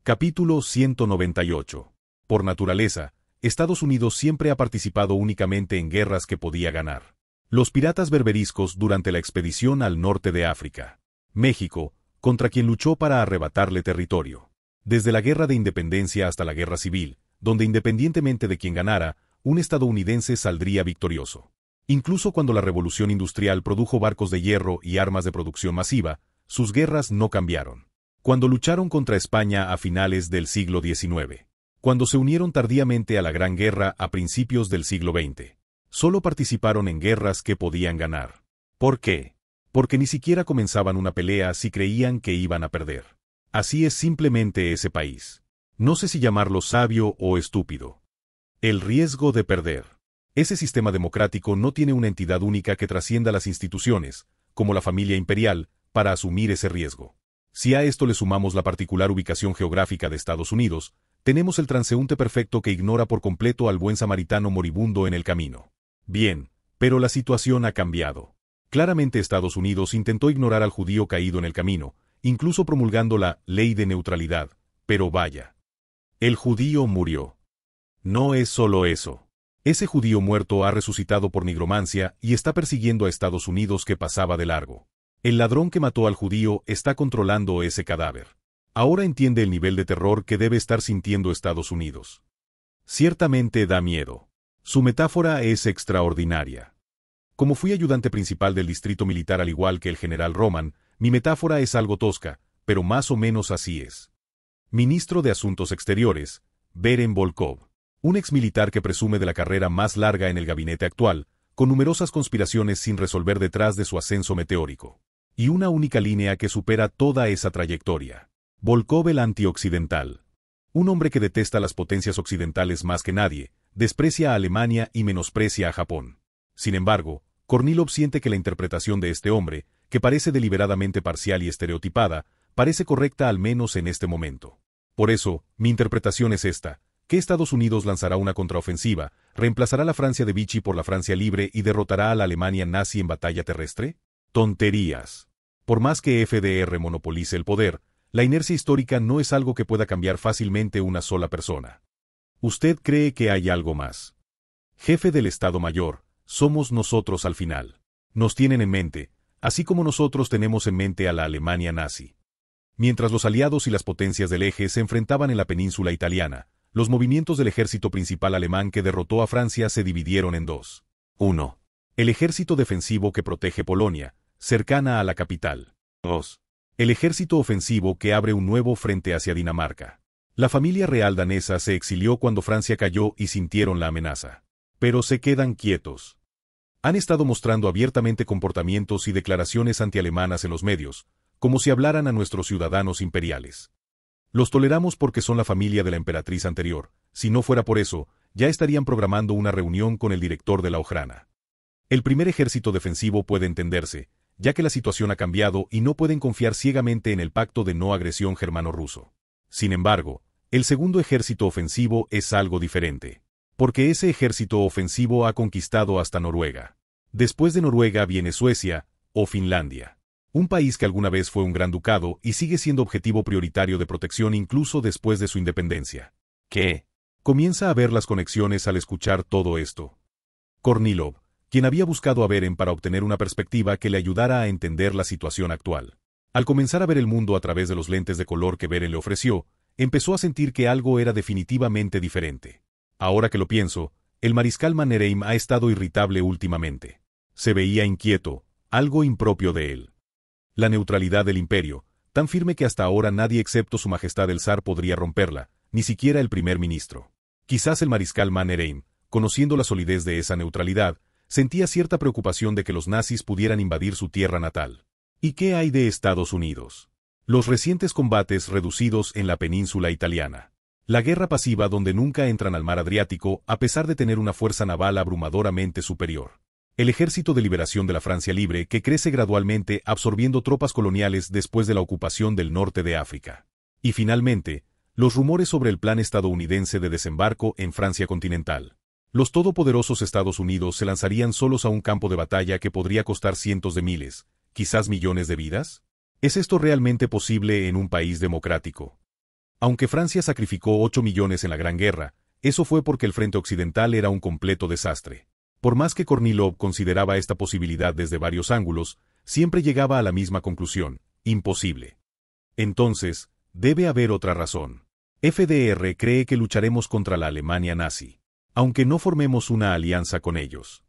Capítulo 198. Por naturaleza, Estados Unidos siempre ha participado únicamente en guerras que podía ganar. Los piratas berberiscos durante la expedición al norte de África. México, contra quien luchó para arrebatarle territorio. Desde la Guerra de Independencia hasta la Guerra Civil, donde independientemente de quien ganara, un estadounidense saldría victorioso. Incluso cuando la Revolución Industrial produjo barcos de hierro y armas de producción masiva, sus guerras no cambiaron. Cuando lucharon contra España a finales del siglo XIX. Cuando se unieron tardíamente a la Gran Guerra a principios del siglo XX. Solo participaron en guerras que podían ganar. ¿Por qué? Porque ni siquiera comenzaban una pelea si creían que iban a perder. Así es simplemente ese país. No sé si llamarlo sabio o estúpido. El riesgo de perder. Ese sistema democrático no tiene una entidad única que trascienda las instituciones, como la familia imperial, para asumir ese riesgo. Si a esto le sumamos la particular ubicación geográfica de Estados Unidos, tenemos el transeúnte perfecto que ignora por completo al buen samaritano moribundo en el camino. Bien, pero la situación ha cambiado. Claramente Estados Unidos intentó ignorar al judío caído en el camino, incluso promulgando la ley de neutralidad, pero vaya. El judío murió. No es solo eso. Ese judío muerto ha resucitado por nigromancia y está persiguiendo a Estados Unidos que pasaba de largo. El ladrón que mató al judío está controlando ese cadáver. Ahora entiende el nivel de terror que debe estar sintiendo Estados Unidos. Ciertamente da miedo. Su metáfora es extraordinaria. Como fui ayudante principal del distrito militar al igual que el general Roman, mi metáfora es algo tosca, pero más o menos así es. Ministro de Asuntos Exteriores, Beren Volkov. Un exmilitar que presume de la carrera más larga en el gabinete actual, con numerosas conspiraciones sin resolver detrás de su ascenso meteórico. Y una única línea que supera toda esa trayectoria. Volkov el antioccidental. Un hombre que detesta las potencias occidentales más que nadie, desprecia a Alemania y menosprecia a Japón. Sin embargo, Kornilov siente que la interpretación de este hombre, que parece deliberadamente parcial y estereotipada, parece correcta al menos en este momento. Por eso, mi interpretación es esta, que Estados Unidos lanzará una contraofensiva, reemplazará la Francia de Vichy por la Francia libre y derrotará a la Alemania nazi en batalla terrestre. Tonterías. Por más que FDR monopolice el poder, la inercia histórica no es algo que pueda cambiar fácilmente una sola persona. ¿Usted cree que hay algo más? Jefe del Estado Mayor, somos nosotros al final. Nos tienen en mente, así como nosotros tenemos en mente a la Alemania nazi. Mientras los aliados y las potencias del eje se enfrentaban en la península italiana, los movimientos del ejército principal alemán que derrotó a Francia se dividieron en dos. 1. El ejército defensivo que protege Polonia, cercana a la capital. 2. El ejército ofensivo que abre un nuevo frente hacia Dinamarca. La familia real danesa se exilió cuando Francia cayó y sintieron la amenaza. Pero se quedan quietos. Han estado mostrando abiertamente comportamientos y declaraciones antialemanas en los medios, como si hablaran a nuestros ciudadanos imperiales. Los toleramos porque son la familia de la emperatriz anterior. Si no fuera por eso, ya estarían programando una reunión con el director de la Ojrana. El primer ejército defensivo puede entenderse, ya que la situación ha cambiado y no pueden confiar ciegamente en el pacto de no agresión germano-ruso. Sin embargo, el segundo ejército ofensivo es algo diferente. Porque ese ejército ofensivo ha conquistado hasta Noruega. Después de Noruega viene Suecia, o Finlandia. Un país que alguna vez fue un gran ducado y sigue siendo objetivo prioritario de protección incluso después de su independencia. ¿Qué? Comienza a ver las conexiones al escuchar todo esto. Kornilov, quien había buscado a Beren para obtener una perspectiva que le ayudara a entender la situación actual. Al comenzar a ver el mundo a través de los lentes de color que Beren le ofreció, empezó a sentir que algo era definitivamente diferente. Ahora que lo pienso, el mariscal Mannerheim ha estado irritable últimamente. Se veía inquieto, algo impropio de él. La neutralidad del imperio, tan firme que hasta ahora nadie excepto su majestad el zar podría romperla, ni siquiera el primer ministro. Quizás el mariscal Mannerheim, conociendo la solidez de esa neutralidad, sentía cierta preocupación de que los nazis pudieran invadir su tierra natal. ¿Y qué hay de Estados Unidos? Los recientes combates reducidos en la península italiana. La guerra pasiva donde nunca entran al mar Adriático a pesar de tener una fuerza naval abrumadoramente superior. El Ejército de Liberación de la Francia Libre que crece gradualmente absorbiendo tropas coloniales después de la ocupación del norte de África. Y finalmente, los rumores sobre el plan estadounidense de desembarco en Francia continental. Los todopoderosos Estados Unidos se lanzarían solos a un campo de batalla que podría costar cientos de miles, quizás millones de vidas. ¿Es esto realmente posible en un país democrático? Aunque Francia sacrificó 8 millones en la Gran Guerra, eso fue porque el frente occidental era un completo desastre. Por más que Kornilov consideraba esta posibilidad desde varios ángulos, siempre llegaba a la misma conclusión: imposible. Entonces, debe haber otra razón. FDR cree que lucharemos contra la Alemania nazi, aunque no formemos una alianza con ellos.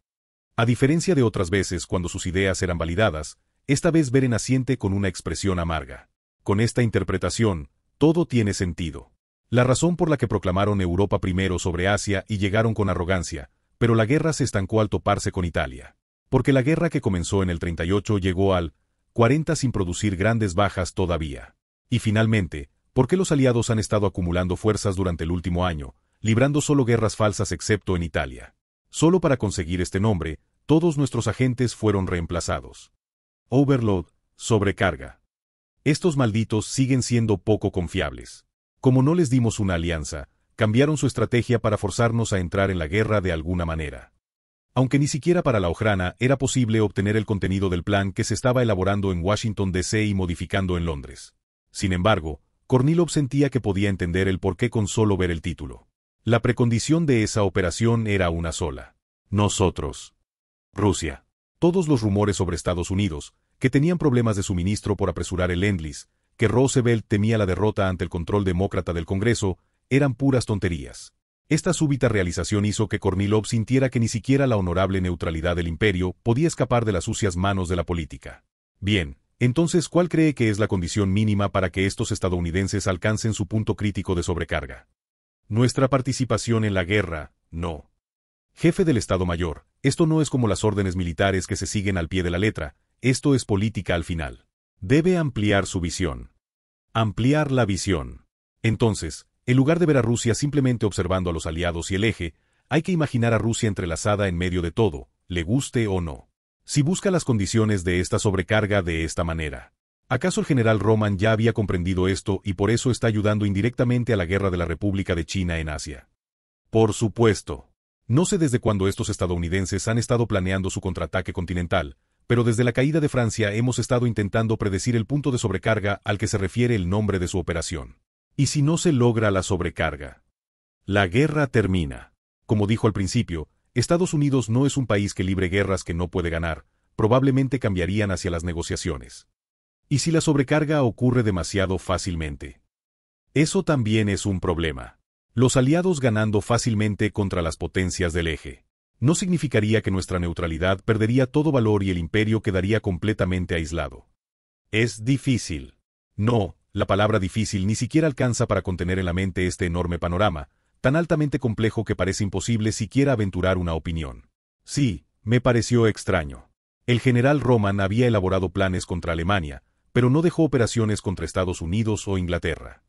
A diferencia de otras veces cuando sus ideas eran validadas, esta vez Beren asiente con una expresión amarga. Con esta interpretación, todo tiene sentido. La razón por la que proclamaron Europa primero sobre Asia y llegaron con arrogancia, pero la guerra se estancó al toparse con Italia. Porque la guerra que comenzó en el 38 llegó al 40 sin producir grandes bajas todavía. Y finalmente, ¿por qué los aliados han estado acumulando fuerzas durante el último año, librando solo guerras falsas excepto en Italia? Solo para conseguir este nombre, todos nuestros agentes fueron reemplazados. Overload, sobrecarga. Estos malditos siguen siendo poco confiables. Como no les dimos una alianza, cambiaron su estrategia para forzarnos a entrar en la guerra de alguna manera. Aunque ni siquiera para la Ojrana era posible obtener el contenido del plan que se estaba elaborando en Washington D.C. y modificando en Londres. Sin embargo, Kornilov sentía que podía entender el porqué con solo ver el título. La precondición de esa operación era una sola. Nosotros. Rusia. Todos los rumores sobre Estados Unidos, que tenían problemas de suministro por apresurar el Lend-Lease, que Roosevelt temía la derrota ante el control demócrata del Congreso, eran puras tonterías. Esta súbita realización hizo que Kornilov sintiera que ni siquiera la honorable neutralidad del imperio podía escapar de las sucias manos de la política. Bien, entonces, ¿cuál cree que es la condición mínima para que estos estadounidenses alcancen su punto crítico de sobrecarga? Nuestra participación en la guerra, no. Jefe del Estado Mayor, esto no es como las órdenes militares que se siguen al pie de la letra, esto es política al final. Debe ampliar su visión. Ampliar la visión. Entonces, en lugar de ver a Rusia simplemente observando a los aliados y el eje, hay que imaginar a Rusia entrelazada en medio de todo, le guste o no. Si busca las condiciones de esta sobrecarga de esta manera. ¿Acaso el general Roman ya había comprendido esto y por eso está ayudando indirectamente a la guerra de la República de China en Asia? Por supuesto. No sé desde cuándo estos estadounidenses han estado planeando su contraataque continental, pero desde la caída de Francia hemos estado intentando predecir el punto de sobrecarga al que se refiere el nombre de su operación. ¿Y si no se logra la sobrecarga? La guerra termina. Como dijo al principio, Estados Unidos no es un país que libre guerras que no puede ganar, probablemente cambiarían hacia las negociaciones. ¿Y si la sobrecarga ocurre demasiado fácilmente? Eso también es un problema. Los aliados ganando fácilmente contra las potencias del eje. No significaría que nuestra neutralidad perdería todo valor y el imperio quedaría completamente aislado. Es difícil. No, la palabra difícil ni siquiera alcanza para contener en la mente este enorme panorama, tan altamente complejo que parece imposible siquiera aventurar una opinión. Sí, me pareció extraño. El general Roman había elaborado planes contra Alemania, pero no dejó operaciones contra Estados Unidos o Inglaterra.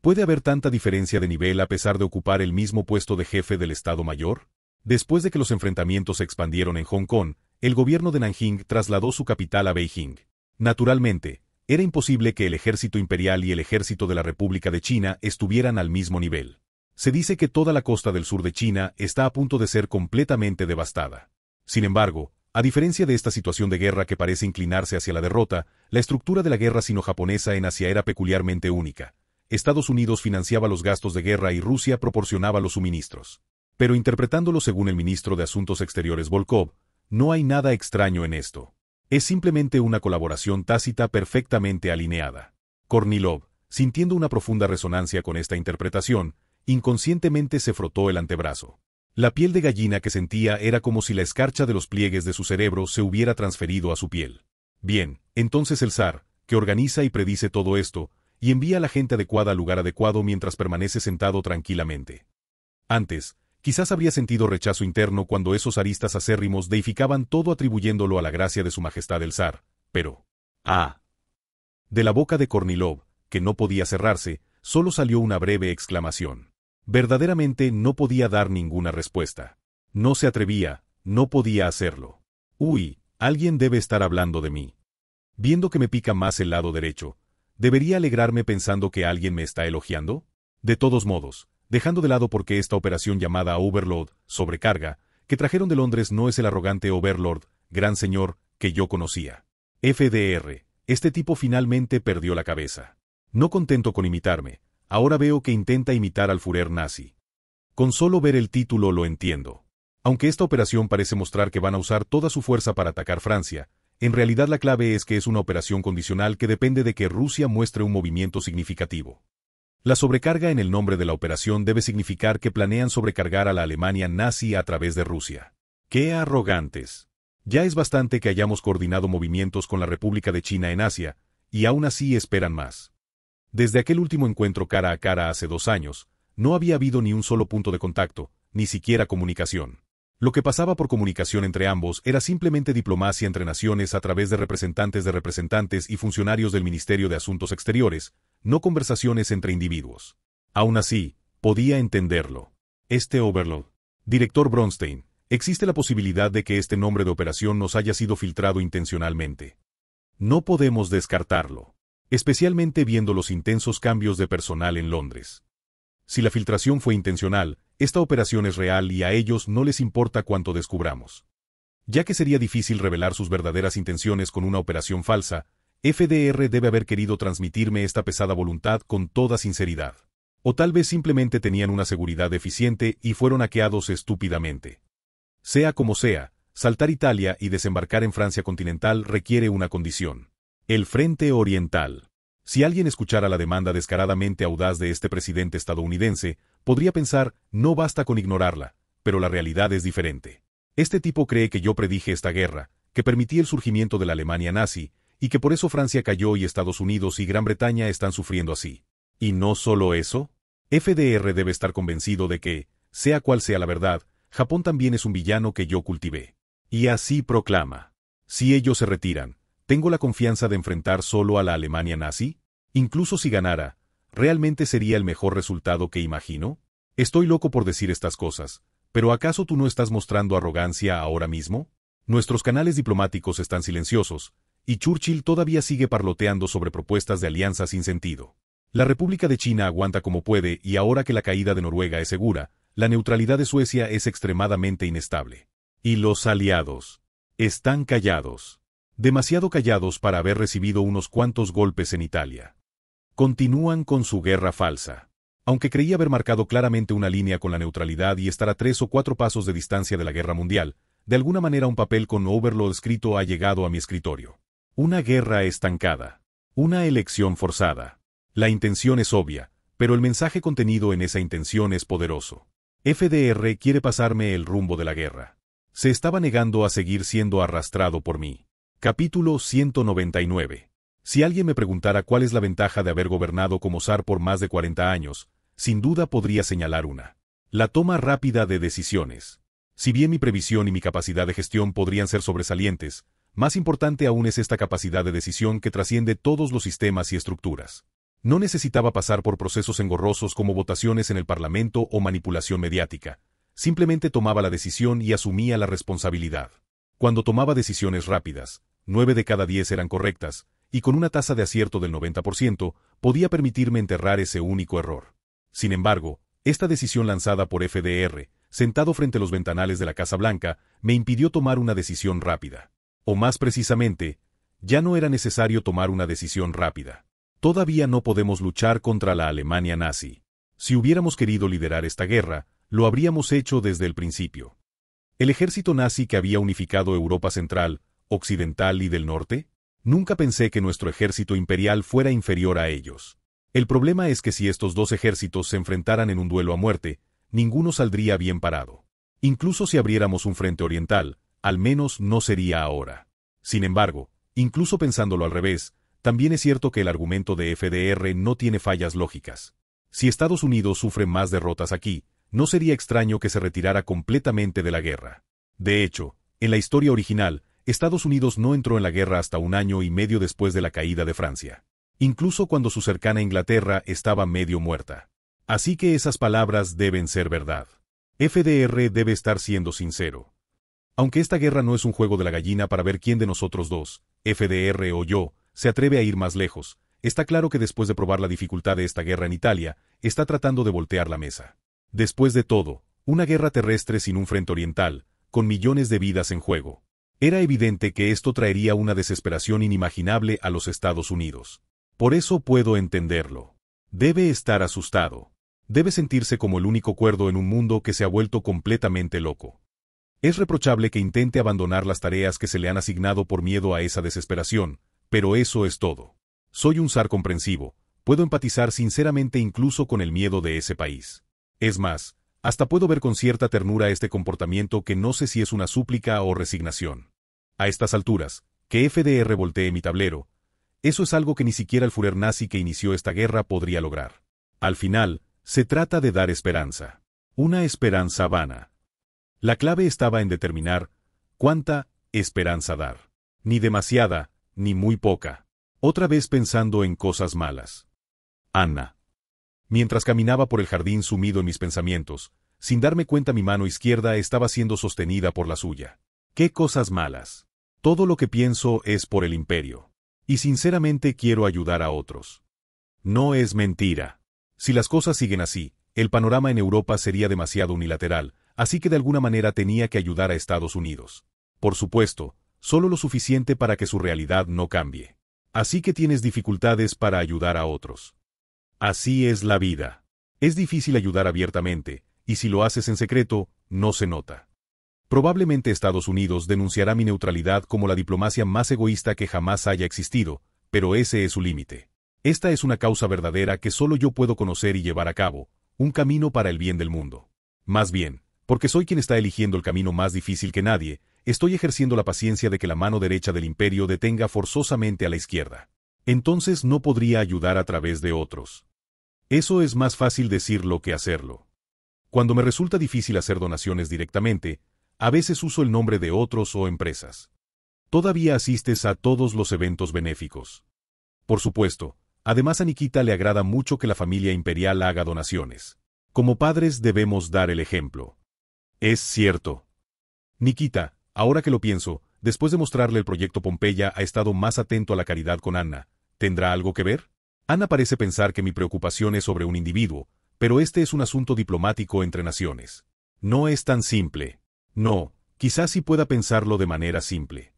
¿Puede haber tanta diferencia de nivel a pesar de ocupar el mismo puesto de jefe del Estado Mayor? Después de que los enfrentamientos se expandieron en Hong Kong, el gobierno de Nanjing trasladó su capital a Beijing. Naturalmente, era imposible que el ejército imperial y el ejército de la República de China estuvieran al mismo nivel. Se dice que toda la costa del sur de China está a punto de ser completamente devastada. Sin embargo, a diferencia de esta situación de guerra que parece inclinarse hacia la derrota, la estructura de la guerra sino-japonesa en Asia era peculiarmente única. Estados Unidos financiaba los gastos de guerra y Rusia proporcionaba los suministros. Pero interpretándolo según el ministro de Asuntos Exteriores Volkov, no hay nada extraño en esto. Es simplemente una colaboración tácita perfectamente alineada. Kornilov, sintiendo una profunda resonancia con esta interpretación, inconscientemente se frotó el antebrazo. La piel de gallina que sentía era como si la escarcha de los pliegues de su cerebro se hubiera transferido a su piel. Bien, entonces el zar, que organiza y predice todo esto, y envía a la gente adecuada al lugar adecuado mientras permanece sentado tranquilamente. Antes, quizás habría sentido rechazo interno cuando esos zaristas acérrimos deificaban todo atribuyéndolo a la gracia de su majestad el zar, pero... De la boca de Kornilov, que no podía cerrarse, solo salió una breve exclamación. Verdaderamente no podía dar ninguna respuesta. No se atrevía, no podía hacerlo. Uy, alguien debe estar hablando de mí. Viendo que me pica más el lado derecho, ¿debería alegrarme pensando que alguien me está elogiando? De todos modos, dejando de lado porque esta operación llamada Overlord, sobrecarga, que trajeron de Londres no es el arrogante Overlord, gran señor, que yo conocía. FDR, este tipo finalmente perdió la cabeza. No contento con imitarme, ahora veo que intenta imitar al Führer nazi. Con solo ver el título lo entiendo. Aunque esta operación parece mostrar que van a usar toda su fuerza para atacar Francia, en realidad la clave es que es una operación condicional que depende de que Rusia muestre un movimiento significativo. La sobrecarga en el nombre de la operación debe significar que planean sobrecargar a la Alemania nazi a través de Rusia. ¡Qué arrogantes! Ya es bastante que hayamos coordinado movimientos con la República de China en Asia, y aún así esperan más. Desde aquel último encuentro cara a cara hace 2 años, no había habido ni un solo punto de contacto, ni siquiera comunicación. Lo que pasaba por comunicación entre ambos era simplemente diplomacia entre naciones a través de representantes y funcionarios del Ministerio de Asuntos Exteriores, no conversaciones entre individuos. Aún así, podía entenderlo. Este Overlord. Director Bronstein, existe la posibilidad de que este nombre de operación nos haya sido filtrado intencionalmente. No podemos descartarlo, especialmente viendo los intensos cambios de personal en Londres. Si la filtración fue intencional, esta operación es real y a ellos no les importa cuánto descubramos. Ya que sería difícil revelar sus verdaderas intenciones con una operación falsa, FDR debe haber querido transmitirme esta pesada voluntad con toda sinceridad. O tal vez simplemente tenían una seguridad deficiente y fueron hackeados estúpidamente. Sea como sea, saltar Italia y desembarcar en Francia continental requiere una condición. El Frente Oriental. Si alguien escuchara la demanda descaradamente audaz de este presidente estadounidense, podría pensar, no basta con ignorarla, pero la realidad es diferente. Este tipo cree que yo predije esta guerra, que permití el surgimiento de la Alemania nazi, y que por eso Francia cayó y Estados Unidos y Gran Bretaña están sufriendo así. Y no solo eso, FDR debe estar convencido de que, sea cual sea la verdad, Japón también es un villano que yo cultivé. Y así proclama. Si ellos se retiran, ¿tengo la confianza de enfrentar solo a la Alemania nazi? Incluso si ganara, ¿realmente sería el mejor resultado que imagino? Estoy loco por decir estas cosas, pero ¿acaso tú no estás mostrando arrogancia ahora mismo? Nuestros canales diplomáticos están silenciosos, y Churchill todavía sigue parloteando sobre propuestas de alianza sin sentido. La República de China aguanta como puede y ahora que la caída de Noruega es segura, la neutralidad de Suecia es extremadamente inestable. Y los aliados están callados. Demasiado callados para haber recibido unos cuantos golpes en Italia. Continúan con su guerra falsa. Aunque creía haber marcado claramente una línea con la neutralidad y estar a 3 o 4 pasos de distancia de la guerra mundial, de alguna manera un papel con Overlord escrito ha llegado a mi escritorio. Una guerra estancada. Una elección forzada. La intención es obvia, pero el mensaje contenido en esa intención es poderoso. FDR quiere pasarme el rumbo de la guerra. Se estaba negando a seguir siendo arrastrado por mí. Capítulo 199. Si alguien me preguntara cuál es la ventaja de haber gobernado como zar por más de 40 años, sin duda podría señalar una. La toma rápida de decisiones. Si bien mi previsión y mi capacidad de gestión podrían ser sobresalientes, más importante aún es esta capacidad de decisión que trasciende todos los sistemas y estructuras. No necesitaba pasar por procesos engorrosos como votaciones en el Parlamento o manipulación mediática. Simplemente tomaba la decisión y asumía la responsabilidad. Cuando tomaba decisiones rápidas, 9 de cada 10 eran correctas, y con una tasa de acierto del 90%, podía permitirme enterrar ese único error. Sin embargo, esta decisión lanzada por FDR, sentado frente a los ventanales de la Casa Blanca, me impidió tomar una decisión rápida. O más precisamente, ya no era necesario tomar una decisión rápida. Todavía no podemos luchar contra la Alemania nazi. Si hubiéramos querido liderar esta guerra, lo habríamos hecho desde el principio. ¿El ejército nazi que había unificado Europa Central, Occidental y del Norte? Nunca pensé que nuestro ejército imperial fuera inferior a ellos. El problema es que si estos dos ejércitos se enfrentaran en un duelo a muerte, ninguno saldría bien parado. Incluso si abriéramos un frente oriental, al menos no sería ahora. Sin embargo, incluso pensándolo al revés, también es cierto que el argumento de FDR no tiene fallas lógicas. Si Estados Unidos sufre más derrotas aquí, no sería extraño que se retirara completamente de la guerra. De hecho, en la historia original, Estados Unidos no entró en la guerra hasta 1 año y medio después de la caída de Francia. Incluso cuando su cercana Inglaterra estaba medio muerta. Así que esas palabras deben ser verdad. FDR debe estar siendo sincero. Aunque esta guerra no es un juego de la gallina para ver quién de nosotros dos, FDR o yo, se atreve a ir más lejos, está claro que después de probar la dificultad de esta guerra en Italia, está tratando de voltear la mesa. Después de todo, una guerra terrestre sin un frente oriental, con millones de vidas en juego. Era evidente que esto traería una desesperación inimaginable a los Estados Unidos. Por eso puedo entenderlo. Debe estar asustado. Debe sentirse como el único cuerdo en un mundo que se ha vuelto completamente loco. Es reprochable que intente abandonar las tareas que se le han asignado por miedo a esa desesperación, pero eso es todo. Soy un zar comprensivo, puedo empatizar sinceramente incluso con el miedo de ese país. Es más, hasta puedo ver con cierta ternura este comportamiento que no sé si es una súplica o resignación. A estas alturas, que FDR voltee mi tablero, eso es algo que ni siquiera el Führer nazi que inició esta guerra podría lograr. Al final, se trata de dar esperanza. Una esperanza vana. La clave estaba en determinar cuánta esperanza dar. Ni demasiada, ni muy poca. Otra vez pensando en cosas malas. Anna. Mientras caminaba por el jardín sumido en mis pensamientos, sin darme cuenta mi mano izquierda estaba siendo sostenida por la suya. ¿Qué cosas malas? Todo lo que pienso es por el imperio. Y sinceramente quiero ayudar a otros. No es mentira. Si las cosas siguen así, el panorama en Europa sería demasiado unilateral, así que de alguna manera tenía que ayudar a Estados Unidos. Por supuesto, solo lo suficiente para que su realidad no cambie. Así que tienes dificultades para ayudar a otros. Así es la vida. Es difícil ayudar abiertamente, y si lo haces en secreto, no se nota. Probablemente Estados Unidos denunciará mi neutralidad como la diplomacia más egoísta que jamás haya existido, pero ese es su límite. Esta es una causa verdadera que solo yo puedo conocer y llevar a cabo, un camino para el bien del mundo. Más bien, porque soy quien está eligiendo el camino más difícil que nadie, estoy ejerciendo la paciencia de que la mano derecha del imperio detenga forzosamente a la izquierda. Entonces no podría ayudar a través de otros. Eso es más fácil decirlo que hacerlo. Cuando me resulta difícil hacer donaciones directamente, a veces uso el nombre de otros o empresas. Todavía asistes a todos los eventos benéficos. Por supuesto, además a Nikita le agrada mucho que la familia imperial haga donaciones. Como padres debemos dar el ejemplo. Es cierto. Nikita, ahora que lo pienso, después de mostrarle el proyecto Pompeya ha estado más atento a la caridad con Anna. ¿Tendrá algo que ver? Anna parece pensar que mi preocupación es sobre un individuo, pero este es un asunto diplomático entre naciones. No es tan simple. No, quizás sí pueda pensarlo de manera simple.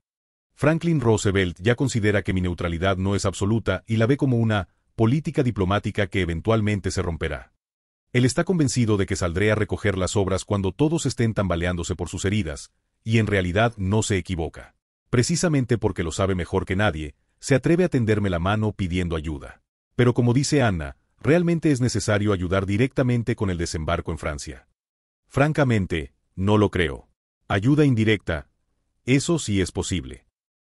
Franklin Roosevelt ya considera que mi neutralidad no es absoluta y la ve como una política diplomática que eventualmente se romperá. Él está convencido de que saldré a recoger las obras cuando todos estén tambaleándose por sus heridas, y en realidad no se equivoca. Precisamente porque lo sabe mejor que nadie, se atreve a tenderme la mano pidiendo ayuda. Pero como dice Anna, realmente es necesario ayudar directamente con el desembarco en Francia. Francamente, no lo creo. Ayuda indirecta. Eso sí es posible.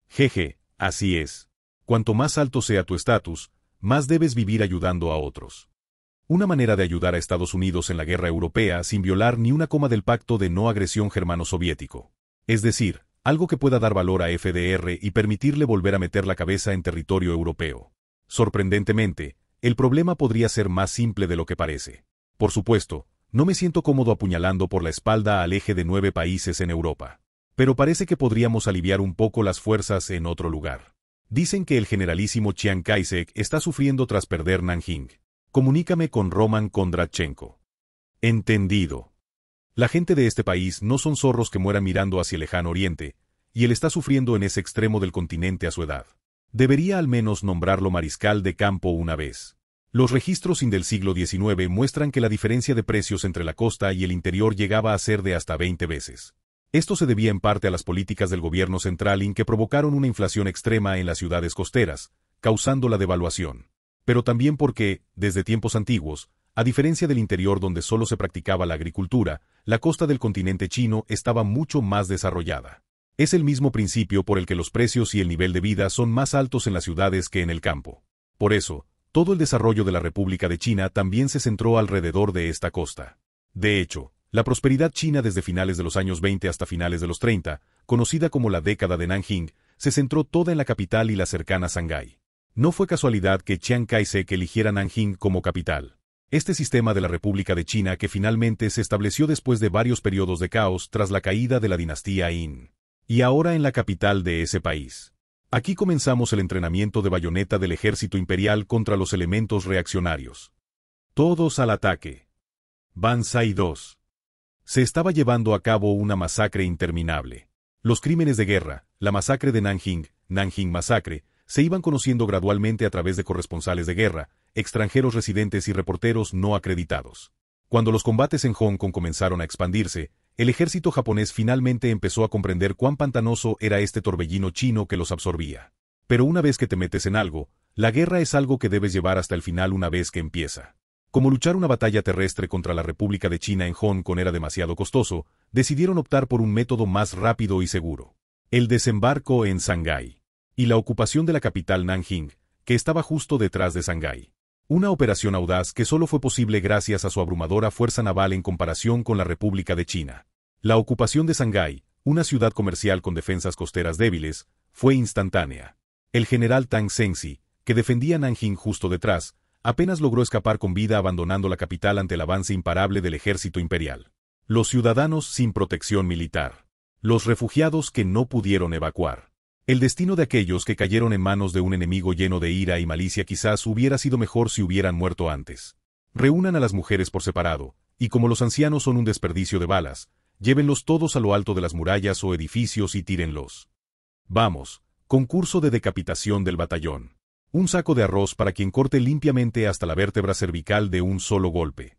Jeje, así es. Cuanto más alto sea tu estatus, más debes vivir ayudando a otros. Una manera de ayudar a Estados Unidos en la guerra europea sin violar ni una coma del pacto de no agresión germano-soviético. Es decir, algo que pueda dar valor a FDR y permitirle volver a meter la cabeza en territorio europeo. Sorprendentemente, el problema podría ser más simple de lo que parece. Por supuesto, no me siento cómodo apuñalando por la espalda al eje de 9 países en Europa. Pero parece que podríamos aliviar un poco las fuerzas en otro lugar. Dicen que el generalísimo Chiang Kai-shek está sufriendo tras perder Nanjing. Comunícame con Roman Kondratchenko. Entendido. La gente de este país no son zorros que mueran mirando hacia el lejano oriente, y él está sufriendo en ese extremo del continente a su edad. Debería al menos nombrarlo mariscal de campo una vez. Los registros del siglo XIX muestran que la diferencia de precios entre la costa y el interior llegaba a ser de hasta 20 veces. Esto se debía en parte a las políticas del gobierno central que provocaron una inflación extrema en las ciudades costeras, causando la devaluación. Pero también porque, desde tiempos antiguos, a diferencia del interior donde solo se practicaba la agricultura, la costa del continente chino estaba mucho más desarrollada. Es el mismo principio por el que los precios y el nivel de vida son más altos en las ciudades que en el campo. Por eso, todo el desarrollo de la República de China también se centró alrededor de esta costa. De hecho, la prosperidad china desde finales de los años 20 hasta finales de los 30, conocida como la década de Nanjing, se centró toda en la capital y la cercana Shanghái. No fue casualidad que Chiang Kai-shek eligiera Nanjing como capital. Este sistema de la República de China que finalmente se estableció después de varios periodos de caos tras la caída de la dinastía Qin. Y ahora en la capital de ese país. Aquí comenzamos el entrenamiento de bayoneta del ejército imperial contra los elementos reaccionarios. Todos al ataque. Banzai 2. Se estaba llevando a cabo una masacre interminable. Los crímenes de guerra, la masacre de Nanjing, Nanjing Masacre, se iban conociendo gradualmente a través de corresponsales de guerra, extranjeros residentes y reporteros no acreditados. Cuando los combates en Hong Kong comenzaron a expandirse, el ejército japonés finalmente empezó a comprender cuán pantanoso era este torbellino chino que los absorbía. Pero una vez que te metes en algo, la guerra es algo que debes llevar hasta el final una vez que empieza. Como luchar una batalla terrestre contra la República de China en Hong Kong era demasiado costoso, decidieron optar por un método más rápido y seguro. El desembarco en Shanghái. Y la ocupación de la capital Nanjing, que estaba justo detrás de Shanghái. Una operación audaz que solo fue posible gracias a su abrumadora fuerza naval en comparación con la República de China. La ocupación de Shanghái, una ciudad comercial con defensas costeras débiles, fue instantánea. El general Tang Zhengxi, que defendía Nanjing justo detrás, apenas logró escapar con vida abandonando la capital ante el avance imparable del ejército imperial. Los ciudadanos sin protección militar. Los refugiados que no pudieron evacuar. El destino de aquellos que cayeron en manos de un enemigo lleno de ira y malicia quizás hubiera sido mejor si hubieran muerto antes. Reúnan a las mujeres por separado, y como los ancianos son un desperdicio de balas, llévenlos todos a lo alto de las murallas o edificios y tírenlos. Vamos, concurso de decapitación del batallón. Un saco de arroz para quien corte limpiamente hasta la vértebra cervical de un solo golpe.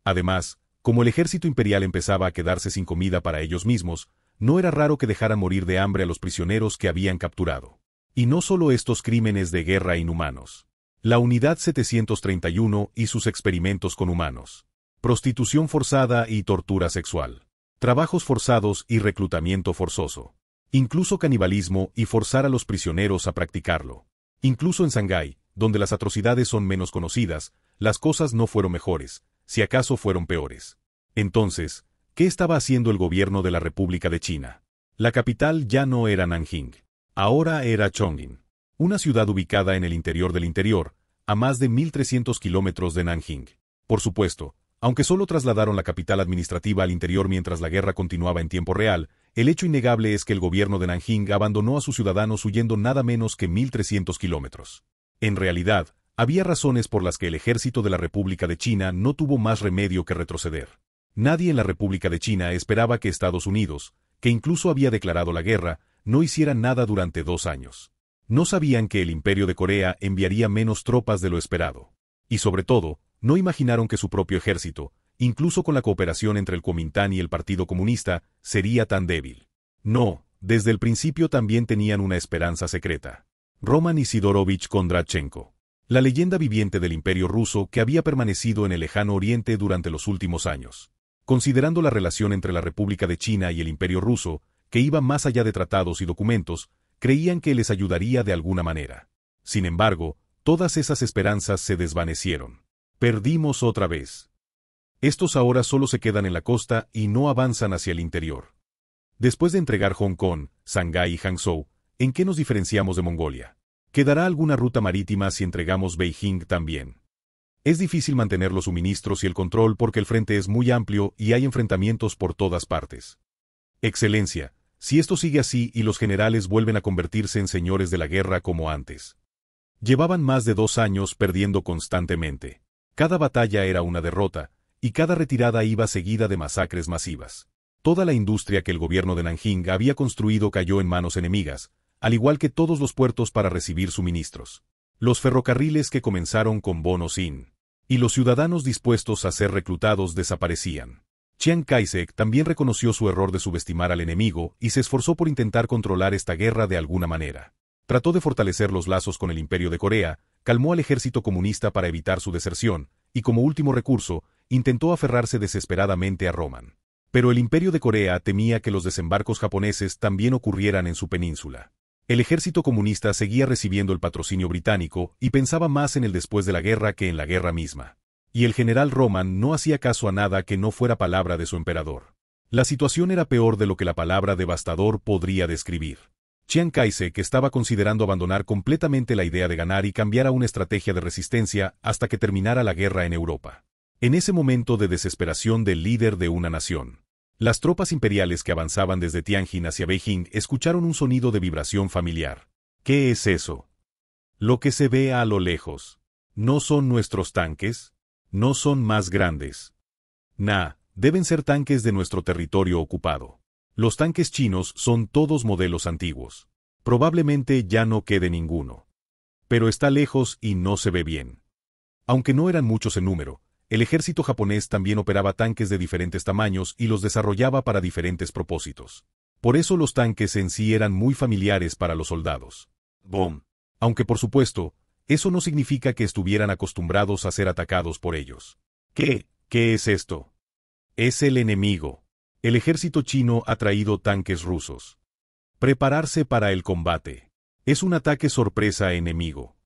Además, como el ejército imperial empezaba a quedarse sin comida para ellos mismos, no era raro que dejaran morir de hambre a los prisioneros que habían capturado. Y no solo estos crímenes de guerra inhumanos. La Unidad 731 y sus experimentos con humanos. Prostitución forzada y tortura sexual. Trabajos forzados y reclutamiento forzoso. Incluso canibalismo y forzar a los prisioneros a practicarlo. Incluso en Shanghái, donde las atrocidades son menos conocidas, las cosas no fueron mejores, si acaso fueron peores. Entonces, ¿qué estaba haciendo el gobierno de la República de China? La capital ya no era Nanjing. Ahora era Chongqing, una ciudad ubicada en el interior del interior, a más de 1.300 kilómetros de Nanjing. Por supuesto, aunque solo trasladaron la capital administrativa al interior mientras la guerra continuaba en tiempo real, el hecho innegable es que el gobierno de Nanjing abandonó a sus ciudadanos huyendo nada menos que 1.300 kilómetros. En realidad, había razones por las que el ejército de la República de China no tuvo más remedio que retroceder. Nadie en la República de China esperaba que Estados Unidos, que incluso había declarado la guerra, no hiciera nada durante 2 años. No sabían que el Imperio de Corea enviaría menos tropas de lo esperado. Y sobre todo, no imaginaron que su propio ejército, incluso con la cooperación entre el Kuomintán y el Partido Comunista, sería tan débil. No, desde el principio también tenían una esperanza secreta. Roman Isidorovich Kondratchenko. La leyenda viviente del Imperio ruso que había permanecido en el lejano Oriente durante los últimos años. Considerando la relación entre la República de China y el Imperio ruso, que iba más allá de tratados y documentos, creían que les ayudaría de alguna manera. Sin embargo, todas esas esperanzas se desvanecieron. Perdimos otra vez. Estos ahora solo se quedan en la costa y no avanzan hacia el interior. Después de entregar Hong Kong, Shanghái y Hangzhou, ¿en qué nos diferenciamos de Mongolia? ¿Quedará alguna ruta marítima si entregamos Beijing también? Es difícil mantener los suministros y el control porque el frente es muy amplio y hay enfrentamientos por todas partes. Excelencia, si esto sigue así y los generales vuelven a convertirse en señores de la guerra como antes. Llevaban más de 2 años perdiendo constantemente. Cada batalla era una derrota, y cada retirada iba seguida de masacres masivas. Toda la industria que el gobierno de Nanjing había construido cayó en manos enemigas, al igual que todos los puertos para recibir suministros. Los ferrocarriles que comenzaron con bonos sin. Y los ciudadanos dispuestos a ser reclutados desaparecían. Chiang Kai-shek también reconoció su error de subestimar al enemigo y se esforzó por intentar controlar esta guerra de alguna manera. Trató de fortalecer los lazos con el Imperio de Corea, calmó al ejército comunista para evitar su deserción, y como último recurso, intentó aferrarse desesperadamente a Roman. Pero el Imperio de Corea temía que los desembarcos japoneses también ocurrieran en su península. El ejército comunista seguía recibiendo el patrocinio británico y pensaba más en el después de la guerra que en la guerra misma. Y el general Roman no hacía caso a nada que no fuera palabra de su emperador. La situación era peor de lo que la palabra devastador podría describir. Chiang Kai-shek estaba considerando abandonar completamente la idea de ganar y cambiar a una estrategia de resistencia hasta que terminara la guerra en Europa. En ese momento de desesperación del líder de una nación, las tropas imperiales que avanzaban desde Tianjin hacia Beijing escucharon un sonido de vibración familiar. ¿Qué es eso? Lo que se ve a lo lejos. ¿No son nuestros tanques? ¿No son más grandes? Nah, deben ser tanques de nuestro territorio ocupado. Los tanques chinos son todos modelos antiguos. Probablemente ya no quede ninguno. Pero está lejos y no se ve bien. Aunque no eran muchos en número, el ejército japonés también operaba tanques de diferentes tamaños y los desarrollaba para diferentes propósitos. Por eso los tanques en sí eran muy familiares para los soldados. ¡Bum! Aunque por supuesto, eso no significa que estuvieran acostumbrados a ser atacados por ellos. ¿Qué? ¿Qué es esto? Es el enemigo. El ejército chino ha traído tanques rusos. Prepararse para el combate. Es un ataque sorpresa enemigo.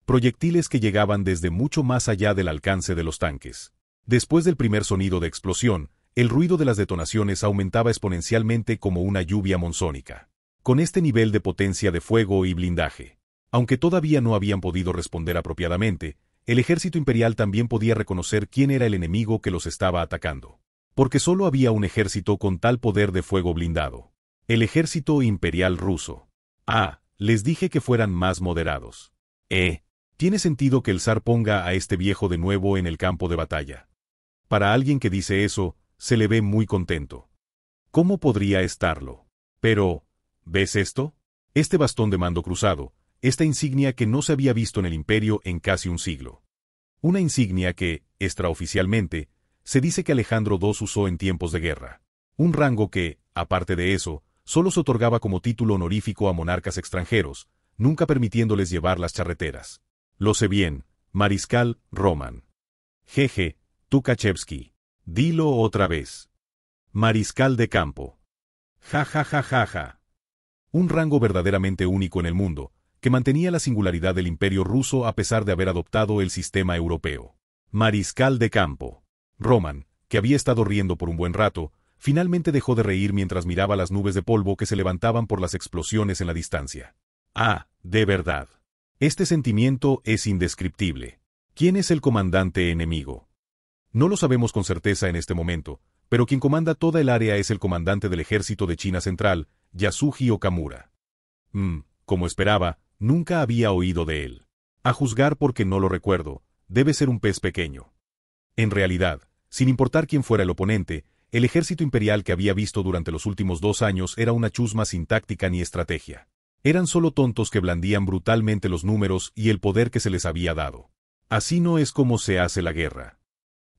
Proyectiles que llegaban desde mucho más allá del alcance de los tanques. Después del primer sonido de explosión, el ruido de las detonaciones aumentaba exponencialmente como una lluvia monzónica. Con este nivel de potencia de fuego y blindaje, aunque todavía no habían podido responder apropiadamente, el ejército imperial también podía reconocer quién era el enemigo que los estaba atacando. Porque solo había un ejército con tal poder de fuego blindado. El ejército imperial ruso. Ah, les dije que fueran más moderados. Tiene sentido que el zar ponga a este viejo de nuevo en el campo de batalla. Para alguien que dice eso, se le ve muy contento. ¿Cómo podría estarlo? Pero, ¿ves esto? Este bastón de mando cruzado, esta insignia que no se había visto en el imperio en casi un siglo. Una insignia que, extraoficialmente, se dice que Alejandro II usó en tiempos de guerra. Un rango que, aparte de eso, solo se otorgaba como título honorífico a monarcas extranjeros, nunca permitiéndoles llevar las charreteras. Lo sé bien, Mariscal Roman. Jeje, Tukhachevsky. Dilo otra vez. Mariscal de campo. Ja ja ja ja ja. Un rango verdaderamente único en el mundo, que mantenía la singularidad del imperio ruso a pesar de haber adoptado el sistema europeo. Mariscal de campo. Roman, que había estado riendo por un buen rato, finalmente dejó de reír mientras miraba las nubes de polvo que se levantaban por las explosiones en la distancia. Ah, de verdad. Este sentimiento es indescriptible. ¿Quién es el comandante enemigo? No lo sabemos con certeza en este momento, pero quien comanda toda el área es el comandante del ejército de China Central, Yasuji Okamura. Como esperaba, nunca había oído de él. A juzgar porque no lo recuerdo, debe ser un pez pequeño. En realidad, sin importar quién fuera el oponente, el ejército imperial que había visto durante los últimos 2 años era una chusma sin táctica ni estrategia. Eran solo tontos que blandían brutalmente los números y el poder que se les había dado. Así no es como se hace la guerra.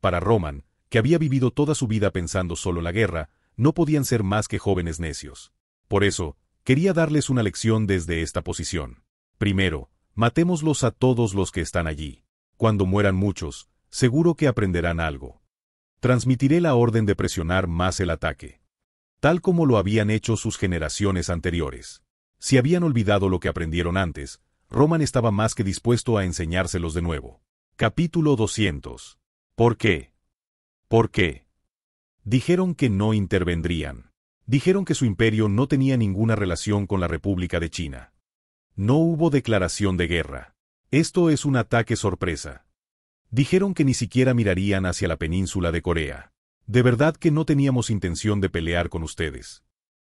Para Roman, que había vivido toda su vida pensando solo en la guerra, no podían ser más que jóvenes necios. Por eso, quería darles una lección desde esta posición. Primero, matémoslos a todos los que están allí. Cuando mueran muchos, seguro que aprenderán algo. Transmitiré la orden de presionar más el ataque. Tal como lo habían hecho sus generaciones anteriores. Si habían olvidado lo que aprendieron antes, Roman estaba más que dispuesto a enseñárselos de nuevo. Capítulo 200. ¿Por qué? ¿Por qué? Dijeron que no intervendrían. Dijeron que su imperio no tenía ninguna relación con la República de China. No hubo declaración de guerra. Esto es un ataque sorpresa. Dijeron que ni siquiera mirarían hacia la península de Corea. De verdad que no teníamos intención de pelear con ustedes.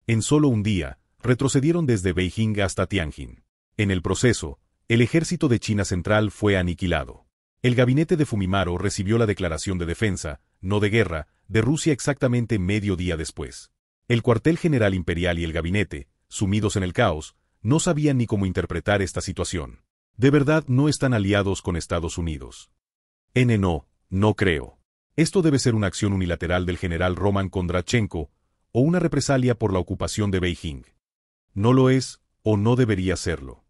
En solo un día, retrocedieron desde Beijing hasta Tianjin. En el proceso, el ejército de China Central fue aniquilado. El gabinete de Fumimaro recibió la declaración de defensa, no de guerra, de Rusia exactamente medio día después. El cuartel general imperial y el gabinete, sumidos en el caos, no sabían ni cómo interpretar esta situación. De verdad no están aliados con Estados Unidos. No creo. Esto debe ser una acción unilateral del general Roman Kondrachenko, o una represalia por la ocupación de Beijing. No lo es, o no debería serlo.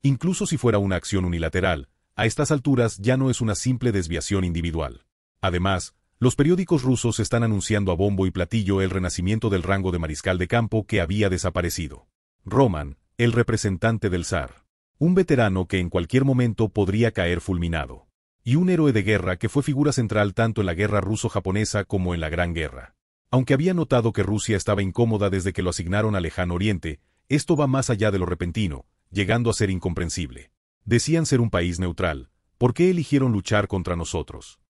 Incluso si fuera una acción unilateral, a estas alturas ya no es una simple desviación individual. Además, los periódicos rusos están anunciando a bombo y platillo el renacimiento del rango de mariscal de campo que había desaparecido. Roman, el representante del zar. Un veterano que en cualquier momento podría caer fulminado. Y un héroe de guerra que fue figura central tanto en la guerra ruso-japonesa como en la Gran Guerra. Aunque había notado que Rusia estaba incómoda desde que lo asignaron al Lejano Oriente, esto va más allá de lo repentino, llegando a ser incomprensible. Decían ser un país neutral, ¿por qué eligieron luchar contra nosotros?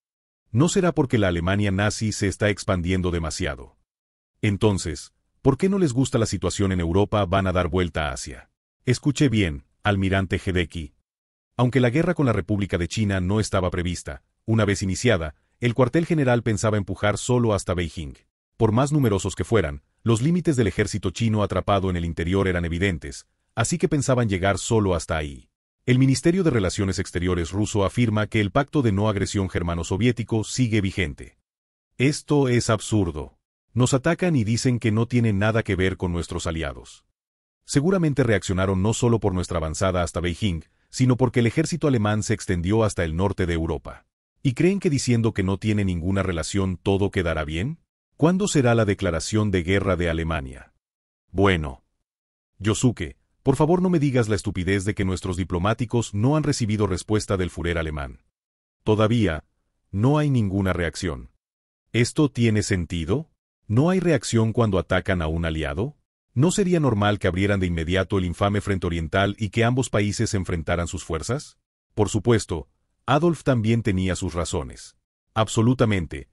¿No será porque la Alemania nazi se está expandiendo demasiado? Entonces, ¿por qué no les gusta la situación en Europa? Van a dar vuelta a Asia. Escuché bien, almirante Hideki. Aunque la guerra con la República de China no estaba prevista, una vez iniciada, el cuartel general pensaba empujar solo hasta Beijing. Por más numerosos que fueran, los límites del ejército chino atrapado en el interior eran evidentes, así que pensaban llegar solo hasta ahí. El Ministerio de Relaciones Exteriores ruso afirma que el pacto de no agresión germano-soviético sigue vigente. Esto es absurdo. Nos atacan y dicen que no tienen nada que ver con nuestros aliados. Seguramente reaccionaron no solo por nuestra avanzada hasta Beijing, sino porque el ejército alemán se extendió hasta el norte de Europa. ¿Y creen que diciendo que no tiene ninguna relación todo quedará bien? ¿Cuándo será la declaración de guerra de Alemania? Bueno. Yosuke, por favor no me digas la estupidez de que nuestros diplomáticos no han recibido respuesta del Führer alemán. Todavía, no hay ninguna reacción. ¿Esto tiene sentido? ¿No hay reacción cuando atacan a un aliado? ¿No sería normal que abrieran de inmediato el infame frente oriental y que ambos países enfrentaran sus fuerzas? Por supuesto, Adolf también tenía sus razones. Absolutamente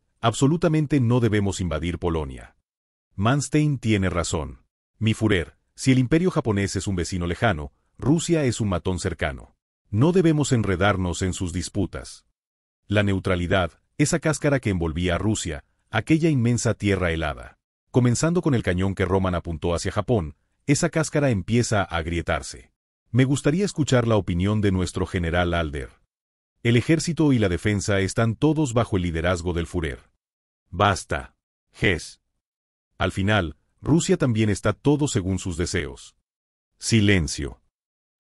no debemos invadir Polonia. Manstein tiene razón. Mi Führer, si el imperio japonés es un vecino lejano, Rusia es un matón cercano. No debemos enredarnos en sus disputas. La neutralidad, esa cáscara que envolvía a Rusia, aquella inmensa tierra helada. Comenzando con el cañón que Roman apuntó hacia Japón, esa cáscara empieza a agrietarse. Me gustaría escuchar la opinión de nuestro general Alder. El ejército y la defensa están todos bajo el liderazgo del Führer. Basta. Hess. Al final, Rusia también está todo según sus deseos. Silencio.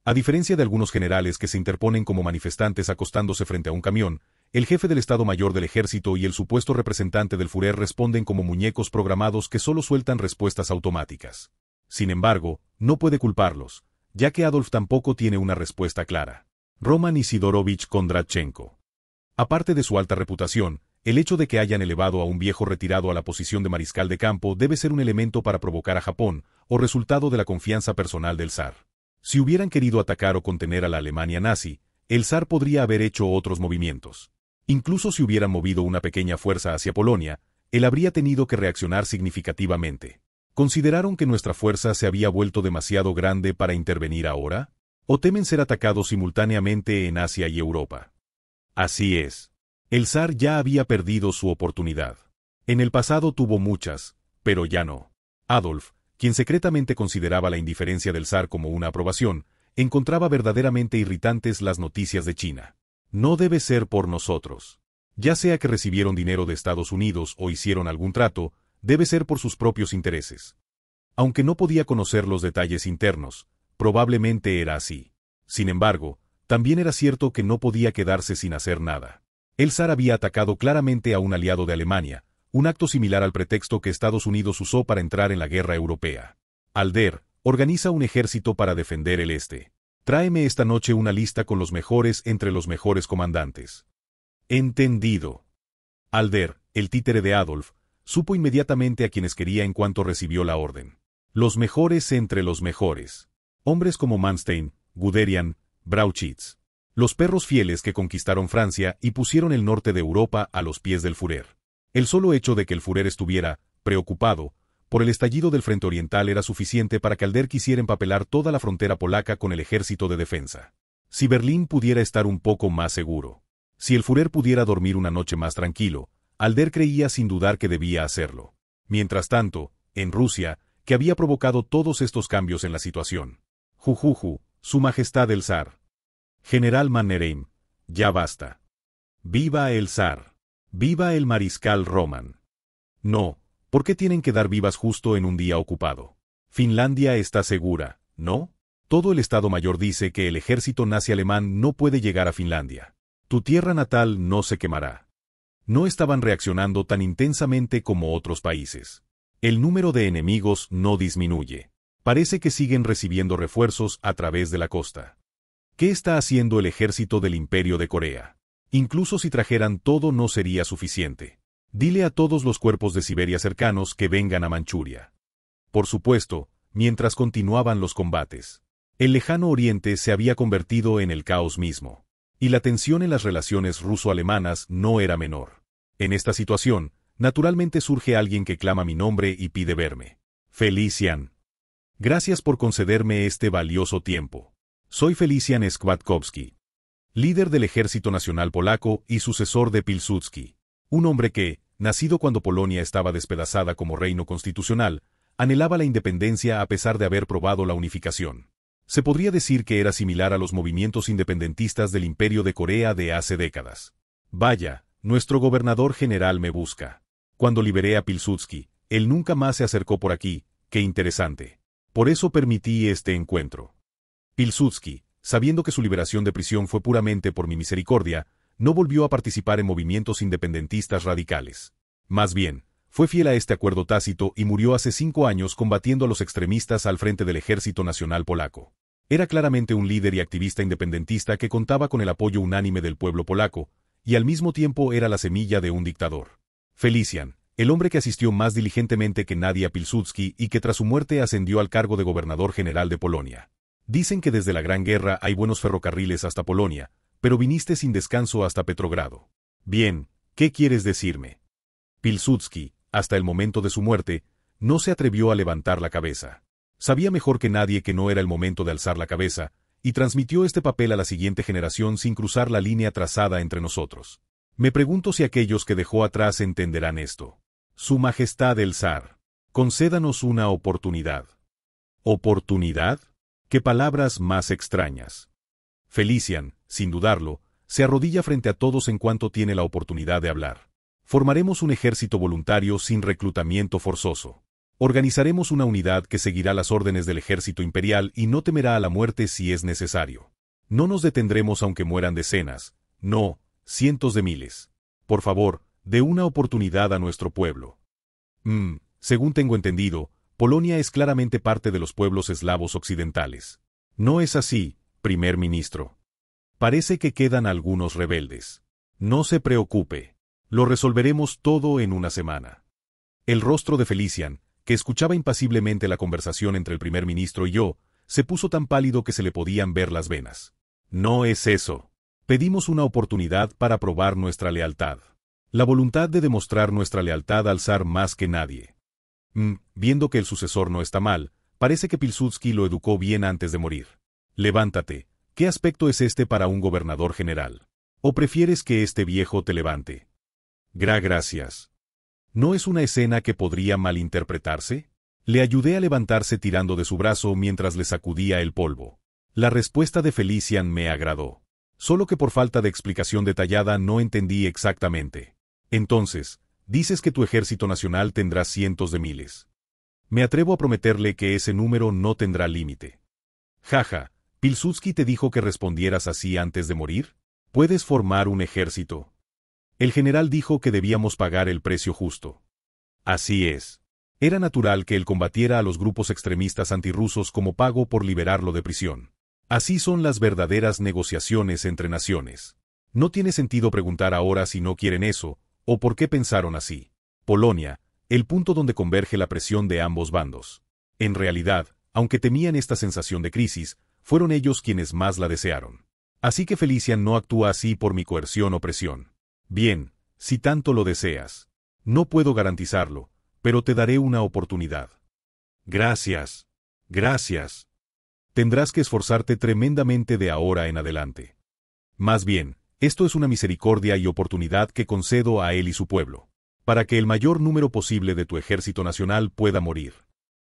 A diferencia de algunos generales que se interponen como manifestantes acostándose frente a un camión, el jefe del Estado Mayor del Ejército y el supuesto representante del Führer responden como muñecos programados que solo sueltan respuestas automáticas. Sin embargo, no puede culparlos, ya que Adolf tampoco tiene una respuesta clara. Roman Isidorovich Kondratchenko. Aparte de su alta reputación, el hecho de que hayan elevado a un viejo retirado a la posición de mariscal de campo debe ser un elemento para provocar a Japón, o resultado de la confianza personal del zar. Si hubieran querido atacar o contener a la Alemania nazi, el zar podría haber hecho otros movimientos. Incluso si hubieran movido una pequeña fuerza hacia Polonia, él habría tenido que reaccionar significativamente. ¿Consideraron que nuestra fuerza se había vuelto demasiado grande para intervenir ahora? ¿O temen ser atacados simultáneamente en Asia y Europa? Así es. El zar ya había perdido su oportunidad. En el pasado tuvo muchas, pero ya no. Adolf, quien secretamente consideraba la indiferencia del zar como una aprobación, encontraba verdaderamente irritantes las noticias de China. No debe ser por nosotros. Ya sea que recibieron dinero de Estados Unidos o hicieron algún trato, debe ser por sus propios intereses. Aunque no podía conocer los detalles internos, probablemente era así. Sin embargo, también era cierto que no podía quedarse sin hacer nada. El zar había atacado claramente a un aliado de Alemania, un acto similar al pretexto que Estados Unidos usó para entrar en la guerra europea. Alder, organiza un ejército para defender el este. Tráeme esta noche una lista con los mejores entre los mejores comandantes. Entendido. Alder, el títere de Adolf, supo inmediatamente a quienes quería en cuanto recibió la orden. Los mejores entre los mejores. Hombres como Manstein, Guderian, Brauchitsch. Los perros fieles que conquistaron Francia y pusieron el norte de Europa a los pies del Führer. El solo hecho de que el Führer estuviera preocupado por el estallido del frente oriental era suficiente para que Alder quisiera empapelar toda la frontera polaca con el ejército de defensa. Si Berlín pudiera estar un poco más seguro, si el Führer pudiera dormir una noche más tranquilo, Alder creía sin dudar que debía hacerlo. Mientras tanto, en Rusia, que había provocado todos estos cambios en la situación. Jujuju, Su Majestad el Zar. General Mannerheim, ya basta. ¡Viva el zar! ¡Viva el mariscal Roman! No, ¿por qué tienen que dar vivas justo en un día ocupado? Finlandia está segura, ¿no? Todo el Estado Mayor dice que el ejército nazi alemán no puede llegar a Finlandia. Tu tierra natal no se quemará. No estaban reaccionando tan intensamente como otros países. El número de enemigos no disminuye. Parece que siguen recibiendo refuerzos a través de la costa. ¿Qué está haciendo el ejército del Imperio de Corea? Incluso si trajeran todo no sería suficiente. Dile a todos los cuerpos de Siberia cercanos que vengan a Manchuria. Por supuesto, mientras continuaban los combates. El lejano oriente se había convertido en el caos mismo. Y la tensión en las relaciones ruso-alemanas no era menor. En esta situación, naturalmente surge alguien que clama mi nombre y pide verme. Felician. Gracias por concederme este valioso tiempo. Soy Felician Składkowski, líder del Ejército Nacional Polaco y sucesor de Pilsudski, un hombre que, nacido cuando Polonia estaba despedazada como reino constitucional, anhelaba la independencia a pesar de haber probado la unificación. Se podría decir que era similar a los movimientos independentistas del Imperio de Corea de hace décadas. Vaya, nuestro gobernador general me busca. Cuando liberé a Pilsudski, él nunca más se acercó por aquí, qué interesante. Por eso permití este encuentro. Pilsudski, sabiendo que su liberación de prisión fue puramente por mi misericordia, no volvió a participar en movimientos independentistas radicales. Más bien, fue fiel a este acuerdo tácito y murió hace 5 años combatiendo a los extremistas al frente del Ejército Nacional Polaco. Era claramente un líder y activista independentista que contaba con el apoyo unánime del pueblo polaco, y al mismo tiempo era la semilla de un dictador. Felician, el hombre que asistió más diligentemente que nadie a Pilsudski y que tras su muerte ascendió al cargo de gobernador general de Polonia. Dicen que desde la Gran Guerra hay buenos ferrocarriles hasta Polonia, pero viniste sin descanso hasta Petrogrado. Bien, ¿qué quieres decirme? Pilsudski, hasta el momento de su muerte, no se atrevió a levantar la cabeza. Sabía mejor que nadie que no era el momento de alzar la cabeza, y transmitió este papel a la siguiente generación sin cruzar la línea trazada entre nosotros. Me pregunto si aquellos que dejó atrás entenderán esto. Su Majestad el Zar, concédanos una oportunidad. ¿Oportunidad? ¡Qué palabras más extrañas! Felician, sin dudarlo, se arrodilla frente a todos en cuanto tiene la oportunidad de hablar. Formaremos un ejército voluntario sin reclutamiento forzoso. Organizaremos una unidad que seguirá las órdenes del ejército imperial y no temerá a la muerte si es necesario. No nos detendremos aunque mueran decenas, no, cientos de miles. Por favor, dé una oportunidad a nuestro pueblo. Según tengo entendido, Polonia es claramente parte de los pueblos eslavos occidentales. No es así, primer ministro. Parece que quedan algunos rebeldes. No se preocupe. Lo resolveremos todo en una semana. El rostro de Felician, que escuchaba impasiblemente la conversación entre el primer ministro y yo, se puso tan pálido que se le podían ver las venas. No es eso. Pedimos una oportunidad para probar nuestra lealtad. La voluntad de demostrar nuestra lealtad al zar más que nadie. Viendo que el sucesor no está mal, parece que Pilsudski lo educó bien antes de morir. Levántate. ¿Qué aspecto es este para un gobernador general? ¿O prefieres que este viejo te levante? Gracias. ¿No es una escena que podría malinterpretarse? Le ayudé a levantarse tirando de su brazo mientras le sacudía el polvo. La respuesta de Felician me agradó. Solo que por falta de explicación detallada no entendí exactamente. Entonces, dices que tu ejército nacional tendrá cientos de miles. Me atrevo a prometerle que ese número no tendrá límite. Jaja, ¿Pilsudski te dijo que respondieras así antes de morir? ¿Puedes formar un ejército? El general dijo que debíamos pagar el precio justo. Así es. Era natural que él combatiera a los grupos extremistas antirrusos como pago por liberarlo de prisión. Así son las verdaderas negociaciones entre naciones. No tiene sentido preguntar ahora si no quieren eso, o por qué pensaron así. Polonia, el punto donde converge la presión de ambos bandos. En realidad, aunque temían esta sensación de crisis, fueron ellos quienes más la desearon. Así que Felician no actúa así por mi coerción o presión. Bien, si tanto lo deseas. No puedo garantizarlo, pero te daré una oportunidad. Gracias. Tendrás que esforzarte tremendamente de ahora en adelante. Más bien, esto es una misericordia y oportunidad que concedo a él y su pueblo, para que el mayor número posible de tu ejército nacional pueda morir.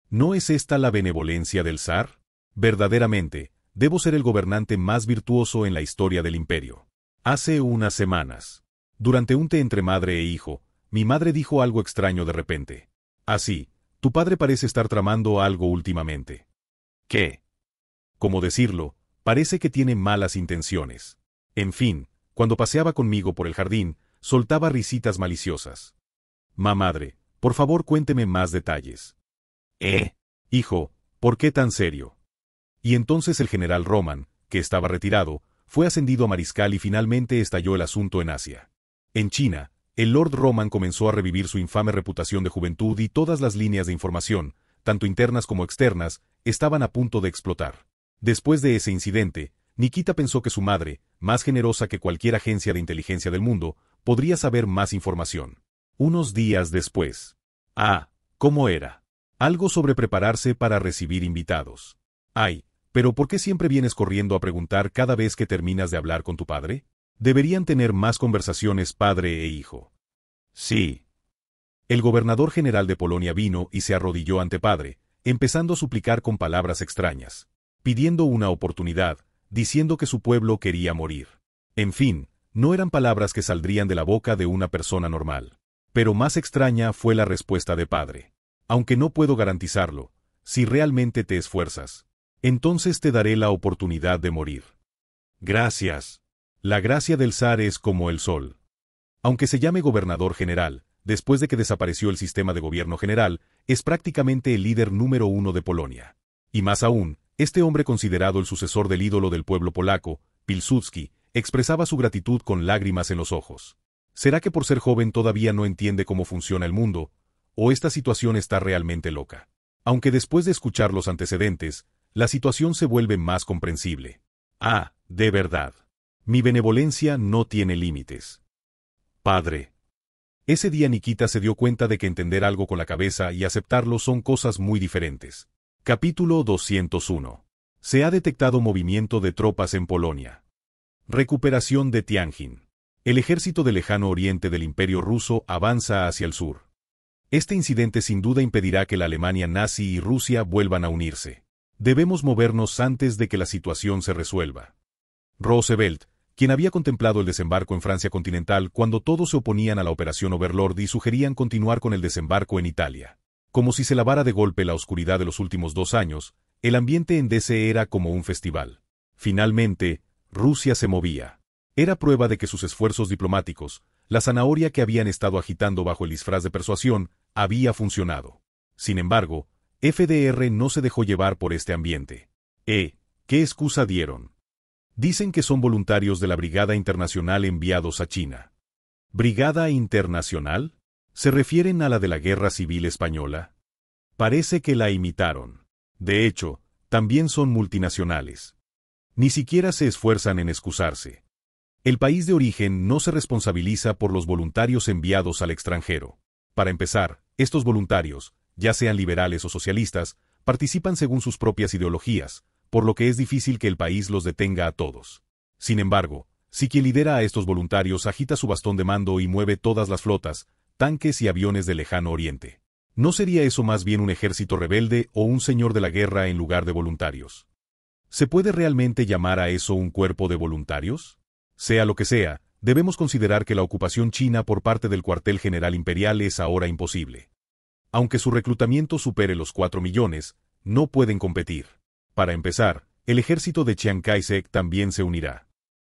¿No es esta la benevolencia del zar? Verdaderamente, debo ser el gobernante más virtuoso en la historia del imperio. Hace unas semanas, durante un té entre madre e hijo, mi madre dijo algo extraño de repente. Así, tu padre parece estar tramando algo últimamente. ¿Qué? ¿Cómo decirlo? Parece que tiene malas intenciones. En fin, cuando paseaba conmigo por el jardín, soltaba risitas maliciosas. Madre, por favor cuénteme más detalles. Hijo, ¿por qué tan serio? Y entonces el general Roman, que estaba retirado, fue ascendido a mariscal y finalmente estalló el asunto en Asia. En China, el Lord Roman comenzó a revivir su infame reputación de juventud y todas las líneas de información, tanto internas como externas, estaban a punto de explotar. Después de ese incidente, Nikita pensó que su madre, más generosa que cualquier agencia de inteligencia del mundo, podría saber más información. Unos días después. ¿Cómo era? Algo sobre prepararse para recibir invitados. Pero ¿por qué siempre vienes corriendo a preguntar cada vez que terminas de hablar con tu padre? Deberían tener más conversaciones padre e hijo. Sí. El gobernador general de Polonia vino y se arrodilló ante padre, empezando a suplicar con palabras extrañas. pidiendo una oportunidad, diciendo que su pueblo quería morir. En fin, no eran palabras que saldrían de la boca de una persona normal. Pero más extraña fue la respuesta de padre. Aunque no puedo garantizarlo, si realmente te esfuerzas, entonces te daré la oportunidad de morir. Gracias. La gracia del zar es como el sol. Aunque se llame gobernador general, después de que desapareció el sistema de gobierno general, es prácticamente el líder número uno de Polonia. Y más aún, este hombre considerado el sucesor del ídolo del pueblo polaco, Pilsudski, expresaba su gratitud con lágrimas en los ojos. ¿Será que por ser joven todavía no entiende cómo funciona el mundo? ¿O esta situación está realmente loca? Aunque después de escuchar los antecedentes, la situación se vuelve más comprensible. Ah, de verdad. Mi benevolencia no tiene límites. Padre. Ese día Nikita se dio cuenta de que entender algo con la cabeza y aceptarlo son cosas muy diferentes. Capítulo 201. Se ha detectado movimiento de tropas en Polonia. Recuperación de Tianjin. El ejército del lejano oriente del Imperio ruso avanza hacia el sur. Este incidente sin duda impedirá que la Alemania nazi y Rusia vuelvan a unirse. Debemos movernos antes de que la situación se resuelva. Roosevelt, quien había contemplado el desembarco en Francia continental cuando todos se oponían a la operación Overlord y sugerían continuar con el desembarco en Italia. Como si se lavara de golpe la oscuridad de los últimos 2 años, el ambiente en DC era como un festival. Finalmente, Rusia se movía. Era prueba de que sus esfuerzos diplomáticos, la zanahoria que habían estado agitando bajo el disfraz de persuasión, había funcionado. Sin embargo, FDR no se dejó llevar por este ambiente. ¿Qué excusa dieron? Dicen que son voluntarios de la Brigada Internacional enviados a China. ¿Brigada Internacional? ¿Se refieren a la de la Guerra Civil Española? Parece que la imitaron. De hecho, también son multinacionales. Ni siquiera se esfuerzan en excusarse. El país de origen no se responsabiliza por los voluntarios enviados al extranjero. Para empezar, estos voluntarios, ya sean liberales o socialistas, participan según sus propias ideologías, por lo que es difícil que el país los detenga a todos. Sin embargo, si quien lidera a estos voluntarios agita su bastón de mando y mueve todas las flotas, tanques y aviones del lejano oriente, ¿no sería eso más bien un ejército rebelde o un señor de la guerra en lugar de voluntarios? ¿Se puede realmente llamar a eso un cuerpo de voluntarios? Sea lo que sea, debemos considerar que la ocupación china por parte del cuartel general imperial es ahora imposible. Aunque su reclutamiento supere los 4 millones, no pueden competir. Para empezar, el ejército de Chiang Kai-shek también se unirá.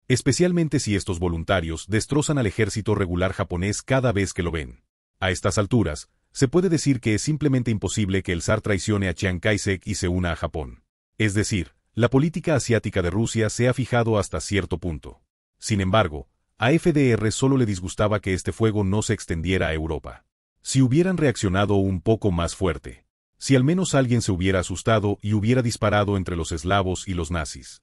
Especialmente si estos voluntarios destrozan al ejército regular japonés cada vez que lo ven. A estas alturas, se puede decir que es simplemente imposible que el zar traicione a Chiang Kai-shek y se una a Japón. Es decir, la política asiática de Rusia se ha fijado hasta cierto punto. Sin embargo, a FDR solo le disgustaba que este fuego no se extendiera a Europa. Si hubieran reaccionado un poco más fuerte. Si al menos alguien se hubiera asustado y hubiera disparado entre los eslavos y los nazis.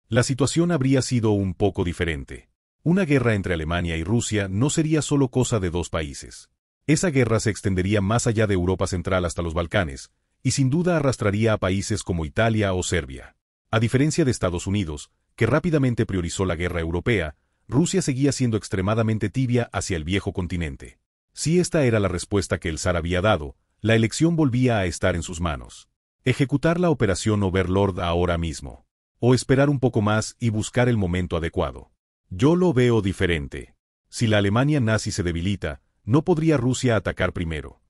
La situación habría sido un poco diferente. Una guerra entre Alemania y Rusia no sería solo cosa de 2 países. Esa guerra se extendería más allá de Europa Central hasta los Balcanes, y sin duda arrastraría a países como Italia o Serbia. A diferencia de Estados Unidos, que rápidamente priorizó la guerra europea, Rusia seguía siendo extremadamente tibia hacia el viejo continente. Si esta era la respuesta que el zar había dado, la elección volvía a estar en sus manos. Ejecutar la operación Overlord ahora mismo. O esperar un poco más y buscar el momento adecuado. Yo lo veo diferente. Si la Alemania nazi se debilita, ¿no podría Rusia atacar primero?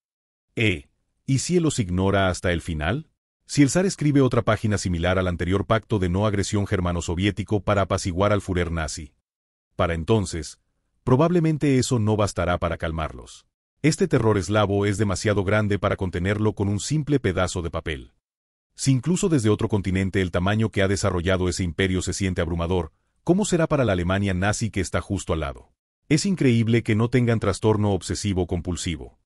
¿Y si él los ignora hasta el final? Si el zar escribe otra página similar al anterior pacto de no agresión germano-soviético para apaciguar al Führer nazi. Para entonces, probablemente eso no bastará para calmarlos. Este terror eslavo es demasiado grande para contenerlo con un simple pedazo de papel. Si incluso desde otro continente el tamaño que ha desarrollado ese imperio se siente abrumador, ¿cómo será para la Alemania nazi que está justo al lado? Es increíble que no tengan trastorno obsesivo-compulsivo.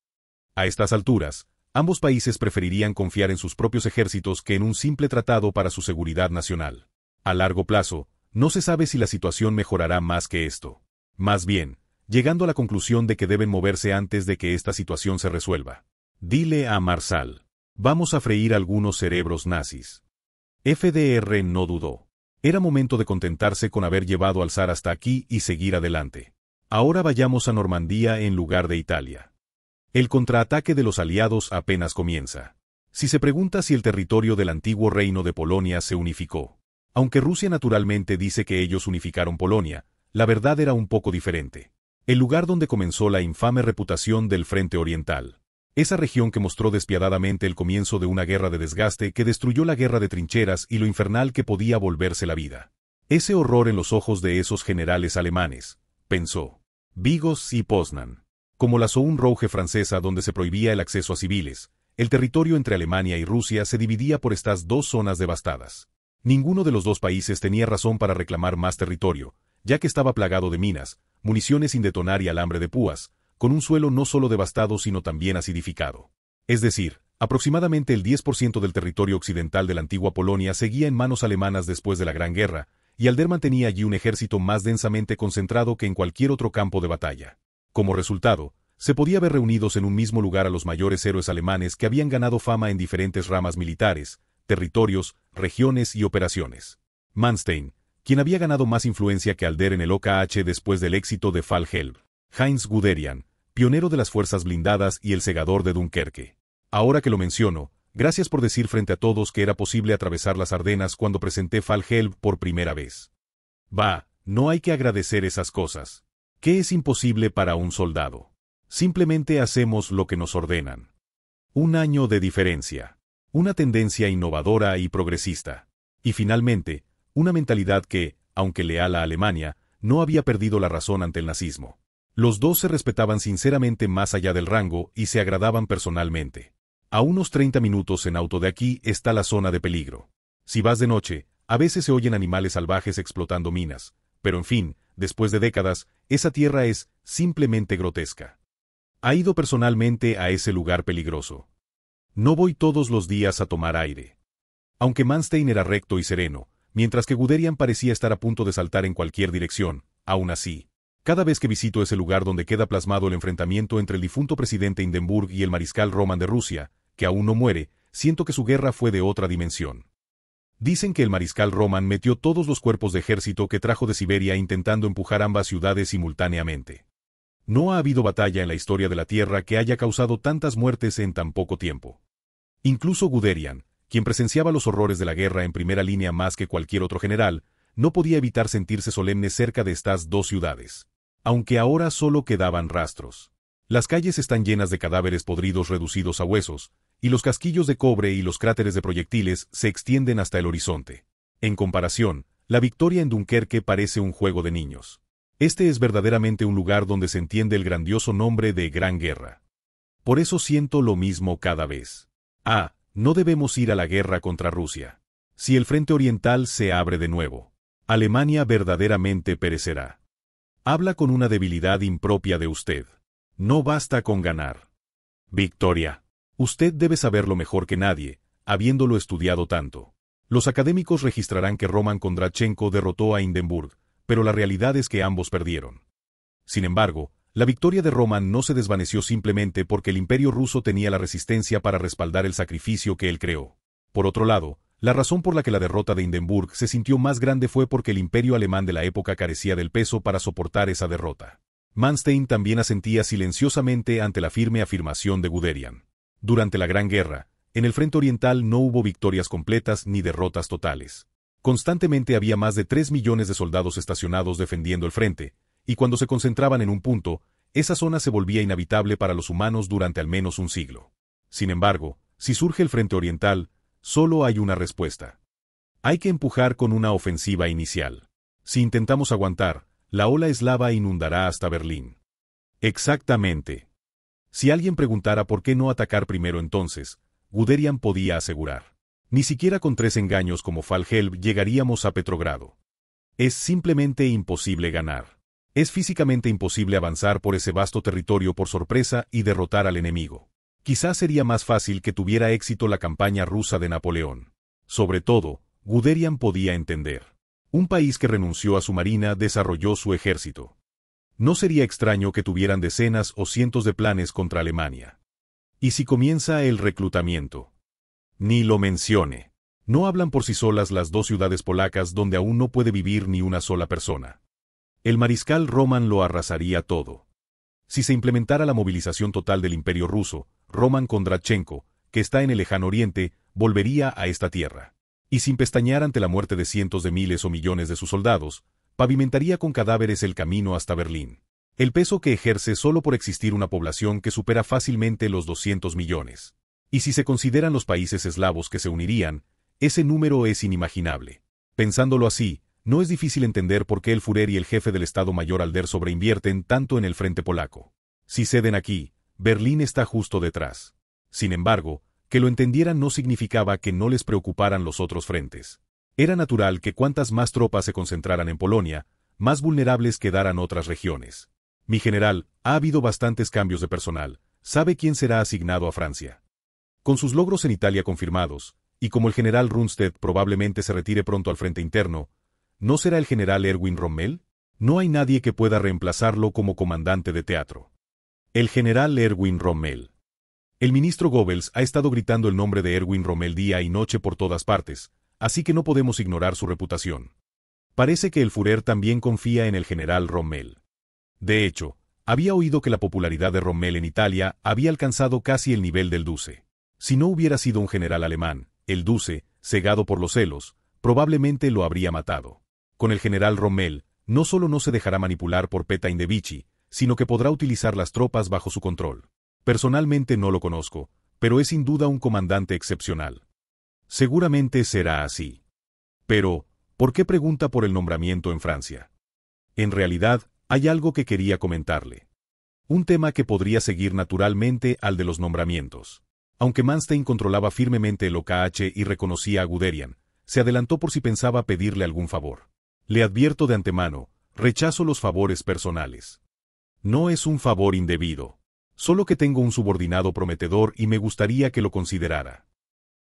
A estas alturas, ambos países preferirían confiar en sus propios ejércitos que en un simple tratado para su seguridad nacional. A largo plazo, no se sabe si la situación mejorará más que esto. Más bien, llegando a la conclusión de que deben moverse antes de que esta situación se resuelva. Dile a Marsal. Vamos a freír algunos cerebros nazis. FDR no dudó. Era momento de contentarse con haber llevado al zar hasta aquí y seguir adelante. Ahora vayamos a Normandía en lugar de Italia. El contraataque de los aliados apenas comienza. Si se pregunta si el territorio del antiguo reino de Polonia se unificó. Aunque Rusia naturalmente dice que ellos unificaron Polonia, la verdad era un poco diferente. El lugar donde comenzó la infame reputación del Frente Oriental. Esa región que mostró despiadadamente el comienzo de una guerra de desgaste que destruyó la guerra de trincheras y lo infernal que podía volverse la vida. Ese horror en los ojos de esos generales alemanes, pensó. Vigos y Poznan. Como la Somme-Rouge francesa donde se prohibía el acceso a civiles, el territorio entre Alemania y Rusia se dividía por estas dos zonas devastadas. Ninguno de los dos países tenía razón para reclamar más territorio, ya que estaba plagado de minas, municiones sin detonar y alambre de púas, con un suelo no solo devastado sino también acidificado. Es decir, aproximadamente el 10% del territorio occidental de la antigua Polonia seguía en manos alemanas después de la Gran Guerra, y Alder mantenía allí un ejército más densamente concentrado que en cualquier otro campo de batalla. Como resultado, se podía ver reunidos en un mismo lugar a los mayores héroes alemanes que habían ganado fama en diferentes ramas militares, territorios, regiones y operaciones. Manstein, quien había ganado más influencia que Alder en el OKH después del éxito de Fall-Helm. Heinz Guderian, pionero de las fuerzas blindadas y el segador de Dunkerque. Ahora que lo menciono, gracias por decir frente a todos que era posible atravesar las Ardenas cuando presenté Fall-Helm por primera vez. Bah, no hay que agradecer esas cosas. ¿Qué es imposible para un soldado? Simplemente hacemos lo que nos ordenan. Un año de diferencia. Una tendencia innovadora y progresista. Y finalmente, una mentalidad que, aunque leal a Alemania, no había perdido la razón ante el nazismo. Los dos se respetaban sinceramente más allá del rango y se agradaban personalmente. A unos 30 minutos en auto de aquí está la zona de peligro. Si vas de noche, a veces se oyen animales salvajes explotando minas, pero en fin, después de décadas, esa tierra es simplemente grotesca. Ha ido personalmente a ese lugar peligroso. No voy todos los días a tomar aire. Aunque Manstein era recto y sereno, mientras que Guderian parecía estar a punto de saltar en cualquier dirección, aún así. Cada vez que visito ese lugar donde queda plasmado el enfrentamiento entre el difunto presidente Hindenburg y el mariscal Roman de Rusia, que aún no muere, siento que su guerra fue de otra dimensión. Dicen que el mariscal Roman metió todos los cuerpos de ejército que trajo de Siberia intentando empujar ambas ciudades simultáneamente. No ha habido batalla en la historia de la Tierra que haya causado tantas muertes en tan poco tiempo. Incluso Guderian, quien presenciaba los horrores de la guerra en primera línea más que cualquier otro general, no podía evitar sentirse solemne cerca de estas dos ciudades. Aunque ahora solo quedaban rastros. Las calles están llenas de cadáveres podridos reducidos a huesos, y los casquillos de cobre y los cráteres de proyectiles se extienden hasta el horizonte. En comparación, la victoria en Dunkerque parece un juego de niños. Este es verdaderamente un lugar donde se entiende el grandioso nombre de Gran Guerra. Por eso siento lo mismo cada vez. No debemos ir a la guerra contra Rusia. Si el frente oriental se abre de nuevo, Alemania verdaderamente perecerá. Habla con una debilidad impropia de usted. No basta con ganar. Victoria. Usted debe saberlo mejor que nadie, habiéndolo estudiado tanto. Los académicos registrarán que Roman Kondrachenko derrotó a Hindenburg, pero la realidad es que ambos perdieron. Sin embargo, la victoria de Roman no se desvaneció simplemente porque el imperio ruso tenía la resistencia para respaldar el sacrificio que él creó. Por otro lado, la razón por la que la derrota de Hindenburg se sintió más grande fue porque el imperio alemán de la época carecía del peso para soportar esa derrota. Manstein también asentía silenciosamente ante la firme afirmación de Guderian. Durante la Gran Guerra, en el frente oriental no hubo victorias completas ni derrotas totales. Constantemente había más de 3 millones de soldados estacionados defendiendo el frente, y cuando se concentraban en un punto, esa zona se volvía inhabitable para los humanos durante al menos un siglo. Sin embargo, si surge el frente oriental, solo hay una respuesta. Hay que empujar con una ofensiva inicial. Si intentamos aguantar, la ola eslava inundará hasta Berlín. Exactamente. Si alguien preguntara por qué no atacar primero entonces, Guderian podía asegurar. Ni siquiera con 3 engaños como Fall-Helm llegaríamos a Petrogrado. Es simplemente imposible ganar. Es físicamente imposible avanzar por ese vasto territorio por sorpresa y derrotar al enemigo. Quizás sería más fácil que tuviera éxito la campaña rusa de Napoleón. Sobre todo, Guderian podía entender. Un país que renunció a su marina desarrolló su ejército. No sería extraño que tuvieran decenas o cientos de planes contra Alemania. ¿Y si comienza el reclutamiento? Ni lo mencione. No hablan por sí solas las dos ciudades polacas donde aún no puede vivir ni una sola persona. El mariscal Roman lo arrasaría todo. Si se implementara la movilización total del imperio ruso, Roman Kondrachenko, que está en el lejano oriente, volvería a esta tierra. Y sin pestañear ante la muerte de cientos de miles o millones de sus soldados, pavimentaría con cadáveres el camino hasta Berlín. El peso que ejerce solo por existir una población que supera fácilmente los 200 millones. Y si se consideran los países eslavos que se unirían, ese número es inimaginable. Pensándolo así, no es difícil entender por qué el Führer y el jefe del Estado Mayor Alder sobreinvierten tanto en el frente polaco. Si ceden aquí, Berlín está justo detrás. Sin embargo, que lo entendieran no significaba que no les preocuparan los otros frentes. Era natural que cuantas más tropas se concentraran en Polonia, más vulnerables quedaran otras regiones. Mi general, ha habido bastantes cambios de personal, sabe quién será asignado a Francia. Con sus logros en Italia confirmados, y como el general Rundstedt probablemente se retire pronto al frente interno, ¿no será el general Erwin Rommel? No hay nadie que pueda reemplazarlo como comandante de teatro. El general Erwin Rommel. El ministro Goebbels ha estado gritando el nombre de Erwin Rommel día y noche por todas partes, así que no podemos ignorar su reputación. Parece que el Führer también confía en el general Rommel. De hecho, había oído que la popularidad de Rommel en Italia había alcanzado casi el nivel del Duce. Si no hubiera sido un general alemán, el Duce, cegado por los celos, probablemente lo habría matado. Con el general Rommel, no solo no se dejará manipular por Petain de Vichy, sino que podrá utilizar las tropas bajo su control. Personalmente no lo conozco, pero es sin duda un comandante excepcional. Seguramente será así. Pero, ¿por qué pregunta por el nombramiento en Francia? En realidad, hay algo que quería comentarle. Un tema que podría seguir naturalmente al de los nombramientos. Aunque Manstein controlaba firmemente el OKH y reconocía a Guderian, se adelantó por si pensaba pedirle algún favor. Le advierto de antemano, rechazo los favores personales. No es un favor indebido. Solo que tengo un subordinado prometedor y me gustaría que lo considerara.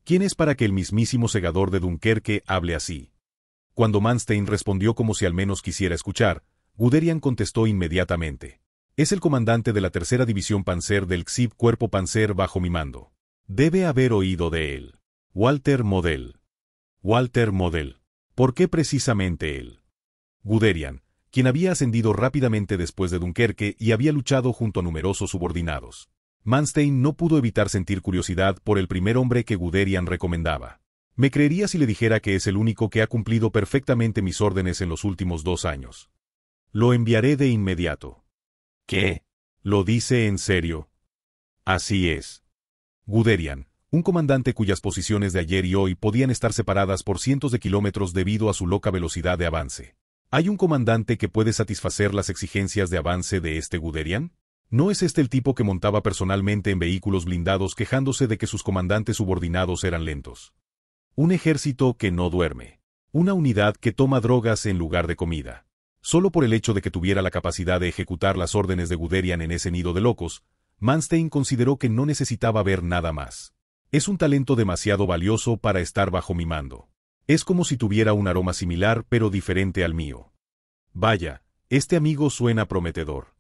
¿Quién es para que el mismísimo segador de Dunkerque hable así? Cuando Manstein respondió como si al menos quisiera escuchar, Guderian contestó inmediatamente. Es el comandante de la tercera división Panzer del XIV Cuerpo Panzer bajo mi mando. Debe haber oído de él. Walter Model. Walter Model. ¿Por qué precisamente él? Guderian, quien había ascendido rápidamente después de Dunkerque y había luchado junto a numerosos subordinados. Manstein no pudo evitar sentir curiosidad por el primer hombre que Guderian recomendaba. Me creería si le dijera que es el único que ha cumplido perfectamente mis órdenes en los últimos 2 años. Lo enviaré de inmediato. ¿Qué? ¿Lo dice en serio? Así es. Guderian, un comandante cuyas posiciones de ayer y hoy podían estar separadas por cientos de kilómetros debido a su loca velocidad de avance. ¿Hay un comandante que puede satisfacer las exigencias de avance de este Guderian? ¿No es este el tipo que montaba personalmente en vehículos blindados quejándose de que sus comandantes subordinados eran lentos? Un ejército que no duerme. Una unidad que toma drogas en lugar de comida. Solo por el hecho de que tuviera la capacidad de ejecutar las órdenes de Guderian en ese nido de locos, Manstein consideró que no necesitaba ver nada más. Es un talento demasiado valioso para estar bajo mi mando. Es como si tuviera un aroma similar pero diferente al mío. Vaya, este amigo suena prometedor.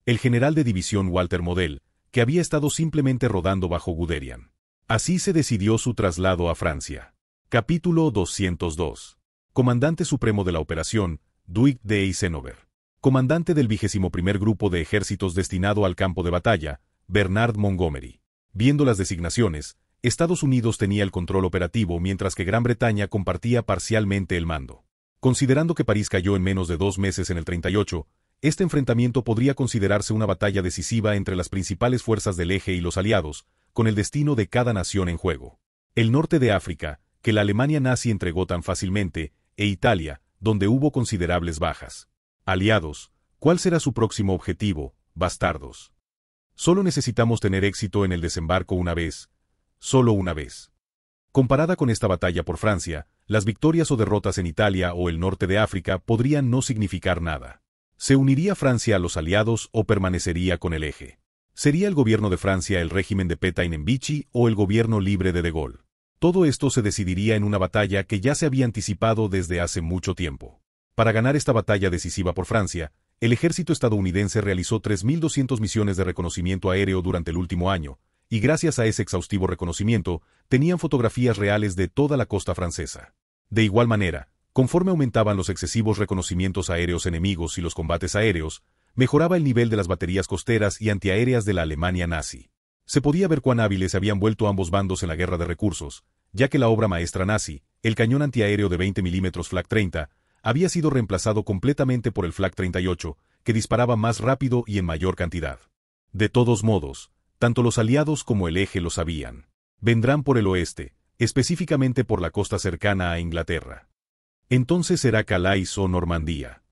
El general de división Walter Model, que había estado simplemente rodando bajo Guderian. Así se decidió su traslado a Francia. Capítulo 202. Comandante supremo de la operación, Duc de Eisenhower. Comandante del 21º Grupo de Ejércitos destinado al campo de batalla, Bernard Montgomery. Viendo las designaciones, Estados Unidos tenía el control operativo mientras que Gran Bretaña compartía parcialmente el mando. Considerando que París cayó en menos de 2 meses en el 38, este enfrentamiento podría considerarse una batalla decisiva entre las principales fuerzas del eje y los aliados, con el destino de cada nación en juego. El norte de África, que la Alemania nazi entregó tan fácilmente, e Italia, donde hubo considerables bajas. Aliados, ¿cuál será su próximo objetivo, bastardos? Solo necesitamos tener éxito en el desembarco una vez, solo una vez. Comparada con esta batalla por Francia, las victorias o derrotas en Italia o el norte de África podrían no significar nada. ¿Se uniría Francia a los aliados o permanecería con el eje? ¿Sería el gobierno de Francia el régimen de Pétain en Vichy o el gobierno libre de De Gaulle? Todo esto se decidiría en una batalla que ya se había anticipado desde hace mucho tiempo. Para ganar esta batalla decisiva por Francia, el ejército estadounidense realizó 3.200 misiones de reconocimiento aéreo durante el último año, y gracias a ese exhaustivo reconocimiento, tenían fotografías reales de toda la costa francesa. De igual manera, conforme aumentaban los excesivos reconocimientos aéreos enemigos y los combates aéreos, mejoraba el nivel de las baterías costeras y antiaéreas de la Alemania nazi. Se podía ver cuán hábiles se habían vuelto ambos bandos en la guerra de recursos, ya que la obra maestra nazi, el cañón antiaéreo de 20 mm Flak 30, había sido reemplazado completamente por el Flak 38, que disparaba más rápido y en mayor cantidad. De todos modos, tanto los aliados como el eje lo sabían. Vendrán por el oeste, específicamente por la costa cercana a Inglaterra. Entonces será Calais o Normandía.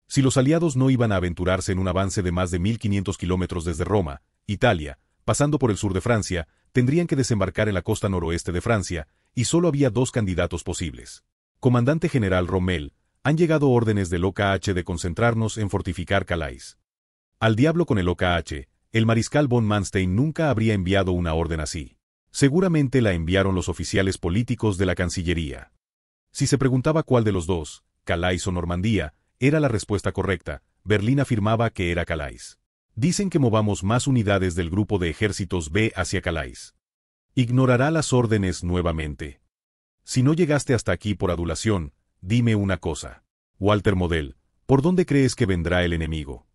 Si los aliados no iban a aventurarse en un avance de más de 1500 kilómetros desde Roma, Italia, pasando por el sur de Francia, tendrían que desembarcar en la costa noroeste de Francia, y solo había dos candidatos posibles. Comandante General Rommel, han llegado órdenes del OKH de concentrarnos en fortificar Calais. Al diablo con el OKH, el mariscal von Manstein nunca habría enviado una orden así. Seguramente la enviaron los oficiales políticos de la Cancillería. Si se preguntaba cuál de los dos, Calais o Normandía, era la respuesta correcta, Berlín afirmaba que era Calais. Dicen que movamos más unidades del grupo de ejércitos B hacia Calais. Ignorará las órdenes nuevamente. Si no llegaste hasta aquí por adulación, dime una cosa. Walter Model, ¿por dónde crees que vendrá el enemigo?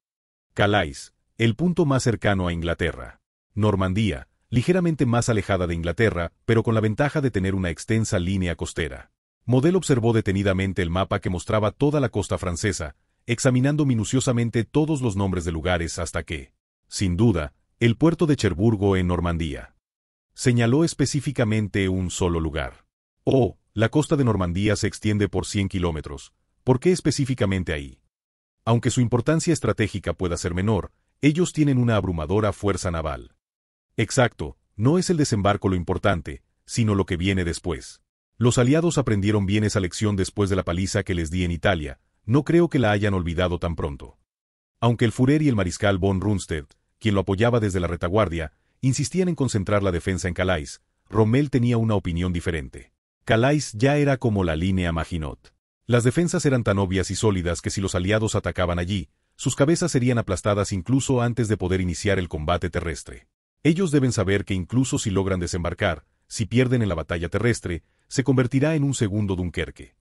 Calais, el punto más cercano a Inglaterra. Normandía, ligeramente más alejada de Inglaterra, pero con la ventaja de tener una extensa línea costera. Model observó detenidamente el mapa que mostraba toda la costa francesa, examinando minuciosamente todos los nombres de lugares hasta que, sin duda, el puerto de Cherburgo en Normandía. Señaló específicamente un solo lugar. Oh, la costa de Normandía se extiende por 100 kilómetros. ¿Por qué específicamente ahí? Aunque su importancia estratégica pueda ser menor, ellos tienen una abrumadora fuerza naval. Exacto, no es el desembarco lo importante, sino lo que viene después. Los aliados aprendieron bien esa lección después de la paliza que les di en Italia. No creo que la hayan olvidado tan pronto. Aunque el Führer y el mariscal von Rundstedt, quien lo apoyaba desde la retaguardia, insistían en concentrar la defensa en Calais, Rommel tenía una opinión diferente. Calais ya era como la línea Maginot. Las defensas eran tan obvias y sólidas que si los aliados atacaban allí, sus cabezas serían aplastadas incluso antes de poder iniciar el combate terrestre. Ellos deben saber que incluso si logran desembarcar, si pierden en la batalla terrestre, se convertirá en un segundo Dunkerque.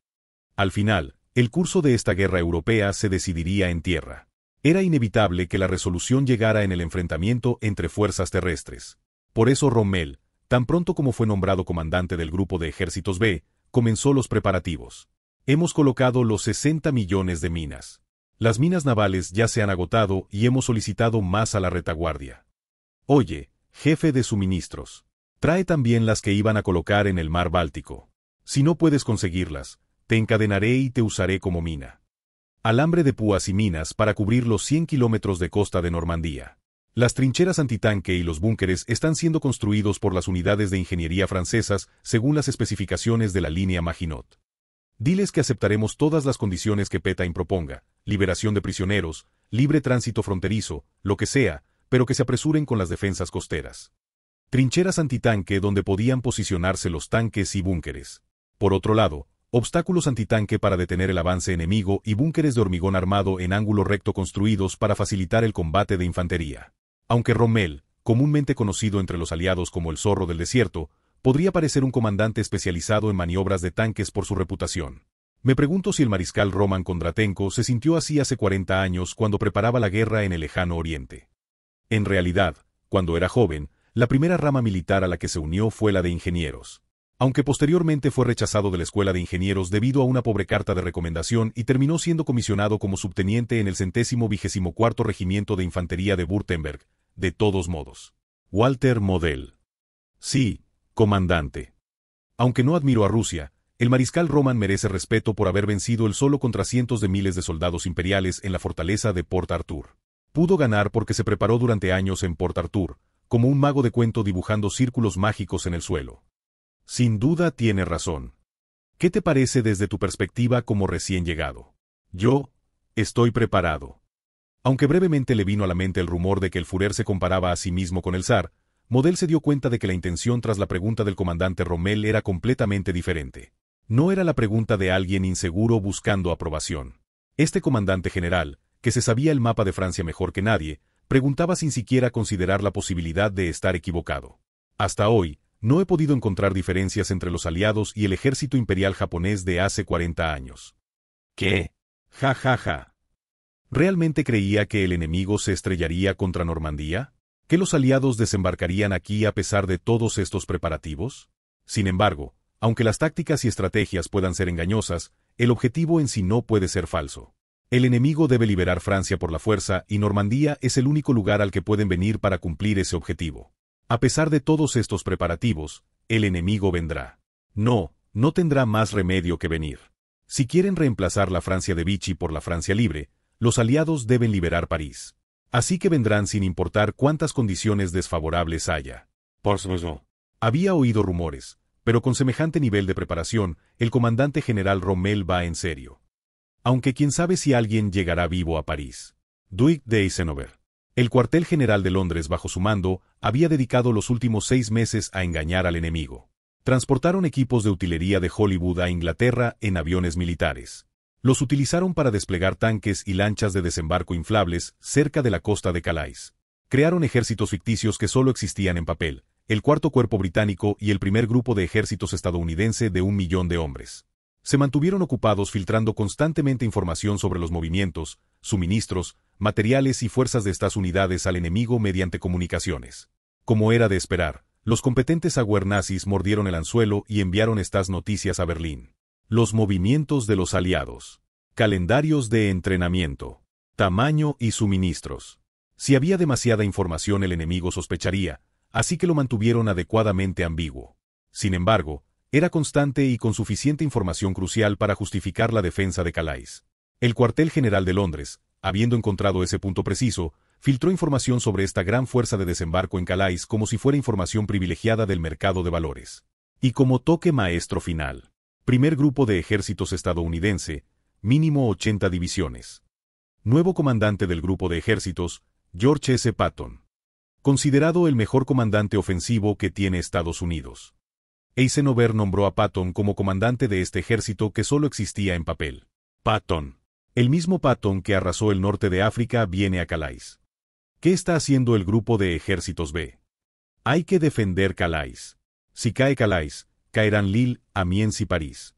Al final, el curso de esta guerra europea se decidiría en tierra. Era inevitable que la resolución llegara en el enfrentamiento entre fuerzas terrestres. Por eso Rommel, tan pronto como fue nombrado comandante del grupo de ejércitos B, comenzó los preparativos. Hemos colocado los 60 millones de minas. Las minas navales ya se han agotado y hemos solicitado más a la retaguardia. Oye, jefe de suministros, trae también las que iban a colocar en el mar Báltico. Si no puedes conseguirlas, te encadenaré y te usaré como mina. Alambre de púas y minas para cubrir los 100 kilómetros de costa de Normandía. Las trincheras antitanque y los búnkeres están siendo construidos por las unidades de ingeniería francesas según las especificaciones de la línea Maginot. Diles que aceptaremos todas las condiciones que Petain proponga, liberación de prisioneros, libre tránsito fronterizo, lo que sea, pero que se apresuren con las defensas costeras. Trincheras antitanque donde podían posicionarse los tanques y búnkeres. Por otro lado, obstáculos antitanque para detener el avance enemigo y búnkeres de hormigón armado en ángulo recto construidos para facilitar el combate de infantería. Aunque Rommel, comúnmente conocido entre los aliados como el zorro del desierto, podría parecer un comandante especializado en maniobras de tanques por su reputación. Me pregunto si el mariscal Roman Kondratenko se sintió así hace 40 años cuando preparaba la guerra en el lejano oriente. En realidad, cuando era joven, la primera rama militar a la que se unió fue la de ingenieros. Aunque posteriormente fue rechazado de la escuela de ingenieros debido a una pobre carta de recomendación y terminó siendo comisionado como subteniente en el 124º Regimiento de Infantería de Württemberg, de todos modos. Walter Model. Sí, comandante. Aunque no admiro a Rusia, el mariscal Roman merece respeto por haber vencido él solo contra cientos de miles de soldados imperiales en la fortaleza de Port Arthur. Pudo ganar porque se preparó durante años en Port Arthur, como un mago de cuento dibujando círculos mágicos en el suelo. Sin duda tiene razón. ¿Qué te parece desde tu perspectiva como recién llegado? Yo, estoy preparado. Aunque brevemente le vino a la mente el rumor de que el Führer se comparaba a sí mismo con el zar, Model se dio cuenta de que la intención tras la pregunta del comandante Rommel era completamente diferente. No era la pregunta de alguien inseguro buscando aprobación. Este comandante general, que se sabía el mapa de Francia mejor que nadie, preguntaba sin siquiera considerar la posibilidad de estar equivocado. Hasta hoy, no he podido encontrar diferencias entre los aliados y el ejército imperial japonés de hace 40 años. ¿Qué? Ja ja ja. ¿Realmente creía que el enemigo se estrellaría contra Normandía? ¿Que los aliados desembarcarían aquí a pesar de todos estos preparativos? Sin embargo, aunque las tácticas y estrategias puedan ser engañosas, el objetivo en sí no puede ser falso. El enemigo debe liberar Francia por la fuerza y Normandía es el único lugar al que pueden venir para cumplir ese objetivo. A pesar de todos estos preparativos, el enemigo vendrá. No tendrá más remedio que venir. Si quieren reemplazar la Francia de Vichy por la Francia libre, los aliados deben liberar París. Así que vendrán sin importar cuántas condiciones desfavorables haya. Por supuesto. Había oído rumores, pero con semejante nivel de preparación, el comandante general Rommel va en serio. Aunque quién sabe si alguien llegará vivo a París. Duc d'Eisenhower. El cuartel general de Londres bajo su mando había dedicado los últimos 6 meses a engañar al enemigo. Transportaron equipos de utilería de Hollywood a Inglaterra en aviones militares. Los utilizaron para desplegar tanques y lanchas de desembarco inflables cerca de la costa de Calais. Crearon ejércitos ficticios que solo existían en papel, el cuarto cuerpo británico y el primer grupo de ejércitos estadounidense de 1 millón de hombres. Se mantuvieron ocupados filtrando constantemente información sobre los movimientos, suministros, materiales y fuerzas de estas unidades al enemigo mediante comunicaciones. Como era de esperar, los competentes nazis mordieron el anzuelo y enviaron estas noticias a Berlín. Los movimientos de los aliados. Calendarios de entrenamiento. Tamaño y suministros. Si había demasiada información el enemigo sospecharía, así que lo mantuvieron adecuadamente ambiguo. Sin embargo, era constante y con suficiente información crucial para justificar la defensa de Calais. El cuartel general de Londres, habiendo encontrado ese punto preciso, filtró información sobre esta gran fuerza de desembarco en Calais como si fuera información privilegiada del mercado de valores. Y como toque maestro final. Primer grupo de ejércitos estadounidense, mínimo 80 divisiones. Nuevo comandante del grupo de ejércitos, George S. Patton. Considerado el mejor comandante ofensivo que tiene Estados Unidos. Eisenhower nombró a Patton como comandante de este ejército que solo existía en papel. Patton. El mismo Patton que arrasó el norte de África viene a Calais. ¿Qué está haciendo el grupo de ejércitos B? Hay que defender Calais. Si cae Calais, caerán Lille, Amiens y París.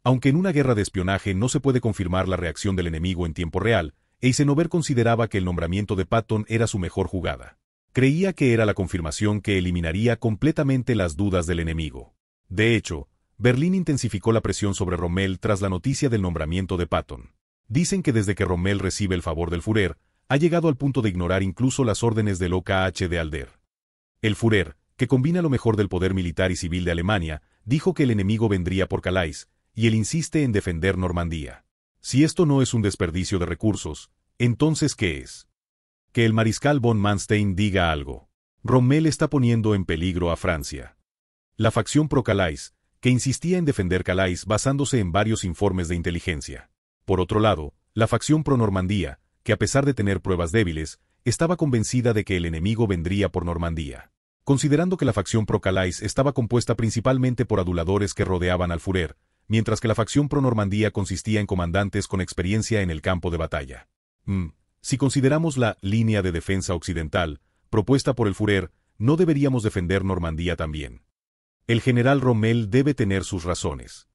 Aunque en una guerra de espionaje no se puede confirmar la reacción del enemigo en tiempo real, Eisenhower consideraba que el nombramiento de Patton era su mejor jugada. Creía que era la confirmación que eliminaría completamente las dudas del enemigo. De hecho, Berlín intensificó la presión sobre Rommel tras la noticia del nombramiento de Patton. Dicen que desde que Rommel recibe el favor del Führer, ha llegado al punto de ignorar incluso las órdenes del OKH de Alder. El Führer, que combina lo mejor del poder militar y civil de Alemania, dijo que el enemigo vendría por Calais, y él insiste en defender Normandía. Si esto no es un desperdicio de recursos, ¿entonces qué es? Que el mariscal von Manstein diga algo. Rommel está poniendo en peligro a Francia. La facción pro-Calais, que insistía en defender Calais basándose en varios informes de inteligencia. Por otro lado, la facción pro-Normandía, que a pesar de tener pruebas débiles, estaba convencida de que el enemigo vendría por Normandía. Considerando que la facción pro-Calais estaba compuesta principalmente por aduladores que rodeaban al Führer, mientras que la facción pro-Normandía consistía en comandantes con experiencia en el campo de batalla. Si consideramos la línea de defensa occidental, propuesta por el Führer, ¿no deberíamos defender Normandía también? El general Rommel debe tener sus razones.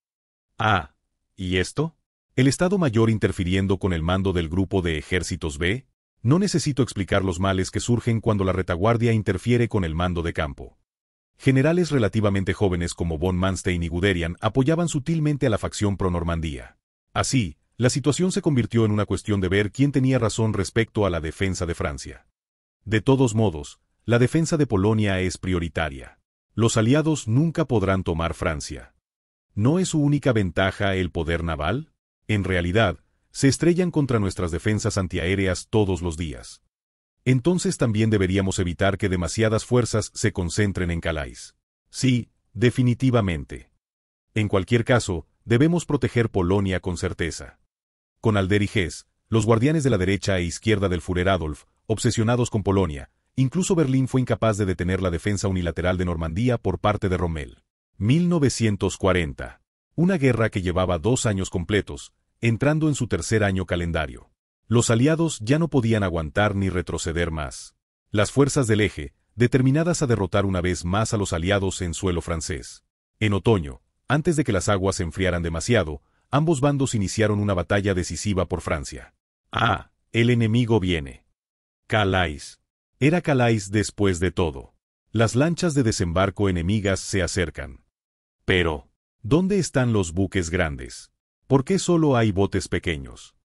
¿Y esto? ¿El Estado Mayor interfiriendo con el mando del grupo de ejércitos B? No necesito explicar los males que surgen cuando la retaguardia interfiere con el mando de campo. Generales relativamente jóvenes como von Manstein y Guderian apoyaban sutilmente a la facción pro-Normandía. Así, la situación se convirtió en una cuestión de ver quién tenía razón respecto a la defensa de Francia. De todos modos, la defensa de Polonia es prioritaria. Los aliados nunca podrán tomar Francia. ¿No es su única ventaja el poder naval? En realidad, se estrellan contra nuestras defensas antiaéreas todos los días. Entonces también deberíamos evitar que demasiadas fuerzas se concentren en Calais. Sí, definitivamente. En cualquier caso, debemos proteger Polonia con certeza. Con Alder y Hess, los guardianes de la derecha e izquierda del Führer Adolf, obsesionados con Polonia, incluso Berlín fue incapaz de detener la defensa unilateral de Normandía por parte de Rommel. 1940. Una guerra que llevaba 2 años completos, entrando en su tercer año calendario. Los aliados ya no podían aguantar ni retroceder más. Las fuerzas del eje, determinadas a derrotar una vez más a los aliados en suelo francés. En otoño, antes de que las aguas se enfriaran demasiado, ambos bandos iniciaron una batalla decisiva por Francia. El enemigo viene. Calais. Era Calais después de todo. Las lanchas de desembarco enemigas se acercan. Pero, ¿dónde están los buques grandes? ¿Por qué solo hay botes pequeños?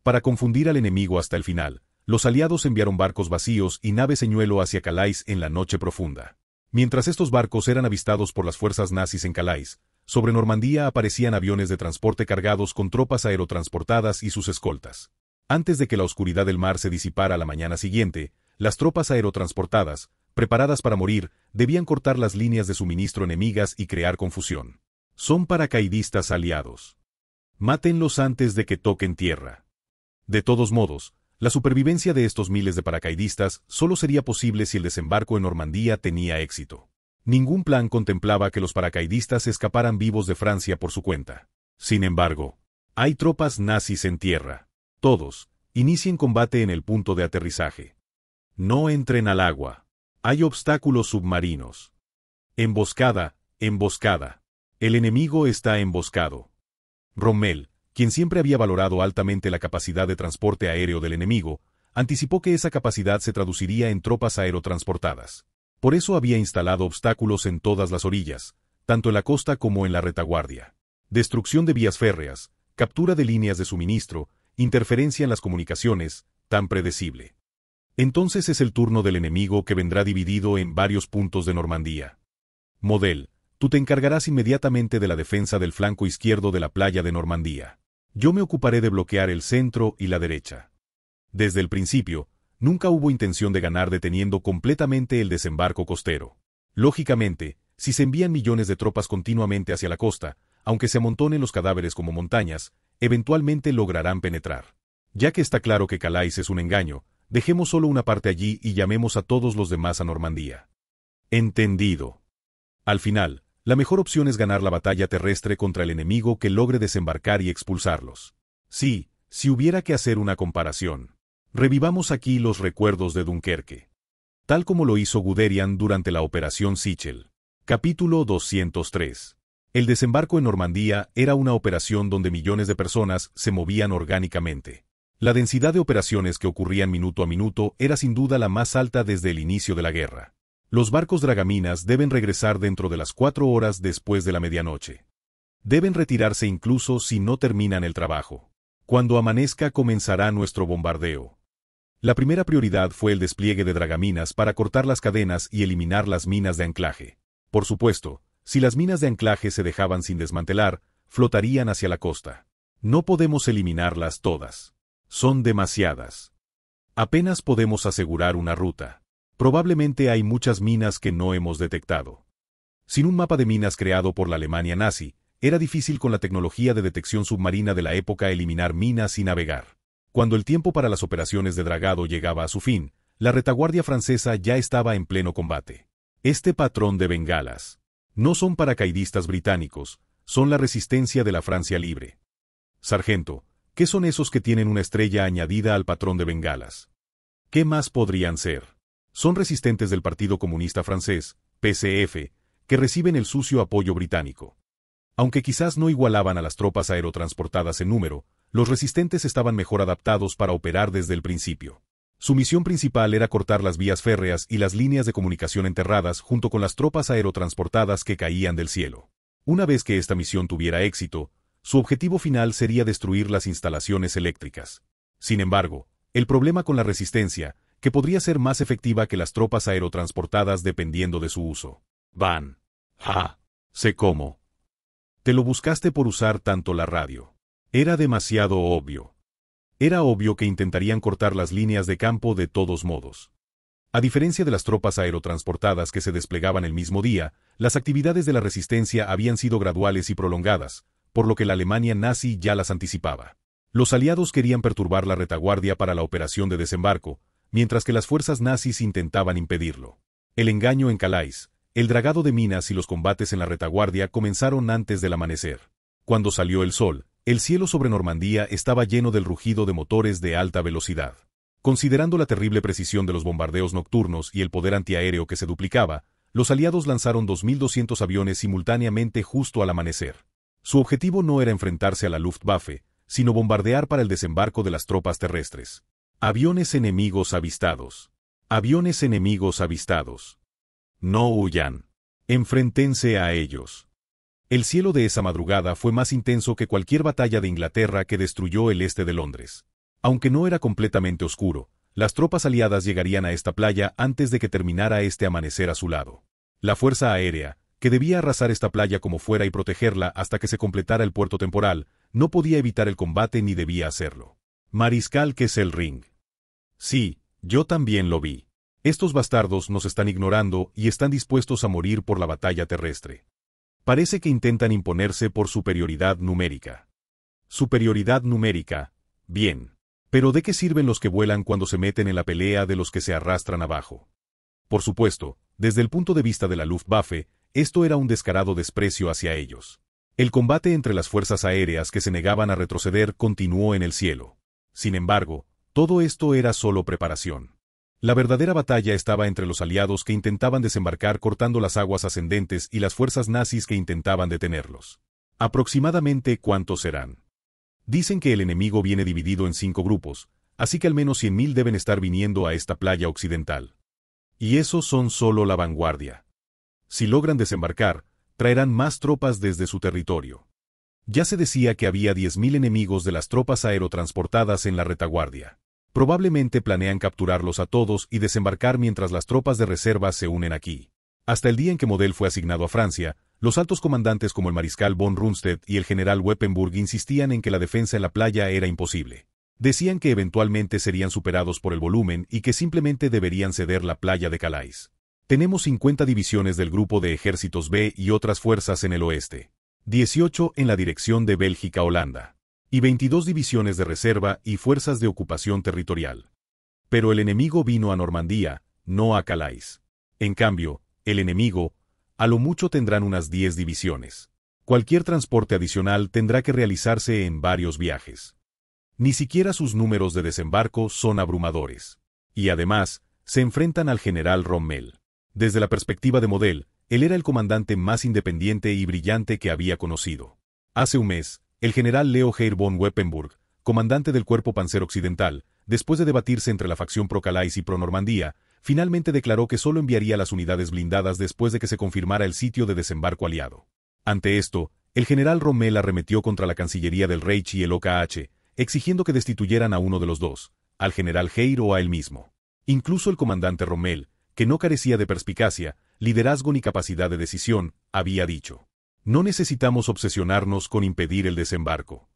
Para confundir al enemigo hasta el final, los aliados enviaron barcos vacíos y naves señuelo hacia Calais en la noche profunda. Mientras estos barcos eran avistados por las fuerzas nazis en Calais, sobre Normandía aparecían aviones de transporte cargados con tropas aerotransportadas y sus escoltas. Antes de que la oscuridad del mar se disipara la mañana siguiente, las tropas aerotransportadas, preparadas para morir, debían cortar las líneas de suministro enemigas y crear confusión. Son paracaidistas aliados. Mátenlos antes de que toquen tierra. De todos modos, la supervivencia de estos miles de paracaidistas solo sería posible si el desembarco en Normandía tenía éxito. Ningún plan contemplaba que los paracaidistas escaparan vivos de Francia por su cuenta. Sin embargo, hay tropas nazis en tierra. Todos, inicien combate en el punto de aterrizaje. No entren al agua. Hay obstáculos submarinos. Emboscada, emboscada. El enemigo está emboscado. Rommel, quien siempre había valorado altamente la capacidad de transporte aéreo del enemigo, anticipó que esa capacidad se traduciría en tropas aerotransportadas. Por eso había instalado obstáculos en todas las orillas, tanto en la costa como en la retaguardia. Destrucción de vías férreas, captura de líneas de suministro, interferencia en las comunicaciones, tan predecible. Entonces es el turno del enemigo que vendrá dividido en varios puntos de Normandía. Model, tú te encargarás inmediatamente de la defensa del flanco izquierdo de la playa de Normandía. Yo me ocuparé de bloquear el centro y la derecha. Desde el principio, nunca hubo intención de ganar deteniendo completamente el desembarco costero. Lógicamente, si se envían millones de tropas continuamente hacia la costa, aunque se amontonen los cadáveres como montañas, eventualmente lograrán penetrar. Ya que está claro que Calais es un engaño, dejemos solo una parte allí y llamemos a todos los demás a Normandía. Entendido. Al final, la mejor opción es ganar la batalla terrestre contra el enemigo que logre desembarcar y expulsarlos. Sí, si hubiera que hacer una comparación. Revivamos aquí los recuerdos de Dunkerque. Tal como lo hizo Guderian durante la Operación Sichel. Capítulo 203. El desembarco en Normandía era una operación donde millones de personas se movían orgánicamente. La densidad de operaciones que ocurrían minuto a minuto era sin duda la más alta desde el inicio de la guerra. Los barcos dragaminas deben regresar dentro de las 4 horas después de la medianoche. Deben retirarse incluso si no terminan el trabajo. Cuando amanezca comenzará nuestro bombardeo. La primera prioridad fue el despliegue de dragaminas para cortar las cadenas y eliminar las minas de anclaje. Por supuesto, si las minas de anclaje se dejaban sin desmantelar, flotarían hacia la costa. No podemos eliminarlas todas. Son demasiadas. Apenas podemos asegurar una ruta. Probablemente hay muchas minas que no hemos detectado. Sin un mapa de minas creado por la Alemania nazi, era difícil con la tecnología de detección submarina de la época eliminar minas y navegar. Cuando el tiempo para las operaciones de dragado llegaba a su fin, la retaguardia francesa ya estaba en pleno combate. Este patrón de bengalas. No son paracaidistas británicos, son la resistencia de la Francia libre. Sargento, ¿qué son esos que tienen una estrella añadida al patrón de bengalas? ¿Qué más podrían ser? Son resistentes del Partido Comunista Francés, PCF, que reciben el sucio apoyo británico. Aunque quizás no igualaban a las tropas aerotransportadas en número, los resistentes estaban mejor adaptados para operar desde el principio. Su misión principal era cortar las vías férreas y las líneas de comunicación enterradas junto con las tropas aerotransportadas que caían del cielo. Una vez que esta misión tuviera éxito, su objetivo final sería destruir las instalaciones eléctricas. Sin embargo, el problema con la resistencia, que podría ser más efectiva que las tropas aerotransportadas dependiendo de su uso. Van. Sé cómo. Te lo buscaste por usar tanto la radio. Era demasiado obvio. Era obvio que intentarían cortar las líneas de campo de todos modos. A diferencia de las tropas aerotransportadas que se desplegaban el mismo día, las actividades de la resistencia habían sido graduales y prolongadas, por lo que la Alemania nazi ya las anticipaba. Los aliados querían perturbar la retaguardia para la operación de desembarco, mientras que las fuerzas nazis intentaban impedirlo. El engaño en Calais, el dragado de minas y los combates en la retaguardia comenzaron antes del amanecer. Cuando salió el sol, el cielo sobre Normandía estaba lleno del rugido de motores de alta velocidad. Considerando la terrible precisión de los bombardeos nocturnos y el poder antiaéreo que se duplicaba, los aliados lanzaron 2.200 aviones simultáneamente justo al amanecer. Su objetivo no era enfrentarse a la Luftwaffe, sino bombardear para el desembarco de las tropas terrestres. Aviones enemigos avistados. Aviones enemigos avistados. No huyan. Enfréntense a ellos. El cielo de esa madrugada fue más intenso que cualquier batalla de Inglaterra que destruyó el este de Londres. Aunque no era completamente oscuro, las tropas aliadas llegarían a esta playa antes de que terminara este amanecer azulado. La fuerza aérea, que debía arrasar esta playa como fuera y protegerla hasta que se completara el puerto temporal, no podía evitar el combate ni debía hacerlo. Mariscal Kesselring. Sí, yo también lo vi. Estos bastardos nos están ignorando y están dispuestos a morir por la batalla terrestre. Parece que intentan imponerse por superioridad numérica. Superioridad numérica, bien. Pero ¿de qué sirven los que vuelan cuando se meten en la pelea de los que se arrastran abajo? Por supuesto, desde el punto de vista de la Luftwaffe, esto era un descarado desprecio hacia ellos. El combate entre las fuerzas aéreas que se negaban a retroceder continuó en el cielo. Sin embargo, todo esto era solo preparación. La verdadera batalla estaba entre los aliados que intentaban desembarcar cortando las aguas ascendentes y las fuerzas nazis que intentaban detenerlos. ¿Aproximadamente cuántos serán? Dicen que el enemigo viene dividido en 5 grupos, así que al menos 100.000 deben estar viniendo a esta playa occidental. Y esos son solo la vanguardia. Si logran desembarcar, traerán más tropas desde su territorio. Ya se decía que había 10.000 enemigos de las tropas aerotransportadas en la retaguardia. Probablemente planean capturarlos a todos y desembarcar mientras las tropas de reserva se unen aquí. Hasta el día en que Model fue asignado a Francia, los altos comandantes como el mariscal von Rundstedt y el general Weppenburg insistían en que la defensa en la playa era imposible. Decían que eventualmente serían superados por el volumen y que simplemente deberían ceder la playa de Calais. Tenemos 50 divisiones del grupo de ejércitos B y otras fuerzas en el oeste. 18 en la dirección de Bélgica-Holanda. Y 22 divisiones de reserva y fuerzas de ocupación territorial. Pero el enemigo vino a Normandía, no a Calais. En cambio, el enemigo, a lo mucho tendrán unas 10 divisiones. Cualquier transporte adicional tendrá que realizarse en varios viajes. Ni siquiera sus números de desembarco son abrumadores. Y además, se enfrentan al general Rommel. Desde la perspectiva de Model, él era el comandante más independiente y brillante que había conocido. Hace un mes, el general Leo Heer von Weppenburg, comandante del Cuerpo Panzer Occidental, después de debatirse entre la facción pro-Calais y pro-Normandía, finalmente declaró que solo enviaría las unidades blindadas después de que se confirmara el sitio de desembarco aliado. Ante esto, el general Rommel arremetió contra la Cancillería del Reich y el OKH, exigiendo que destituyeran a uno de los dos, al general Heer o a él mismo. Incluso el comandante Rommel, que no carecía de perspicacia, liderazgo ni capacidad de decisión, había dicho: no necesitamos obsesionarnos con impedir el desembarco.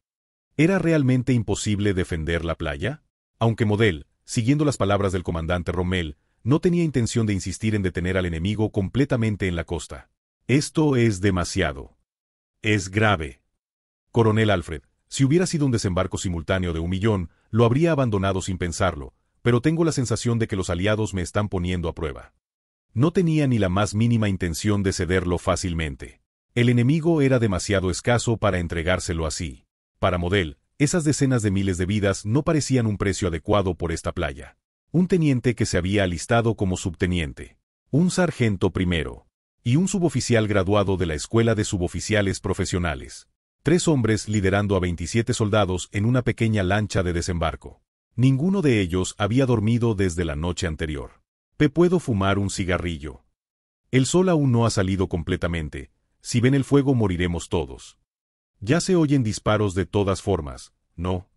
¿Era realmente imposible defender la playa? Aunque Model, siguiendo las palabras del comandante Rommel, no tenía intención de insistir en detener al enemigo completamente en la costa. Esto es demasiado. Es grave. Coronel Alfred, si hubiera sido un desembarco simultáneo de 1.000.000, lo habría abandonado sin pensarlo, pero tengo la sensación de que los aliados me están poniendo a prueba. No tenía ni la más mínima intención de cederlo fácilmente. El enemigo era demasiado escaso para entregárselo así. Para Model, esas decenas de miles de vidas no parecían un precio adecuado por esta playa. Un teniente que se había alistado como subteniente, un sargento primero, y un suboficial graduado de la Escuela de Suboficiales Profesionales. 3 hombres liderando a 27 soldados en una pequeña lancha de desembarco. Ninguno de ellos había dormido desde la noche anterior. ¿Puedo fumar un cigarrillo? El sol aún no ha salido completamente. Si ven el fuego moriremos todos. Ya se oyen disparos de todas formas, ¿no?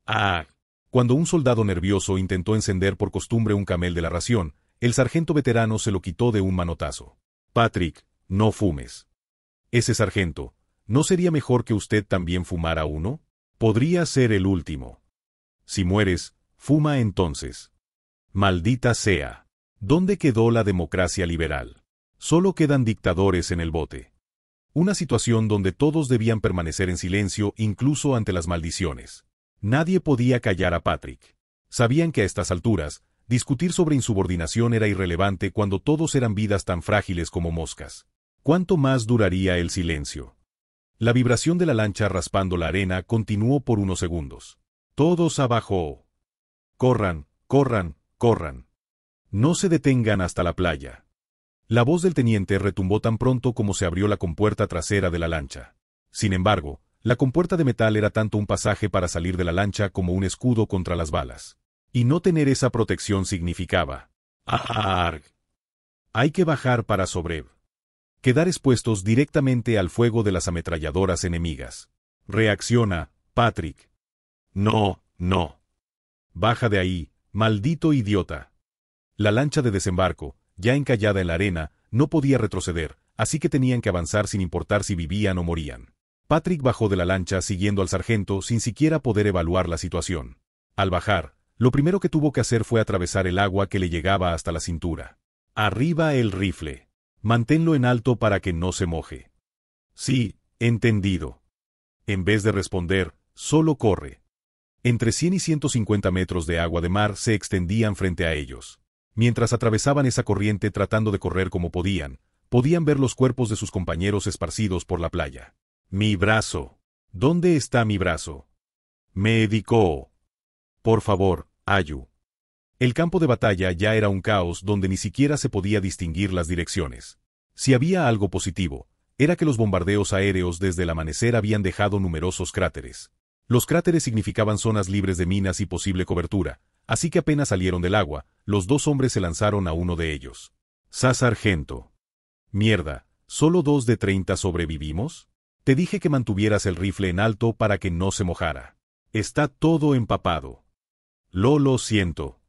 ¡Ah! Cuando un soldado nervioso intentó encender por costumbre un camel de la ración, el sargento veterano se lo quitó de un manotazo. Patrick, no fumes. Ese sargento, ¿no sería mejor que usted también fumara uno? Podría ser el último. Si mueres, fuma entonces. Maldita sea. ¿Dónde quedó la democracia liberal? Solo quedan dictadores en el bote. Una situación donde todos debían permanecer en silencio incluso ante las maldiciones. Nadie podía callar a Patrick. Sabían que a estas alturas, discutir sobre insubordinación era irrelevante cuando todos eran vidas tan frágiles como moscas. ¿Cuánto más duraría el silencio? La vibración de la lancha raspando la arena continuó por unos segundos. Todos abajo. Corran, corran, corran. No se detengan hasta la playa. La voz del teniente retumbó tan pronto como se abrió la compuerta trasera de la lancha. Sin embargo, la compuerta de metal era tanto un pasaje para salir de la lancha como un escudo contra las balas. Y no tener esa protección significaba Arg. Hay que bajar para quedar expuestos directamente al fuego de las ametralladoras enemigas. Reacciona, Patrick. No, no. Baja de ahí, maldito idiota. La lancha de desembarco, ya encallada en la arena, no podía retroceder, así que tenían que avanzar sin importar si vivían o morían. Patrick bajó de la lancha siguiendo al sargento sin siquiera poder evaluar la situación. Al bajar, lo primero que tuvo que hacer fue atravesar el agua que le llegaba hasta la cintura. Arriba el rifle. Manténlo en alto para que no se moje. Sí, entendido. En vez de responder, solo corre. Entre 100 y 150 metros de agua de mar se extendían frente a ellos. Mientras atravesaban esa corriente tratando de correr como podían ver los cuerpos de sus compañeros esparcidos por la playa. Mi brazo. ¿Dónde está mi brazo? Médico. Por favor, Ayu. El campo de batalla ya era un caos donde ni siquiera se podía distinguir las direcciones. Si había algo positivo, era que los bombardeos aéreos desde el amanecer habían dejado numerosos cráteres. Los cráteres significaban zonas libres de minas y posible cobertura, así que apenas salieron del agua, los dos hombres se lanzaron a uno de ellos. Sargento. Mierda, ¿solo 2 de 30 sobrevivimos? Te dije que mantuvieras el rifle en alto para que no se mojara. Está todo empapado. Lo siento.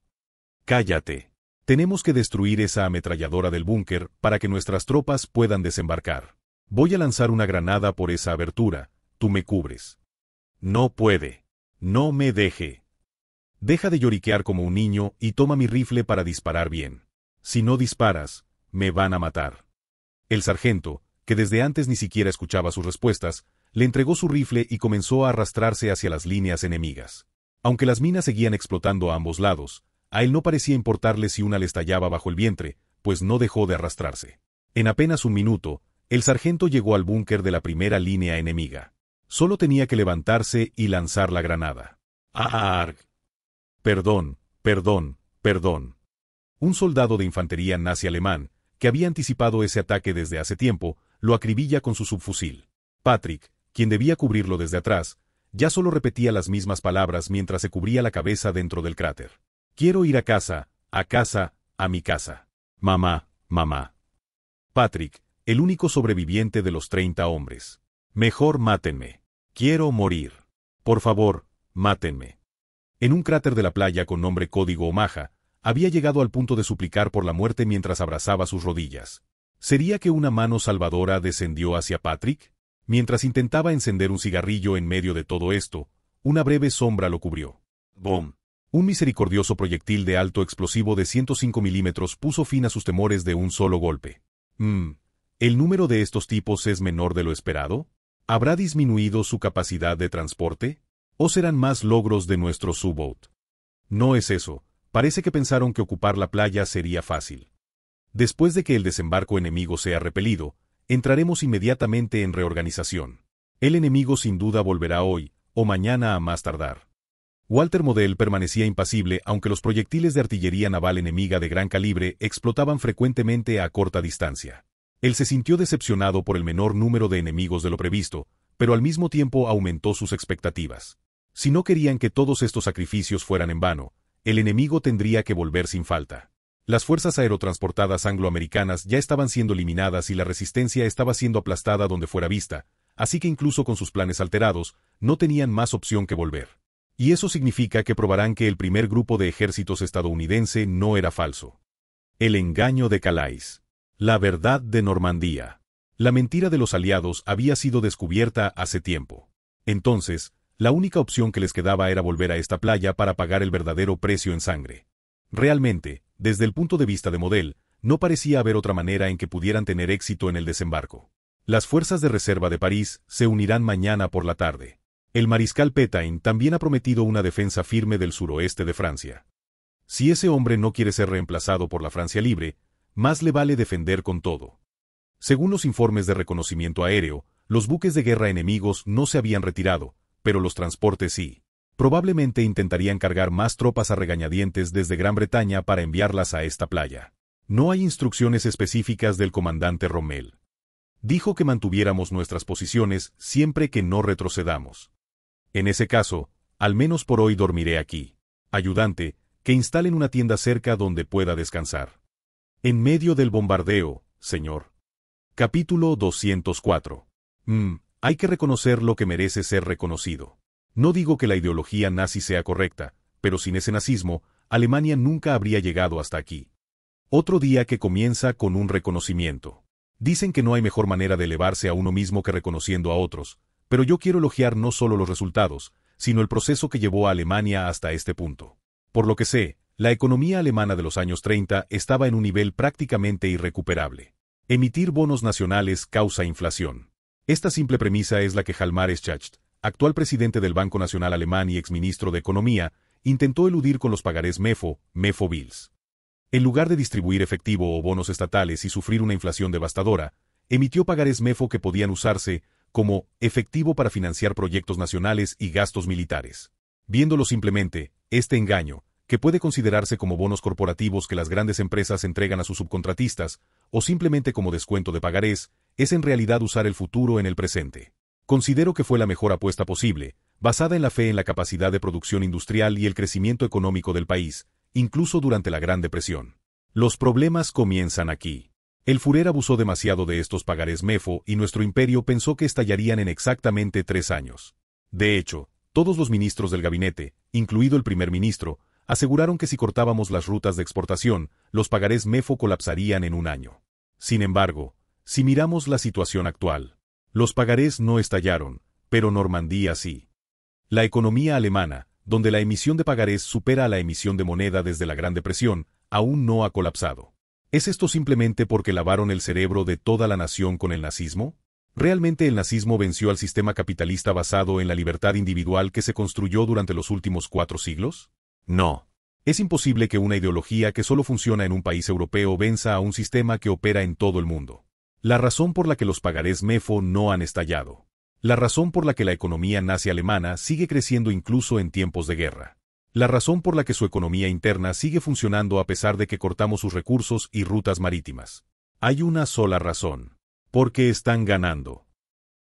Cállate. Tenemos que destruir esa ametralladora del búnker para que nuestras tropas puedan desembarcar. Voy a lanzar una granada por esa abertura, tú me cubres. No puede. No me deje. Deja de lloriquear como un niño y toma mi rifle para disparar bien. Si no disparas, me van a matar. El sargento, que desde antes ni siquiera escuchaba sus respuestas, le entregó su rifle y comenzó a arrastrarse hacia las líneas enemigas. Aunque las minas seguían explotando a ambos lados, a él no parecía importarle si una le estallaba bajo el vientre, pues no dejó de arrastrarse. En apenas un minuto, el sargento llegó al búnker de la primera línea enemiga. Solo tenía que levantarse y lanzar la granada. ¡Arg! Perdón. Un soldado de infantería nazi alemán, que había anticipado ese ataque desde hace tiempo, lo acribilla con su subfusil. Patrick, quien debía cubrirlo desde atrás, ya solo repetía las mismas palabras mientras se cubría la cabeza dentro del cráter. Quiero ir a casa, a mi casa. Mamá. Patrick, el único sobreviviente de los 30 hombres. Mejor mátenme. Quiero morir. Por favor, mátenme. En un cráter de la playa con nombre código Omaha, había llegado al punto de suplicar por la muerte mientras abrazaba sus rodillas. ¿Sería que una mano salvadora descendió hacia Patrick? Mientras intentaba encender un cigarrillo en medio de todo esto, una breve sombra lo cubrió. ¡Bom! Un misericordioso proyectil de alto explosivo de 105 milímetros puso fin a sus temores de un solo golpe. ¿El número de estos tipos es menor de lo esperado? ¿Habrá disminuido su capacidad de transporte? ¿O serán más logros de nuestro U-Boat? No es eso, parece que pensaron que ocupar la playa sería fácil. Después de que el desembarco enemigo sea repelido, entraremos inmediatamente en reorganización. El enemigo sin duda volverá hoy, o mañana a más tardar. Walter Model permanecía impasible aunque los proyectiles de artillería naval enemiga de gran calibre explotaban frecuentemente a corta distancia. Él se sintió decepcionado por el menor número de enemigos de lo previsto, pero al mismo tiempo aumentó sus expectativas. Si no querían que todos estos sacrificios fueran en vano, el enemigo tendría que volver sin falta. Las fuerzas aerotransportadas angloamericanas ya estaban siendo eliminadas y la resistencia estaba siendo aplastada donde fuera vista, así que incluso con sus planes alterados, no tenían más opción que volver. Y eso significa que probarán que el primer grupo de ejércitos estadounidense no era falso. El engaño de Calais. La verdad de Normandía. La mentira de los aliados había sido descubierta hace tiempo. Entonces, la única opción que les quedaba era volver a esta playa para pagar el verdadero precio en sangre. Realmente, desde el punto de vista de Model, no parecía haber otra manera en que pudieran tener éxito en el desembarco. Las fuerzas de reserva de París se unirán mañana por la tarde. El mariscal Pétain también ha prometido una defensa firme del suroeste de Francia. Si ese hombre no quiere ser reemplazado por la Francia libre, más le vale defender con todo. Según los informes de reconocimiento aéreo, los buques de guerra enemigos no se habían retirado, pero los transportes sí. Probablemente intentarían cargar más tropas a regañadientes desde Gran Bretaña para enviarlas a esta playa. No hay instrucciones específicas del comandante Rommel. Dijo que mantuviéramos nuestras posiciones siempre que no retrocedamos. En ese caso, al menos por hoy dormiré aquí. Ayudante, Que instalen una tienda cerca donde pueda descansar. En medio del bombardeo, señor. Capítulo 204. Hay que reconocer lo que merece ser reconocido. No digo que la ideología nazi sea correcta, pero sin ese nazismo, Alemania nunca habría llegado hasta aquí. Otro día que comienza con un reconocimiento. Dicen que no hay mejor manera de elevarse a uno mismo que reconociendo a otros, pero yo quiero elogiar no solo los resultados, sino el proceso que llevó a Alemania hasta este punto. Por lo que sé, la economía alemana de los años 30 estaba en un nivel prácticamente irrecuperable. Emitir bonos nacionales causa inflación. Esta simple premisa es la que Hjalmar Schacht, actual presidente del Banco Nacional Alemán y exministro de Economía, intentó eludir con los pagarés MEFO Bills. En lugar de distribuir efectivo o bonos estatales y sufrir una inflación devastadora, emitió pagarés MEFO que podían usarse como efectivo para financiar proyectos nacionales y gastos militares. Viéndolo simplemente, este engaño, que puede considerarse como bonos corporativos que las grandes empresas entregan a sus subcontratistas, o simplemente como descuento de pagarés, es en realidad usar el futuro en el presente. Considero que fue la mejor apuesta posible, basada en la fe en la capacidad de producción industrial y el crecimiento económico del país, incluso durante la Gran Depresión. Los problemas comienzan aquí. El Führer abusó demasiado de estos pagarés MEFO y nuestro imperio pensó que estallarían en exactamente 3 años. De hecho, todos los ministros del gabinete, incluido el primer ministro, aseguraron que si cortábamos las rutas de exportación, los pagarés MEFO colapsarían en un año. Sin embargo, si miramos la situación actual, los pagarés no estallaron, pero Normandía sí. La economía alemana, donde la emisión de pagarés supera a la emisión de moneda desde la Gran Depresión, aún no ha colapsado. ¿Es esto simplemente porque lavaron el cerebro de toda la nación con el nazismo? ¿Realmente el nazismo venció al sistema capitalista basado en la libertad individual que se construyó durante los últimos 4 siglos? No. Es imposible que una ideología que solo funciona en un país europeo venza a un sistema que opera en todo el mundo. La razón por la que los pagarés MEFO no han estallado. La razón por la que la economía nazi alemana sigue creciendo incluso en tiempos de guerra. La razón por la que su economía interna sigue funcionando a pesar de que cortamos sus recursos y rutas marítimas. Hay una sola razón. Porque están ganando.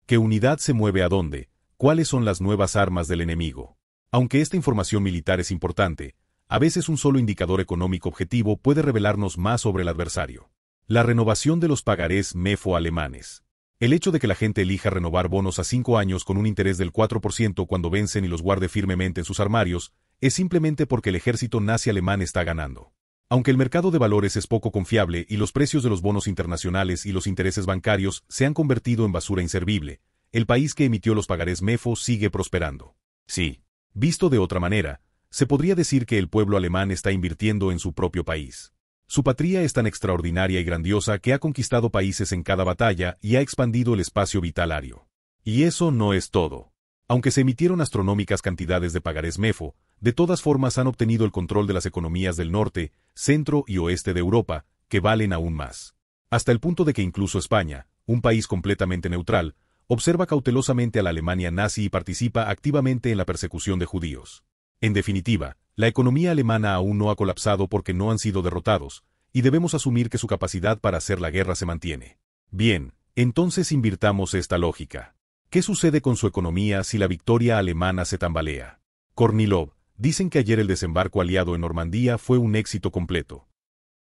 ¿Qué unidad se mueve a dónde? ¿Cuáles son las nuevas armas del enemigo? Aunque esta información militar es importante, a veces un solo indicador económico objetivo puede revelarnos más sobre el adversario. La renovación de los pagarés MEFO alemanes. El hecho de que la gente elija renovar bonos a 5 años con un interés del 4% cuando vencen y los guarde firmemente en sus armarios, es simplemente porque el ejército nazi alemán está ganando. Aunque el mercado de valores es poco confiable y los precios de los bonos internacionales y los intereses bancarios se han convertido en basura inservible, el país que emitió los pagarés MEFO sigue prosperando. Sí. Visto de otra manera, se podría decir que el pueblo alemán está invirtiendo en su propio país. Su patria es tan extraordinaria y grandiosa que ha conquistado países en cada batalla y ha expandido el espacio vital ario. Y eso no es todo. Aunque se emitieron astronómicas cantidades de pagarés MEFO, de todas formas han obtenido el control de las economías del norte, centro y oeste de Europa, que valen aún más. Hasta el punto de que incluso España, un país completamente neutral, observa cautelosamente a la Alemania nazi y participa activamente en la persecución de judíos. En definitiva, la economía alemana aún no ha colapsado porque no han sido derrotados, y debemos asumir que su capacidad para hacer la guerra se mantiene. Bien, entonces invirtamos esta lógica. ¿Qué sucede con su economía si la victoria alemana se tambalea? Kornilov, dicen que ayer el desembarco aliado en Normandía fue un éxito completo.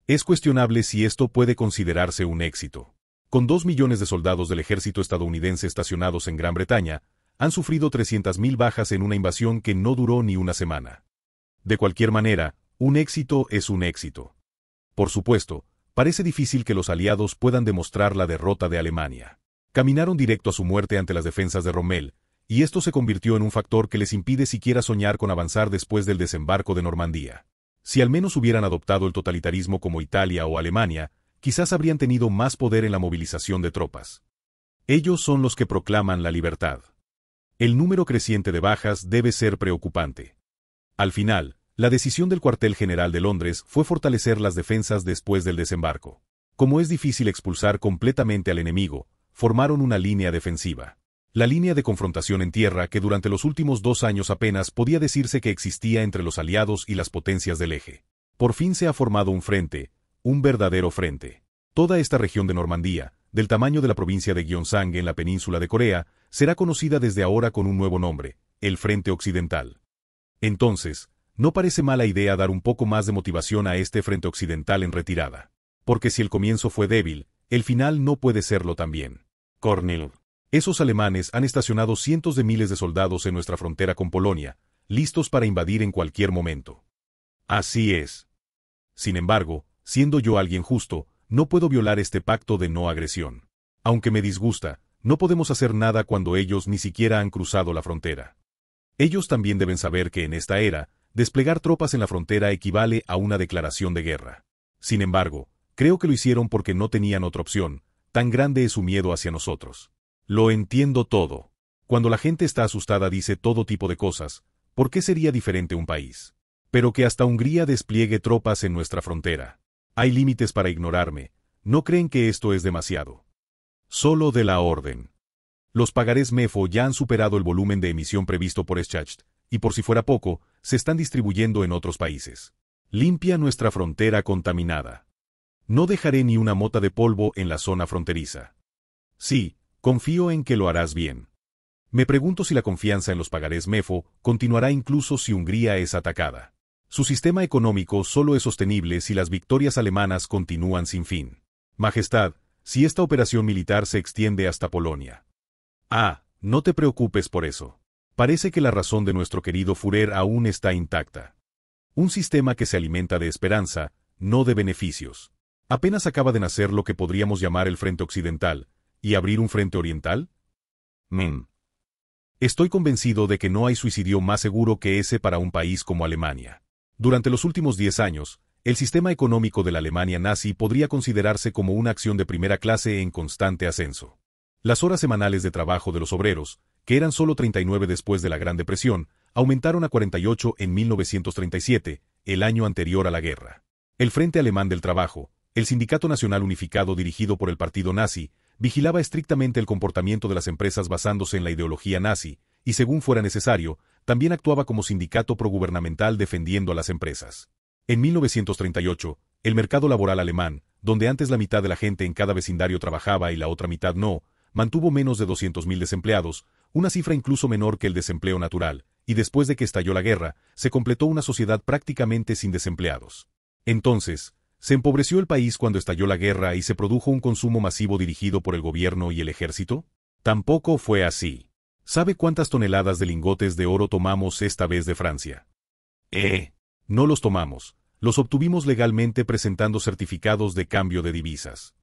Es cuestionable si esto puede considerarse un éxito. Con 2 millones de soldados del ejército estadounidense estacionados en Gran Bretaña, han sufrido 300.000 bajas en una invasión que no duró ni una semana. De cualquier manera, un éxito es un éxito. Por supuesto, parece difícil que los aliados puedan demostrar la derrota de Alemania. Caminaron directo a su muerte ante las defensas de Rommel, y esto se convirtió en un factor que les impide siquiera soñar con avanzar después del desembarco de Normandía. Si al menos hubieran adoptado el totalitarismo como Italia o Alemania, quizás habrían tenido más poder en la movilización de tropas. Ellos son los que proclaman la libertad. El número creciente de bajas debe ser preocupante. Al final, la decisión del cuartel general de Londres fue fortalecer las defensas después del desembarco. Como es difícil expulsar completamente al enemigo, formaron una línea defensiva. La línea de confrontación en tierra que durante los últimos 2 años apenas podía decirse que existía entre los aliados y las potencias del eje. Por fin se ha formado un frente, un verdadero frente. Toda esta región de Normandía, del tamaño de la provincia de Gyeongsang en la península de Corea, será conocida desde ahora con un nuevo nombre, el Frente Occidental. Entonces, No parece mala idea dar un poco más de motivación a este frente occidental en retirada. Porque si el comienzo fue débil, el final no puede serlo también. Cornel. Esos alemanes han estacionado cientos de miles de soldados en nuestra frontera con Polonia, listos para invadir en cualquier momento. Así es. Sin embargo, siendo yo alguien justo, no puedo violar este pacto de no agresión. Aunque me disgusta, no podemos hacer nada cuando ellos ni siquiera han cruzado la frontera. Ellos también deben saber que en esta era, desplegar tropas en la frontera equivale a una declaración de guerra. Sin embargo, creo que lo hicieron porque no tenían otra opción, tan grande es su miedo hacia nosotros. Lo entiendo todo. Cuando la gente está asustada dice todo tipo de cosas, ¿por qué sería diferente un país? Pero que hasta Hungría despliegue tropas en nuestra frontera. Hay límites para ignorarme, ¿no creen que esto es demasiado? Solo de la orden. Los pagarés MEFO ya han superado el volumen de emisión previsto por Schacht, y por si fuera poco, se están distribuyendo en otros países. Limpia nuestra frontera contaminada. No dejaré ni una mota de polvo en la zona fronteriza. Sí, confío en que lo harás bien. Me pregunto si la confianza en los pagarés MEFO continuará incluso si Hungría es atacada. Su sistema económico solo es sostenible si las victorias alemanas continúan sin fin. Majestad, si esta operación militar se extiende hasta Polonia. Ah, no te preocupes por eso. Parece que la razón de nuestro querido Führer aún está intacta. Un sistema que se alimenta de esperanza, no de beneficios. Apenas acaba de nacer lo que podríamos llamar el Frente Occidental, ¿y abrir un Frente Oriental? Estoy convencido de que no hay suicidio más seguro que ese para un país como Alemania. Durante los últimos 10 años, el sistema económico de la Alemania nazi podría considerarse como una acción de primera clase en constante ascenso. Las horas semanales de trabajo de los obreros, que eran solo 39 después de la Gran Depresión, aumentaron a 48 en 1937, el año anterior a la guerra. El Frente Alemán del Trabajo, el Sindicato Nacional Unificado dirigido por el partido nazi, vigilaba estrictamente el comportamiento de las empresas basándose en la ideología nazi, y según fuera necesario, también actuaba como sindicato progubernamental defendiendo a las empresas. En 1938, el mercado laboral alemán, donde antes la mitad de la gente en cada vecindario trabajaba y la otra mitad no, mantuvo menos de 200.000 desempleados, una cifra incluso menor que el desempleo natural, y después de que estalló la guerra, se completó una sociedad prácticamente sin desempleados. Entonces, ¿se empobreció el país cuando estalló la guerra y se produjo un consumo masivo dirigido por el gobierno y el ejército? Tampoco fue así. ¿Sabe cuántas toneladas de lingotes de oro tomamos esta vez de Francia? No los tomamos, los obtuvimos legalmente presentando certificados de cambio de divisas.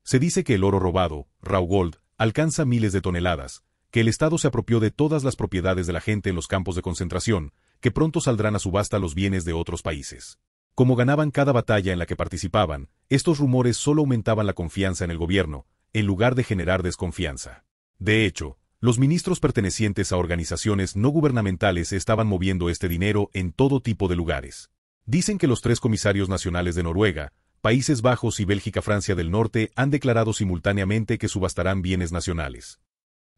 Se dice que el oro robado, raw gold, alcanza miles de toneladas, que el Estado se apropió de todas las propiedades de la gente en los campos de concentración, que pronto saldrán a subasta los bienes de otros países. Como ganaban cada batalla en la que participaban, estos rumores solo aumentaban la confianza en el gobierno, en lugar de generar desconfianza. De hecho, los ministros pertenecientes a organizaciones no gubernamentales estaban moviendo este dinero en todo tipo de lugares. Dicen que los 3 comisarios nacionales de Noruega, Países Bajos y Bélgica-Francia del Norte han declarado simultáneamente que subastarán bienes nacionales.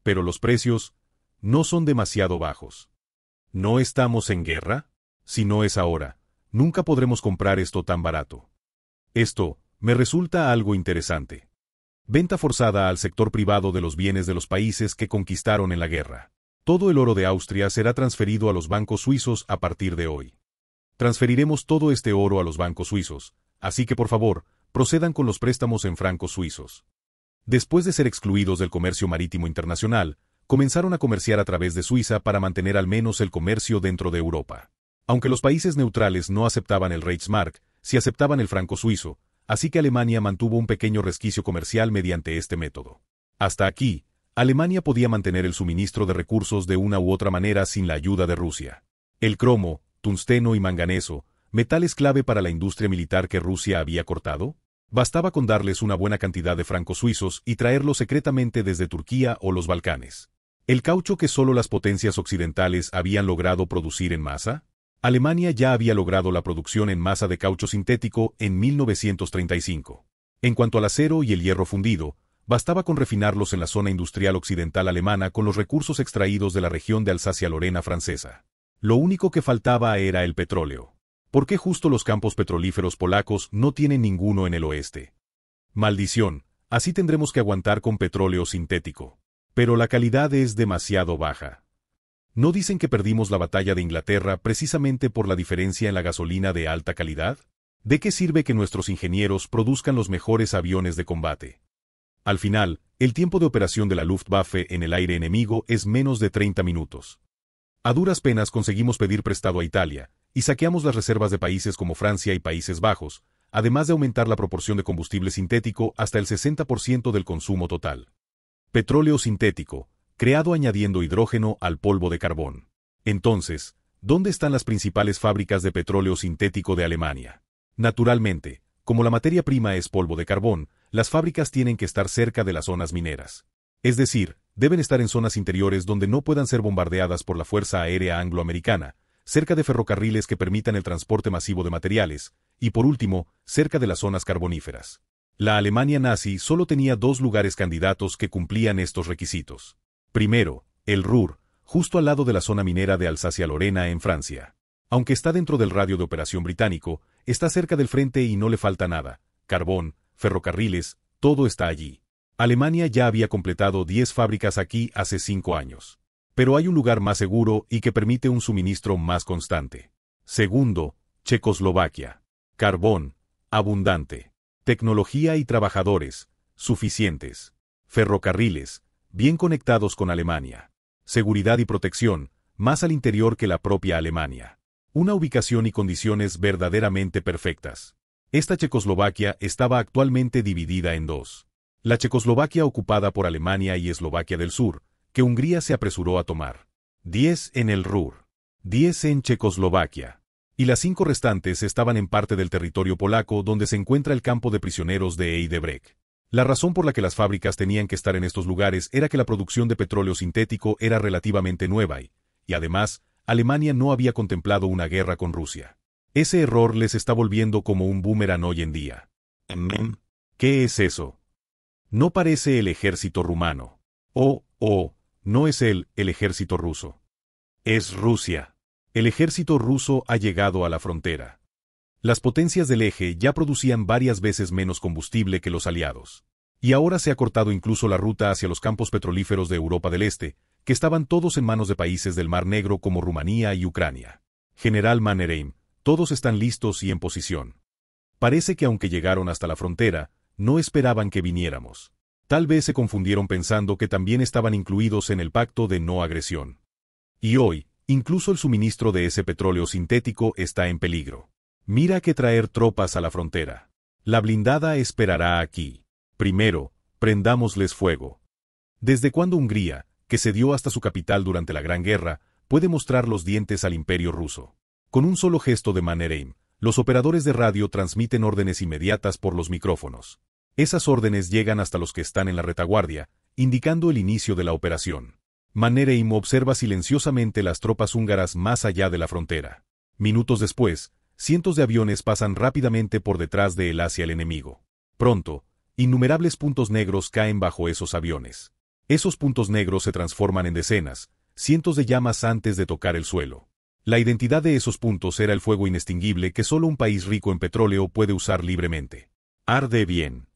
Pero los precios no son demasiado bajos. ¿No estamos en guerra? Si no es ahora, nunca podremos comprar esto tan barato. Esto me resulta algo interesante. Venta forzada al sector privado de los bienes de los países que conquistaron en la guerra. Todo el oro de Austria será transferido a los bancos suizos a partir de hoy. Transferiremos todo este oro a los bancos suizos, así que por favor, procedan con los préstamos en francos suizos. Después de ser excluidos del comercio marítimo internacional, comenzaron a comerciar a través de Suiza para mantener al menos el comercio dentro de Europa. Aunque los países neutrales no aceptaban el Reichsmark, sí aceptaban el franco suizo, así que Alemania mantuvo un pequeño resquicio comercial mediante este método. Hasta aquí, Alemania podía mantener el suministro de recursos de una u otra manera sin la ayuda de Rusia. El cromo, tungsteno y manganeso, metales clave para la industria militar que Rusia había cortado, bastaba con darles una buena cantidad de francos suizos y traerlos secretamente desde Turquía o los Balcanes. El caucho que solo las potencias occidentales habían logrado producir en masa, Alemania ya había logrado la producción en masa de caucho sintético en 1935. En cuanto al acero y el hierro fundido, bastaba con refinarlos en la zona industrial occidental alemana con los recursos extraídos de la región de Alsacia-Lorena francesa. Lo único que faltaba era el petróleo. ¿Por qué justo los campos petrolíferos polacos no tienen ninguno en el oeste? Maldición, así tendremos que aguantar con petróleo sintético. Pero la calidad es demasiado baja. ¿No dicen que perdimos la batalla de Inglaterra precisamente por la diferencia en la gasolina de alta calidad? ¿De qué sirve que nuestros ingenieros produzcan los mejores aviones de combate? Al final, el tiempo de operación de la Luftwaffe en el aire enemigo es menos de 30 minutos. A duras penas conseguimos pedir prestado a Italia, y saqueamos las reservas de países como Francia y Países Bajos, además de aumentar la proporción de combustible sintético hasta el 60% del consumo total. Petróleo sintético, creado añadiendo hidrógeno al polvo de carbón. Entonces, ¿dónde están las principales fábricas de petróleo sintético de Alemania? Naturalmente, como la materia prima es polvo de carbón, las fábricas tienen que estar cerca de las zonas mineras. Es decir, deben estar en zonas interiores donde no puedan ser bombardeadas por la Fuerza Aérea Anglo-Americana, cerca de ferrocarriles que permitan el transporte masivo de materiales, y por último, cerca de las zonas carboníferas. La Alemania nazi solo tenía dos lugares candidatos que cumplían estos requisitos. Primero, el Ruhr, justo al lado de la zona minera de Alsacia-Lorena en Francia. Aunque está dentro del radio de operación británico, está cerca del frente y no le falta nada. Carbón, ferrocarriles, todo está allí. Alemania ya había completado 10 fábricas aquí hace 5 años. Pero hay un lugar más seguro y que permite un suministro más constante. Segundo, Checoslovaquia. Carbón, abundante. Tecnología y trabajadores, suficientes. Ferrocarriles, bien conectados con Alemania. Seguridad y protección, más al interior que la propia Alemania. Una ubicación y condiciones verdaderamente perfectas. Esta Checoslovaquia estaba actualmente dividida en dos. La Checoslovaquia ocupada por Alemania y Eslovaquia del Sur, que Hungría se apresuró a tomar. 10 en el Ruhr. 10 en Checoslovaquia. Y las 5 restantes estaban en parte del territorio polaco donde se encuentra el campo de prisioneros de Heidebrecht. La razón por la que las fábricas tenían que estar en estos lugares era que la producción de petróleo sintético era relativamente nueva y además, Alemania no había contemplado una guerra con Rusia. Ese error les está volviendo como un boomerang hoy en día. ¿Qué es eso? No parece el ejército rumano. No es el ejército ruso. Es Rusia. El ejército ruso ha llegado a la frontera. Las potencias del eje ya producían varias veces menos combustible que los aliados. Y ahora se ha cortado incluso la ruta hacia los campos petrolíferos de Europa del Este, que estaban todos en manos de países del Mar Negro como Rumanía y Ucrania. General Mannerheim, todos están listos y en posición. Parece que aunque llegaron hasta la frontera, no esperaban que viniéramos. Tal vez se confundieron pensando que también estaban incluidos en el pacto de no agresión. Y hoy, incluso el suministro de ese petróleo sintético está en peligro. Mira que traer tropas a la frontera. La blindada esperará aquí. Primero, prendámosles fuego. ¿Desde cuándo Hungría, que cedió hasta su capital durante la Gran Guerra, puede mostrar los dientes al Imperio ruso? Con un solo gesto de Mannerheim, los operadores de radio transmiten órdenes inmediatas por los micrófonos. Esas órdenes llegan hasta los que están en la retaguardia, indicando el inicio de la operación. Mannerheim observa silenciosamente las tropas húngaras más allá de la frontera. Minutos después, cientos de aviones pasan rápidamente por detrás de él hacia el enemigo. Pronto, innumerables puntos negros caen bajo esos aviones. Esos puntos negros se transforman en decenas, cientos de llamas antes de tocar el suelo. La identidad de esos puntos era el fuego inextinguible que solo un país rico en petróleo puede usar libremente. Arde bien.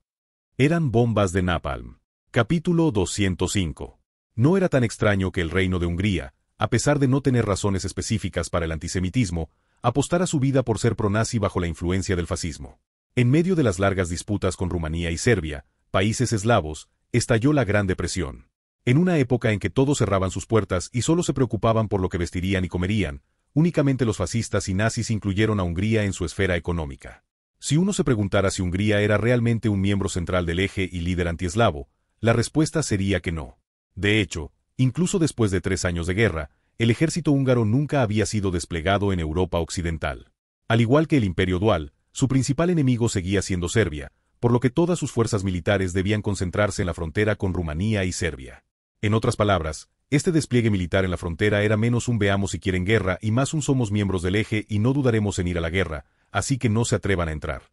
Eran bombas de napalm. Capítulo 205. No era tan extraño que el reino de Hungría, a pesar de no tener razones específicas para el antisemitismo, apostara su vida por ser pronazi bajo la influencia del fascismo. En medio de las largas disputas con Rumanía y Serbia, países eslavos, estalló la Gran Depresión. En una época en que todos cerraban sus puertas y solo se preocupaban por lo que vestirían y comerían, únicamente los fascistas y nazis incluyeron a Hungría en su esfera económica. Si uno se preguntara si Hungría era realmente un miembro central del eje y líder antieslavo, la respuesta sería que no. De hecho, incluso después de 3 años de guerra, el ejército húngaro nunca había sido desplegado en Europa Occidental. Al igual que el Imperio Dual, su principal enemigo seguía siendo Serbia, por lo que todas sus fuerzas militares debían concentrarse en la frontera con Rumanía y Serbia. En otras palabras, este despliegue militar en la frontera era menos un veamos si quieren guerra y más un somos miembros del eje y no dudaremos en ir a la guerra, así que no se atrevan a entrar.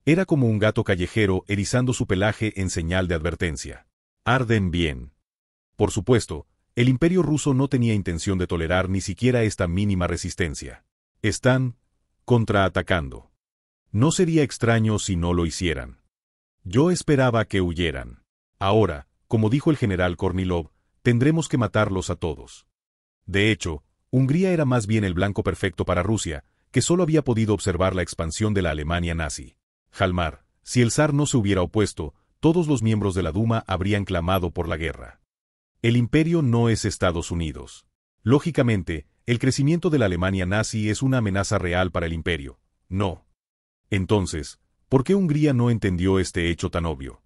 Era como un gato callejero erizando su pelaje en señal de advertencia. Arden bien. Por supuesto, el Imperio ruso no tenía intención de tolerar ni siquiera esta mínima resistencia. Están contraatacando. No sería extraño si no lo hicieran. Yo esperaba que huyeran. Ahora, como dijo el general Kornilov, tendremos que matarlos a todos. De hecho, Hungría era más bien el blanco perfecto para Rusia, que solo había podido observar la expansión de la Alemania nazi. Jalmar, si el zar no se hubiera opuesto, todos los miembros de la Duma habrían clamado por la guerra. El imperio no es Estados Unidos. Lógicamente, el crecimiento de la Alemania nazi es una amenaza real para el imperio. No. Entonces, ¿por qué Hungría no entendió este hecho tan obvio?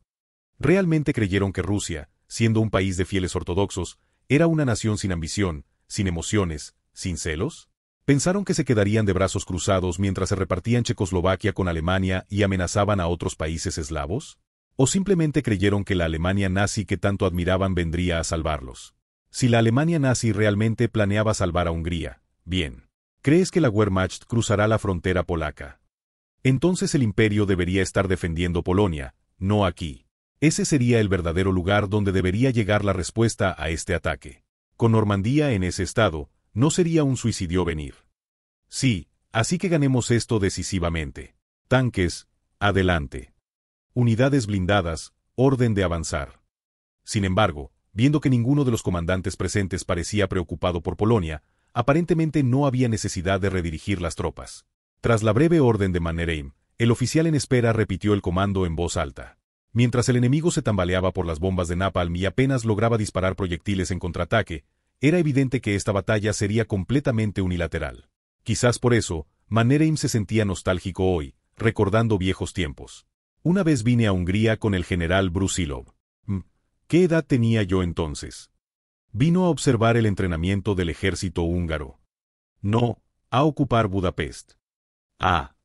¿Realmente creyeron que Rusia, siendo un país de fieles ortodoxos, era una nación sin ambición, sin emociones, sin celos? ¿Pensaron que se quedarían de brazos cruzados mientras se repartían Checoslovaquia con Alemania y amenazaban a otros países eslavos? ¿O simplemente creyeron que la Alemania nazi que tanto admiraban vendría a salvarlos? Si la Alemania nazi realmente planeaba salvar a Hungría, bien. ¿Crees que la Wehrmacht cruzará la frontera polaca? Entonces el imperio debería estar defendiendo Polonia, no aquí. Ese sería el verdadero lugar donde debería llegar la respuesta a este ataque. Con Normandía en ese estado, no sería un suicidio venir. Sí, así que ganemos esto decisivamente. Tanques, adelante. Unidades blindadas, orden de avanzar. Sin embargo, viendo que ninguno de los comandantes presentes parecía preocupado por Polonia, aparentemente no había necesidad de redirigir las tropas. Tras la breve orden de Mannerheim, el oficial en espera repitió el comando en voz alta. Mientras el enemigo se tambaleaba por las bombas de napalm y apenas lograba disparar proyectiles en contraataque, era evidente que esta batalla sería completamente unilateral. Quizás por eso, Mannerheim se sentía nostálgico hoy, recordando viejos tiempos. Una vez vine a Hungría con el general Brusilov. ¿Qué edad tenía yo entonces? Vino a observar el entrenamiento del ejército húngaro. No, a ocupar Budapest. Ah.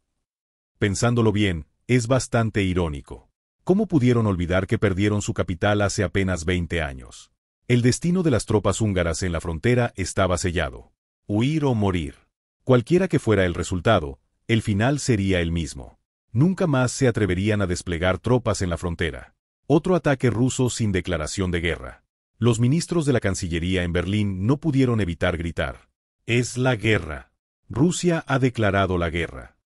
Pensándolo bien, es bastante irónico. ¿Cómo pudieron olvidar que perdieron su capital hace apenas 20 años? El destino de las tropas húngaras en la frontera estaba sellado. Huir o morir. Cualquiera que fuera el resultado, el final sería el mismo. Nunca más se atreverían a desplegar tropas en la frontera. Otro ataque ruso sin declaración de guerra. Los ministros de la Cancillería en Berlín no pudieron evitar gritar. Es la guerra. Rusia ha declarado la guerra.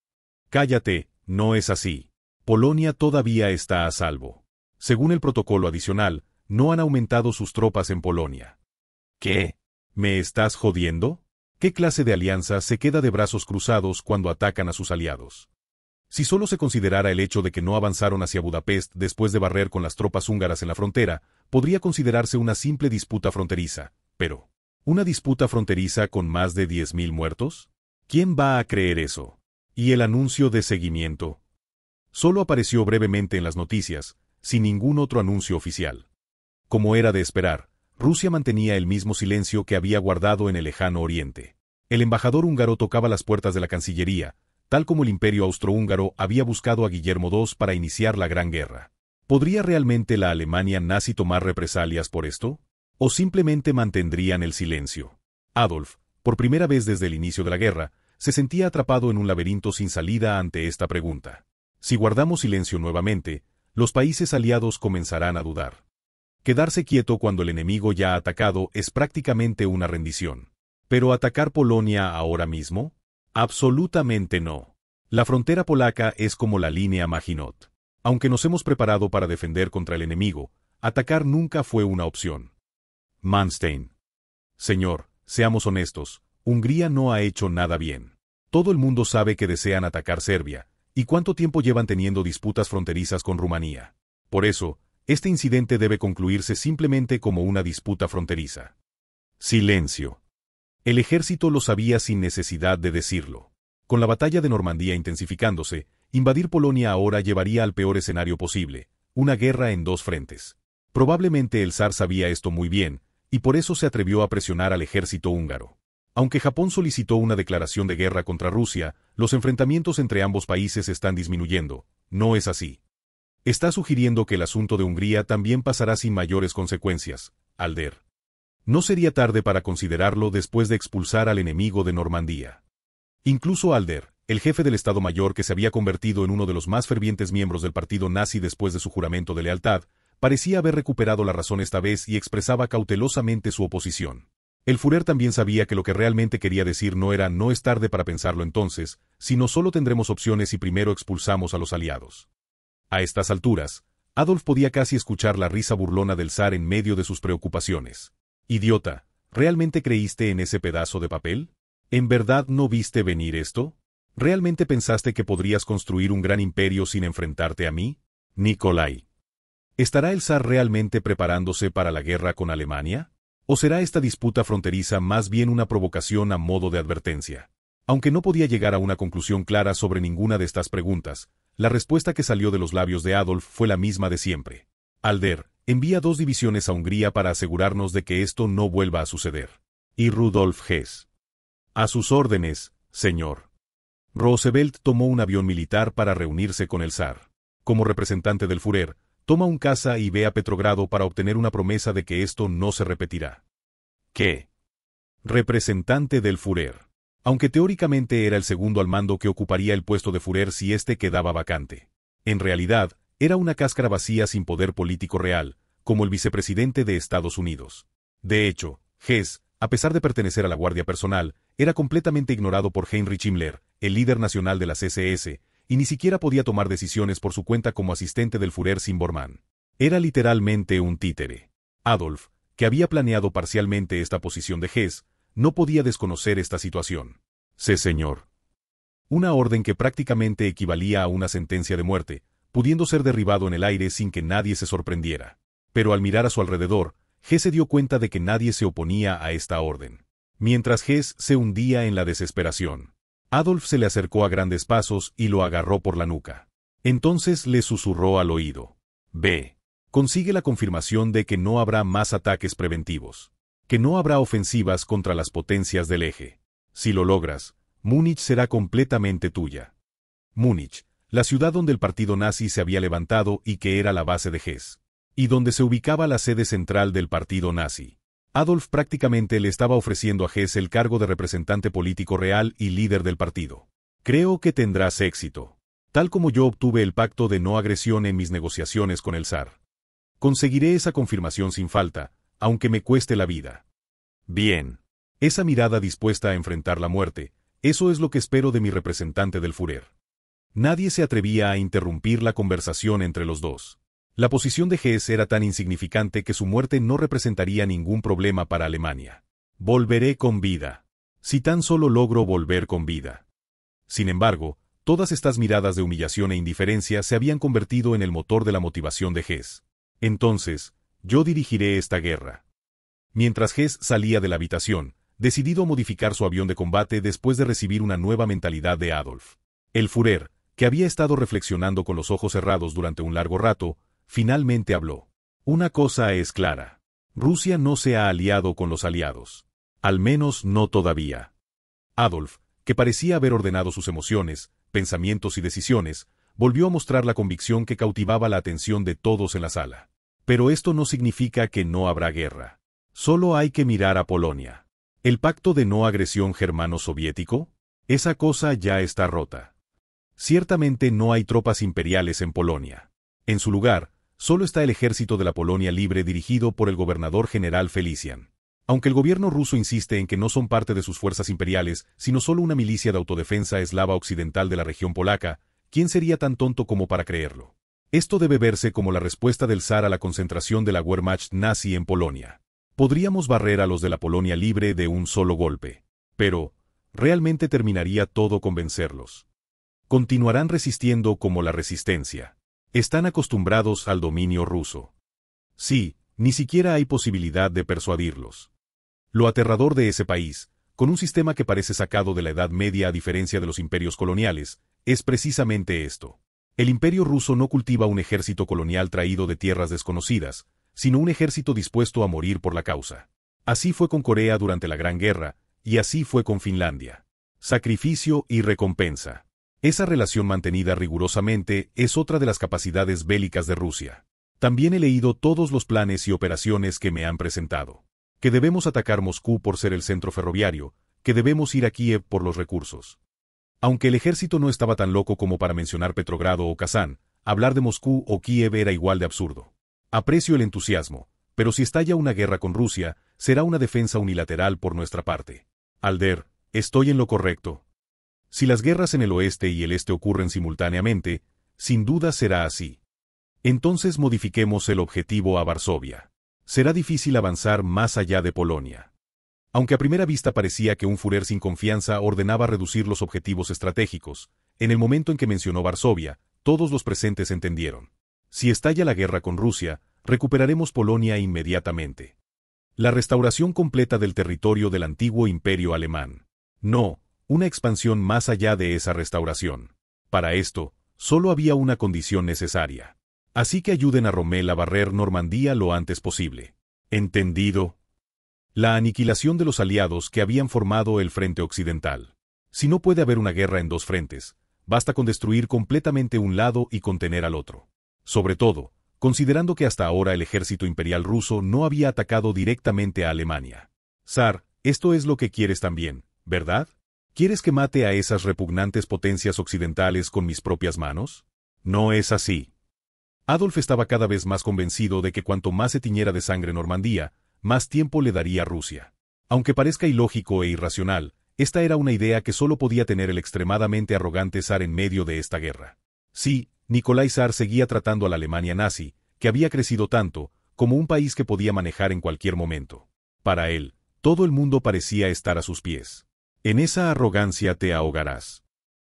Cállate, no es así. Polonia todavía está a salvo. Según el protocolo adicional, no han aumentado sus tropas en Polonia. ¿Qué? ¿Me estás jodiendo? ¿Qué clase de alianza se queda de brazos cruzados cuando atacan a sus aliados? Si solo se considerara el hecho de que no avanzaron hacia Budapest después de barrer con las tropas húngaras en la frontera, podría considerarse una simple disputa fronteriza, pero ¿una disputa fronteriza con más de 10.000 muertos? ¿Quién va a creer eso? ¿Y el anuncio de seguimiento? Solo apareció brevemente en las noticias, sin ningún otro anuncio oficial. Como era de esperar, Rusia mantenía el mismo silencio que había guardado en el lejano oriente. El embajador húngaro tocaba las puertas de la Cancillería, tal como el Imperio Austrohúngaro había buscado a Guillermo II para iniciar la Gran Guerra. ¿Podría realmente la Alemania nazi tomar represalias por esto? ¿O simplemente mantendrían el silencio? Adolf, por primera vez desde el inicio de la guerra, se sentía atrapado en un laberinto sin salida ante esta pregunta. Si guardamos silencio nuevamente, los países aliados comenzarán a dudar. Quedarse quieto cuando el enemigo ya ha atacado es prácticamente una rendición. ¿Pero atacar Polonia ahora mismo? Absolutamente no. La frontera polaca es como la línea Maginot. Aunque nos hemos preparado para defender contra el enemigo, atacar nunca fue una opción. Manstein. Señor, seamos honestos, Hungría no ha hecho nada bien. Todo el mundo sabe que desean atacar Serbia, y cuánto tiempo llevan teniendo disputas fronterizas con Rumanía. Por eso, este incidente debe concluirse simplemente como una disputa fronteriza. Silencio. El ejército lo sabía sin necesidad de decirlo. Con la batalla de Normandía intensificándose, invadir Polonia ahora llevaría al peor escenario posible, una guerra en dos frentes. Probablemente el zar sabía esto muy bien, y por eso se atrevió a presionar al ejército húngaro. Aunque Japón solicitó una declaración de guerra contra Rusia, los enfrentamientos entre ambos países están disminuyendo. No es así. Está sugiriendo que el asunto de Hungría también pasará sin mayores consecuencias, Alder. No sería tarde para considerarlo después de expulsar al enemigo de Normandía. Incluso Alder, el jefe del Estado Mayor que se había convertido en uno de los más fervientes miembros del partido nazi después de su juramento de lealtad, parecía haber recuperado la razón esta vez y expresaba cautelosamente su oposición. El Führer también sabía que lo que realmente quería decir no era "no es tarde para pensarlo entonces", sino "solo tendremos opciones si primero expulsamos a los aliados". A estas alturas, Adolf podía casi escuchar la risa burlona del zar en medio de sus preocupaciones. Idiota, ¿Realmente creíste en ese pedazo de papel? ¿En verdad no viste venir esto? ¿Realmente pensaste que podrías construir un gran imperio sin enfrentarte a mí? Nikolai. ¿Estará el zar realmente preparándose para la guerra con Alemania? ¿O será esta disputa fronteriza más bien una provocación a modo de advertencia? Aunque no podía llegar a una conclusión clara sobre ninguna de estas preguntas, la respuesta que salió de los labios de Adolf fue la misma de siempre. Alder, envía 2 divisiones a Hungría para asegurarnos de que esto no vuelva a suceder. Y Rudolf Hess. A sus órdenes, señor. Roosevelt tomó un avión militar para reunirse con el zar. Como representante del Führer, toma un caza y ve a Petrogrado para obtener una promesa de que esto no se repetirá. ¿Qué? Representante del Führer. Aunque teóricamente era el segundo al mando que ocuparía el puesto de Führer si éste quedaba vacante. En realidad, era una cáscara vacía sin poder político real, como el vicepresidente de Estados Unidos. De hecho, Hess, a pesar de pertenecer a la Guardia Personal, era completamente ignorado por Heinrich Himmler, el líder nacional de las SS, y ni siquiera podía tomar decisiones por su cuenta como asistente del Führer sin Bormann. Era literalmente un títere. Adolf, que había planeado parcialmente esta posición de Hess, no podía desconocer esta situación. Sí, señor. Una orden que prácticamente equivalía a una sentencia de muerte, pudiendo ser derribado en el aire sin que nadie se sorprendiera. Pero al mirar a su alrededor, Hess se dio cuenta de que nadie se oponía a esta orden. Mientras Hess se hundía en la desesperación, Adolf se le acercó a grandes pasos y lo agarró por la nuca. Entonces le susurró al oído. Ve. Consigue la confirmación de que no habrá más ataques preventivos. Que no habrá ofensivas contra las potencias del eje. Si lo logras, Múnich será completamente tuya. Múnich, la ciudad donde el partido nazi se había levantado y que era la base de Hess. Y donde se ubicaba la sede central del partido nazi. Adolf prácticamente le estaba ofreciendo a Hess el cargo de representante político real y líder del partido. Creo que tendrás éxito. Tal como yo obtuve el pacto de no agresión en mis negociaciones con el zar. Conseguiré esa confirmación sin falta, aunque me cueste la vida. Bien. Esa mirada dispuesta a enfrentar la muerte, eso es lo que espero de mi representante del Führer. Nadie se atrevía a interrumpir la conversación entre los dos. La posición de Hess era tan insignificante que su muerte no representaría ningún problema para Alemania. Volveré con vida. Si tan solo logro volver con vida. Sin embargo, todas estas miradas de humillación e indiferencia se habían convertido en el motor de la motivación de Hess. Entonces, yo dirigiré esta guerra. Mientras Hess salía de la habitación, decidido a modificar su avión de combate después de recibir una nueva mentalidad de Adolf. El Führer, que había estado reflexionando con los ojos cerrados durante un largo rato, finalmente habló. Una cosa es clara. Rusia no se ha aliado con los aliados. Al menos no todavía. Adolf, que parecía haber ordenado sus emociones, pensamientos y decisiones, volvió a mostrar la convicción que cautivaba la atención de todos en la sala. Pero esto no significa que no habrá guerra. Solo hay que mirar a Polonia. ¿El pacto de no agresión germano-soviético? Esa cosa ya está rota. Ciertamente no hay tropas imperiales en Polonia. En su lugar, solo está el ejército de la Polonia libre dirigido por el gobernador general Felician. Aunque el gobierno ruso insiste en que no son parte de sus fuerzas imperiales, sino solo una milicia de autodefensa eslava occidental de la región polaca, ¿quién sería tan tonto como para creerlo? Esto debe verse como la respuesta del zar a la concentración de la Wehrmacht nazi en Polonia. Podríamos barrer a los de la Polonia libre de un solo golpe. Pero, ¿realmente terminaría todo con vencerlos? Continuarán resistiendo como la resistencia. Están acostumbrados al dominio ruso. Sí, ni siquiera hay posibilidad de persuadirlos. Lo aterrador de ese país, con un sistema que parece sacado de la Edad Media a diferencia de los imperios coloniales, es precisamente esto. El imperio ruso no cultiva un ejército colonial traído de tierras desconocidas, sino un ejército dispuesto a morir por la causa. Así fue con Corea durante la Gran Guerra, y así fue con Finlandia. Sacrificio y recompensa. Esa relación mantenida rigurosamente es otra de las capacidades bélicas de Rusia. También he leído todos los planes y operaciones que me han presentado. Que debemos atacar Moscú por ser el centro ferroviario, que debemos ir a Kiev por los recursos. Aunque el ejército no estaba tan loco como para mencionar Petrogrado o Kazán, hablar de Moscú o Kiev era igual de absurdo. Aprecio el entusiasmo, pero si estalla una guerra con Rusia, será una defensa unilateral por nuestra parte. Alder, ¿estoy en lo correcto? Si las guerras en el oeste y el este ocurren simultáneamente, sin duda será así. Entonces modifiquemos el objetivo a Varsovia. Será difícil avanzar más allá de Polonia. Aunque a primera vista parecía que un Führer sin confianza ordenaba reducir los objetivos estratégicos, en el momento en que mencionó Varsovia, todos los presentes entendieron. Si estalla la guerra con Rusia, recuperaremos Polonia inmediatamente. La restauración completa del territorio del antiguo imperio alemán. No, una expansión más allá de esa restauración. Para esto, solo había una condición necesaria. Así que ayuden a Rommel a barrer Normandía lo antes posible. ¿Entendido? La aniquilación de los aliados que habían formado el frente occidental. Si no puede haber una guerra en dos frentes, basta con destruir completamente un lado y contener al otro. Sobre todo, considerando que hasta ahora el ejército imperial ruso no había atacado directamente a Alemania. Zar, esto es lo que quieres también, ¿verdad? ¿Quieres que mate a esas repugnantes potencias occidentales con mis propias manos? No es así. Adolf estaba cada vez más convencido de que cuanto más se tiñera de sangre Normandía, más tiempo le daría a Rusia. Aunque parezca ilógico e irracional, esta era una idea que solo podía tener el extremadamente arrogante zar en medio de esta guerra. Sí, Nikolai Zar seguía tratando a la Alemania nazi, que había crecido tanto, como un país que podía manejar en cualquier momento. Para él, todo el mundo parecía estar a sus pies. En esa arrogancia te ahogarás.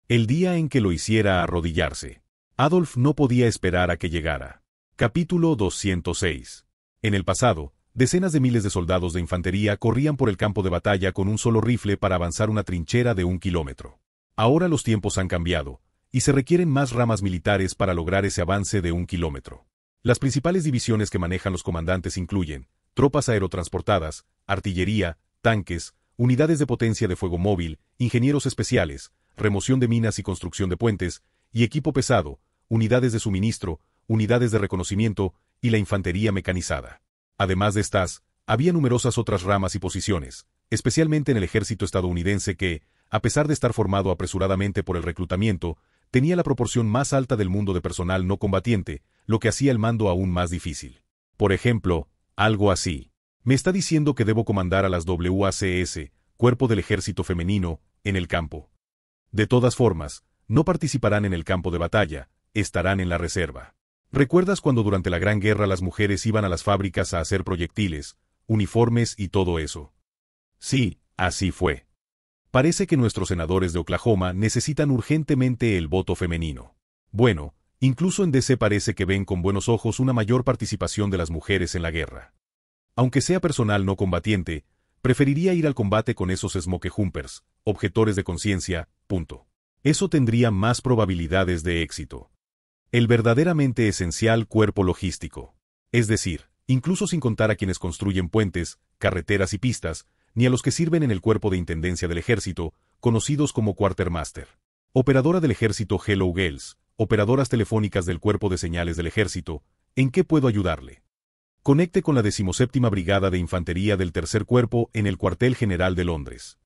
El día en que lo hiciera arrodillarse. Adolf no podía esperar a que llegara. Capítulo 206. En el pasado, decenas de miles de soldados de infantería corrían por el campo de batalla con un solo rifle para avanzar una trinchera de 1 kilómetro. Ahora los tiempos han cambiado, y se requieren más ramas militares para lograr ese avance de 1 kilómetro. Las principales divisiones que manejan los comandantes incluyen tropas aerotransportadas, artillería, tanques, unidades de potencia de fuego móvil, ingenieros especiales, remoción de minas y construcción de puentes, y equipo pesado, unidades de suministro, unidades de reconocimiento y la infantería mecanizada. Además de estas, había numerosas otras ramas y posiciones, especialmente en el ejército estadounidense que, a pesar de estar formado apresuradamente por el reclutamiento, tenía la proporción más alta del mundo de personal no combatiente, lo que hacía el mando aún más difícil. Por ejemplo, algo así. Me está diciendo que debo comandar a las WACS, Cuerpo del Ejército Femenino, en el campo. De todas formas, no participarán en el campo de batalla, estarán en la reserva. ¿Recuerdas cuando durante la Gran Guerra las mujeres iban a las fábricas a hacer proyectiles, uniformes y todo eso? Sí, así fue. Parece que nuestros senadores de Oklahoma necesitan urgentemente el voto femenino. Bueno, incluso en DC parece que ven con buenos ojos una mayor participación de las mujeres en la guerra. Aunque sea personal no combatiente, preferiría ir al combate con esos smokejumpers, objetores de conciencia, punto. Eso tendría más probabilidades de éxito. El verdaderamente esencial cuerpo logístico. Es decir, incluso sin contar a quienes construyen puentes, carreteras y pistas, ni a los que sirven en el cuerpo de intendencia del ejército, conocidos como Quartermaster. Operadora del ejército Hello Girls, operadoras telefónicas del cuerpo de señales del ejército, ¿en qué puedo ayudarle? Conecte con la 17ª Brigada de Infantería del Tercer Cuerpo en el Cuartel General de Londres.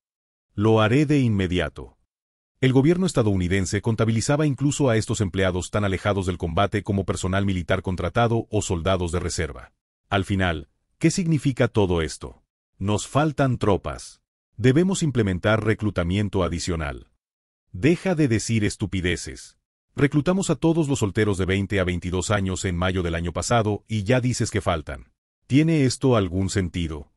Lo haré de inmediato. El gobierno estadounidense contabilizaba incluso a estos empleados tan alejados del combate como personal militar contratado o soldados de reserva. Al final, ¿qué significa todo esto? Nos faltan tropas. Debemos implementar reclutamiento adicional. Deja de decir estupideces. Reclutamos a todos los solteros de 20 a 22 años en mayo del año pasado y ya dices que faltan. ¿Tiene esto algún sentido?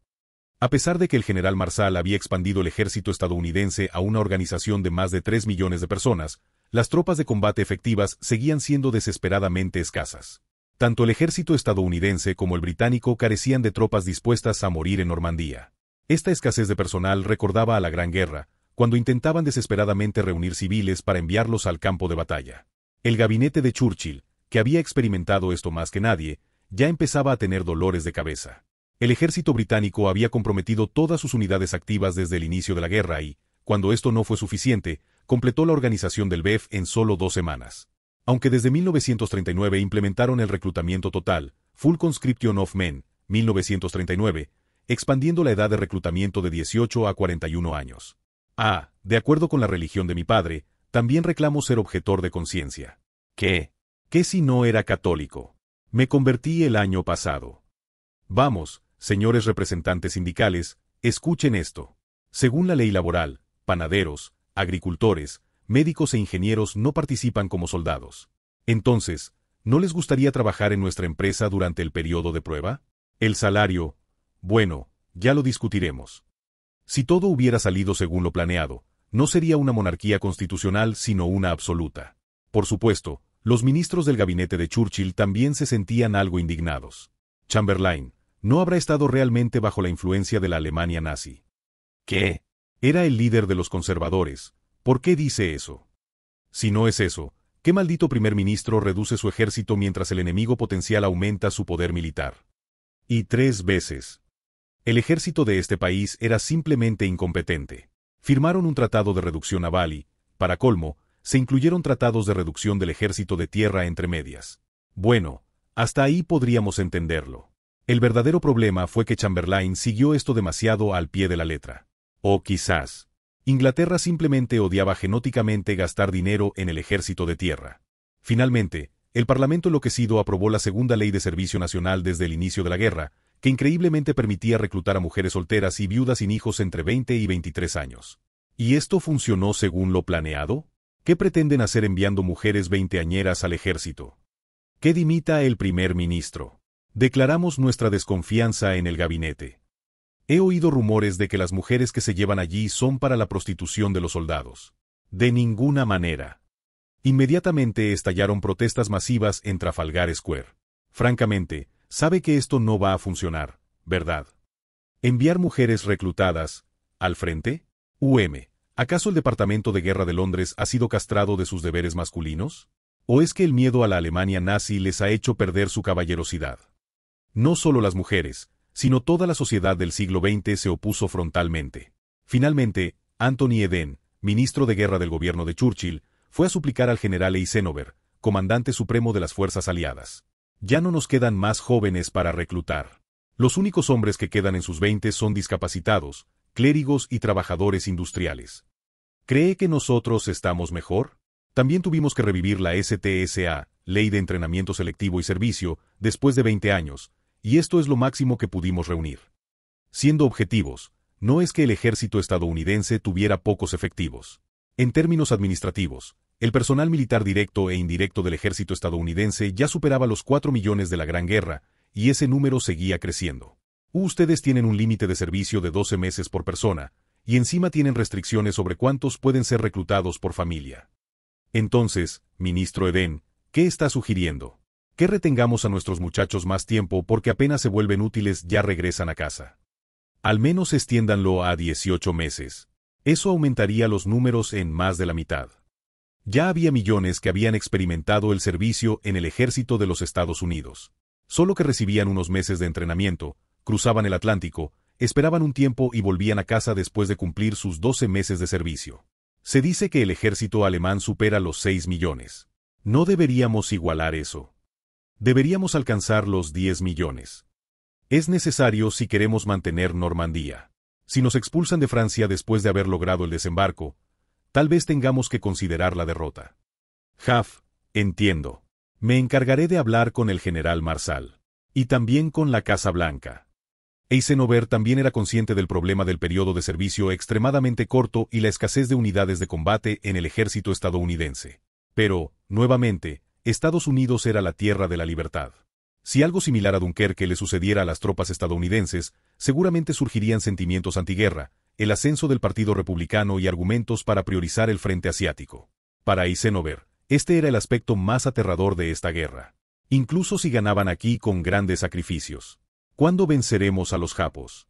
A pesar de que el general Marshall había expandido el ejército estadounidense a una organización de más de 3 millones de personas, las tropas de combate efectivas seguían siendo desesperadamente escasas. Tanto el ejército estadounidense como el británico carecían de tropas dispuestas a morir en Normandía. Esta escasez de personal recordaba a la Gran Guerra, cuando intentaban desesperadamente reunir civiles para enviarlos al campo de batalla. El gabinete de Churchill, que había experimentado esto más que nadie, ya empezaba a tener dolores de cabeza. El ejército británico había comprometido todas sus unidades activas desde el inicio de la guerra y, cuando esto no fue suficiente, completó la organización del BEF en solo 2 semanas. Aunque desde 1939 implementaron el reclutamiento total, Full Conscription of Men, 1939, expandiendo la edad de reclutamiento de 18 a 41 años. De acuerdo con la religión de mi padre, también reclamo ser objetor de conciencia. ¿Qué? ¿Qué si no era católico? Me convertí el año pasado. Vamos, señores representantes sindicales, escuchen esto. Según la ley laboral, panaderos, agricultores, médicos e ingenieros no participan como soldados. Entonces, ¿no les gustaría trabajar en nuestra empresa durante el periodo de prueba? El salario, bueno, ya lo discutiremos. Si todo hubiera salido según lo planeado, no sería una monarquía constitucional sino una absoluta. Por supuesto, los ministros del gabinete de Churchill también se sentían algo indignados. Chamberlain no habrá estado realmente bajo la influencia de la Alemania nazi. ¿Qué? Era el líder de los conservadores. ¿Por qué dice eso? Si no es eso, ¿qué maldito primer ministro reduce su ejército mientras el enemigo potencial aumenta su poder militar? Y 3 veces. El ejército de este país era simplemente incompetente. Firmaron un tratado de reducción naval y, para colmo, se incluyeron tratados de reducción del ejército de tierra entre medias. Bueno, hasta ahí podríamos entenderlo. El verdadero problema fue que Chamberlain siguió esto demasiado al pie de la letra. O quizás, Inglaterra simplemente odiaba genóticamente gastar dinero en el ejército de tierra. Finalmente, el Parlamento enloquecido aprobó la segunda ley de servicio nacional desde el inicio de la guerra, que increíblemente permitía reclutar a mujeres solteras y viudas sin hijos entre 20 y 23 años. ¿Y esto funcionó según lo planeado? ¿Qué pretenden hacer enviando mujeres veinteañeras al ejército? ¿Qué dimita el primer ministro? Declaramos nuestra desconfianza en el gabinete. He oído rumores de que las mujeres que se llevan allí son para la prostitución de los soldados. De ninguna manera. Inmediatamente estallaron protestas masivas en Trafalgar Square. Francamente, sabe que esto no va a funcionar, ¿verdad? ¿Enviar mujeres reclutadas al frente? ¿Acaso el Departamento de Guerra de Londres ha sido castrado de sus deberes masculinos? ¿O es que el miedo a la Alemania nazi les ha hecho perder su caballerosidad? No solo las mujeres, sino toda la sociedad del siglo XX se opuso frontalmente. Finalmente, Anthony Eden, ministro de Guerra del gobierno de Churchill, fue a suplicar al general Eisenhower, comandante supremo de las fuerzas aliadas. Ya no nos quedan más jóvenes para reclutar. Los únicos hombres que quedan en sus 20 son discapacitados, clérigos y trabajadores industriales. ¿Cree que nosotros estamos mejor? También tuvimos que revivir la STSA, Ley de Entrenamiento Selectivo y Servicio, después de 20 años, y esto es lo máximo que pudimos reunir. Siendo objetivos, no es que el ejército estadounidense tuviera pocos efectivos. En términos administrativos, el personal militar directo e indirecto del ejército estadounidense ya superaba los 4 millones de la Gran Guerra, y ese número seguía creciendo. Ustedes tienen un límite de servicio de 12 meses por persona, y encima tienen restricciones sobre cuántos pueden ser reclutados por familia. Entonces, ministro Eden, ¿qué está sugiriendo? Que retengamos a nuestros muchachos más tiempo porque apenas se vuelven útiles ya regresan a casa. Al menos extiéndanlo a 18 meses. Eso aumentaría los números en más de la mitad. Ya había millones que habían experimentado el servicio en el ejército de los Estados Unidos. Solo que recibían unos meses de entrenamiento, cruzaban el Atlántico, esperaban un tiempo y volvían a casa después de cumplir sus 12 meses de servicio. Se dice que el ejército alemán supera los 6 millones. No deberíamos igualar eso. Deberíamos alcanzar los 10 millones. Es necesario si queremos mantener Normandía. Si nos expulsan de Francia después de haber logrado el desembarco, tal vez tengamos que considerar la derrota. Entiendo. Me encargaré de hablar con el general Marshall. Y también con la Casa Blanca. Eisenhower también era consciente del problema del periodo de servicio extremadamente corto y la escasez de unidades de combate en el ejército estadounidense. Pero, nuevamente, Estados Unidos era la tierra de la libertad. Si algo similar a Dunkerque le sucediera a las tropas estadounidenses, seguramente surgirían sentimientos antiguerra, el ascenso del Partido Republicano y argumentos para priorizar el frente asiático. Para Eisenhower, este era el aspecto más aterrador de esta guerra. Incluso si ganaban aquí con grandes sacrificios. ¿Cuándo venceremos a los japos?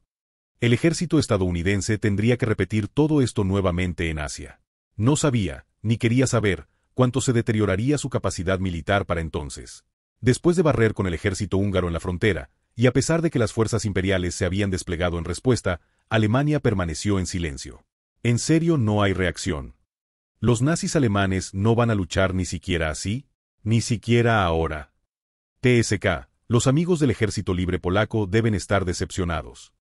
El ejército estadounidense tendría que repetir todo esto nuevamente en Asia. No sabía, ni quería saber, cuánto se deterioraría su capacidad militar para entonces. Después de barrer con el ejército húngaro en la frontera, y a pesar de que las fuerzas imperiales se habían desplegado en respuesta, Alemania permaneció en silencio. ¿En serio no hay reacción? ¿Los nazis alemanes no van a luchar ni siquiera así? Ni siquiera ahora. TSK, los amigos del Ejército Libre Polaco deben estar decepcionados.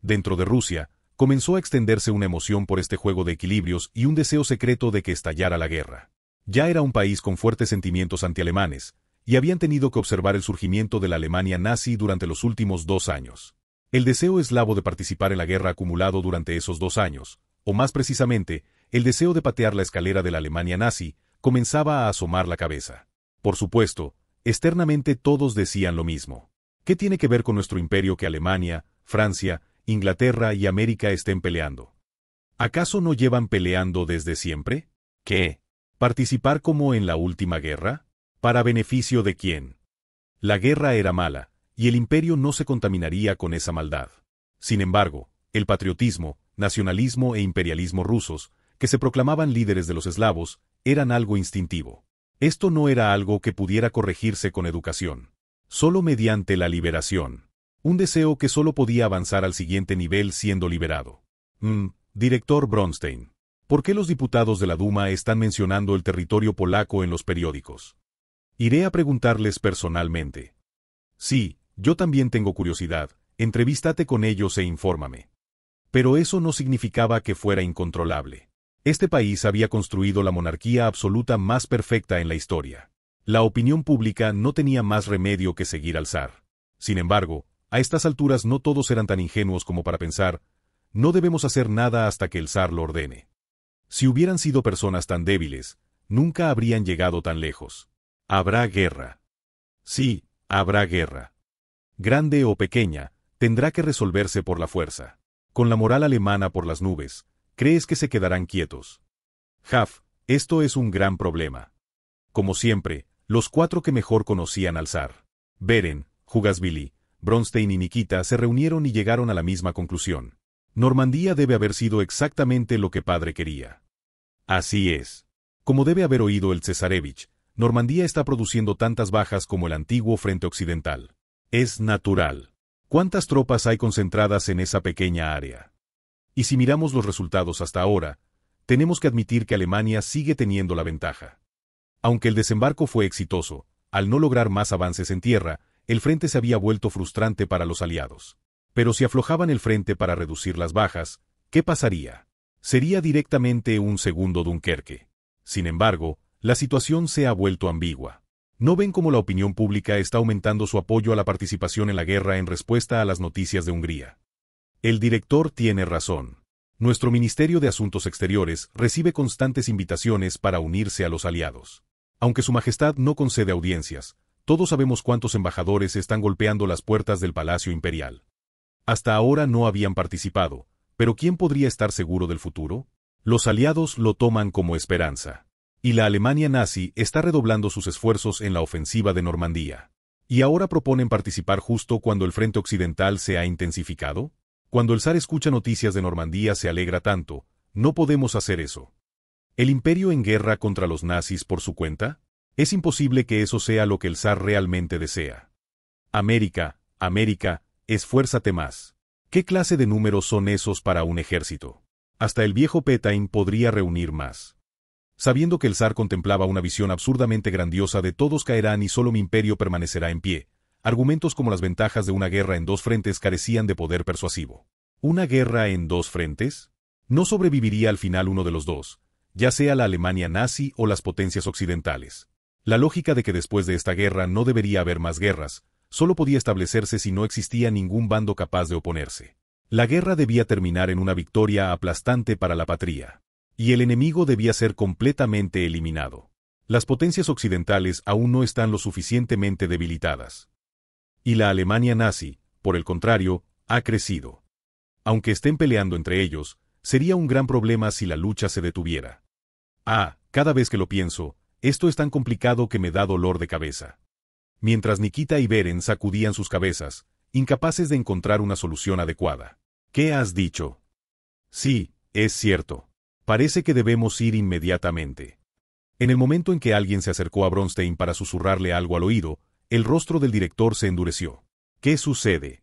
Dentro de Rusia, comenzó a extenderse una emoción por este juego de equilibrios y un deseo secreto de que estallara la guerra. Ya era un país con fuertes sentimientos antialemanes, y habían tenido que observar el surgimiento de la Alemania nazi durante los últimos 2 años. El deseo eslavo de participar en la guerra acumulado durante esos 2 años, o más precisamente, el deseo de patear la escalera de la Alemania nazi, comenzaba a asomar la cabeza. Por supuesto, externamente todos decían lo mismo. ¿Qué tiene que ver con nuestro imperio que Alemania, Francia, Inglaterra y América estén peleando. ¿Acaso no llevan peleando desde siempre? ¿Qué? ¿Participar como en la última guerra? ¿Para beneficio de quién? La guerra era mala, y el imperio no se contaminaría con esa maldad. Sin embargo, el patriotismo, nacionalismo e imperialismo rusos, que se proclamaban líderes de los eslavos, eran algo instintivo. Esto no era algo que pudiera corregirse con educación. Solo mediante la liberación. Un deseo que solo podía avanzar al siguiente nivel siendo liberado. Director Bronstein. ¿Por qué los diputados de la Duma están mencionando el territorio polaco en los periódicos? Iré a preguntarles personalmente. Sí, yo también tengo curiosidad, entrevístate con ellos e infórmame. Pero eso no significaba que fuera incontrolable. Este país había construido la monarquía absoluta más perfecta en la historia. La opinión pública no tenía más remedio que seguir al zar. Sin embargo, a estas alturas no todos eran tan ingenuos como para pensar, no debemos hacer nada hasta que el zar lo ordene. Si hubieran sido personas tan débiles, nunca habrían llegado tan lejos. Habrá guerra. Sí, habrá guerra. Grande o pequeña, tendrá que resolverse por la fuerza. Con la moral alemana por las nubes, ¿crees que se quedarán quietos? Jaf, esto es un gran problema. Como siempre, los cuatro que mejor conocían al zar, Beren, Jugasvili, Bronstein y Nikita, se reunieron y llegaron a la misma conclusión. Normandía debe haber sido exactamente lo que padre quería. Así es. Como debe haber oído el cesarevich, Normandía está produciendo tantas bajas como el antiguo frente occidental. Es natural. ¿Cuántas tropas hay concentradas en esa pequeña área? Y si miramos los resultados hasta ahora, tenemos que admitir que Alemania sigue teniendo la ventaja. Aunque el desembarco fue exitoso, al no lograr más avances en tierra, el frente se había vuelto frustrante para los aliados. Pero si aflojaban el frente para reducir las bajas, ¿qué pasaría? Sería directamente un segundo Dunkerque. Sin embargo, la situación se ha vuelto ambigua. ¿No ven cómo la opinión pública está aumentando su apoyo a la participación en la guerra en respuesta a las noticias de Hungría? El director tiene razón. Nuestro Ministerio de Asuntos Exteriores recibe constantes invitaciones para unirse a los aliados. Aunque Su Majestad no concede audiencias, todos sabemos cuántos embajadores están golpeando las puertas del Palacio Imperial. Hasta ahora no habían participado, pero ¿quién podría estar seguro del futuro? Los aliados lo toman como esperanza. Y la Alemania nazi está redoblando sus esfuerzos en la ofensiva de Normandía. ¿Y ahora proponen participar justo cuando el frente occidental se ha intensificado? Cuando el zar escucha noticias de Normandía se alegra tanto, no podemos hacer eso. ¿El imperio en guerra contra los nazis por su cuenta? Es imposible que eso sea lo que el zar realmente desea. América, esfuérzate más. ¿Qué clase de números son esos para un ejército? Hasta el viejo Petain podría reunir más. Sabiendo que el zar contemplaba una visión absurdamente grandiosa de todos caerán y solo mi imperio permanecerá en pie, argumentos como las ventajas de una guerra en dos frentes carecían de poder persuasivo. ¿Una guerra en dos frentes? No sobreviviría al final uno de los dos, ya sea la Alemania nazi o las potencias occidentales. La lógica de que después de esta guerra no debería haber más guerras, solo podía establecerse si no existía ningún bando capaz de oponerse. La guerra debía terminar en una victoria aplastante para la patria. Y el enemigo debía ser completamente eliminado. Las potencias occidentales aún no están lo suficientemente debilitadas. Y la Alemania nazi, por el contrario, ha crecido. Aunque estén peleando entre ellos, sería un gran problema si la lucha se detuviera. Cada vez que lo pienso, esto es tan complicado que me da dolor de cabeza. Mientras Nikita y Beren sacudían sus cabezas, incapaces de encontrar una solución adecuada. ¿Qué has dicho? Sí, es cierto. Parece que debemos ir inmediatamente. En el momento en que alguien se acercó a Bronstein para susurrarle algo al oído, el rostro del director se endureció. ¿Qué sucede?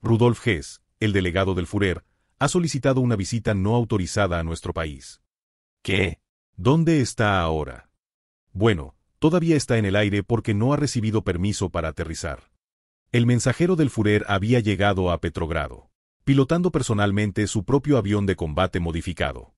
Rudolf Hess, el delegado del Führer, ha solicitado una visita no autorizada a nuestro país. ¿Qué? ¿Dónde está ahora? Bueno, todavía está en el aire porque no ha recibido permiso para aterrizar. El mensajero del Führer había llegado a Petrogrado, pilotando personalmente su propio avión de combate modificado.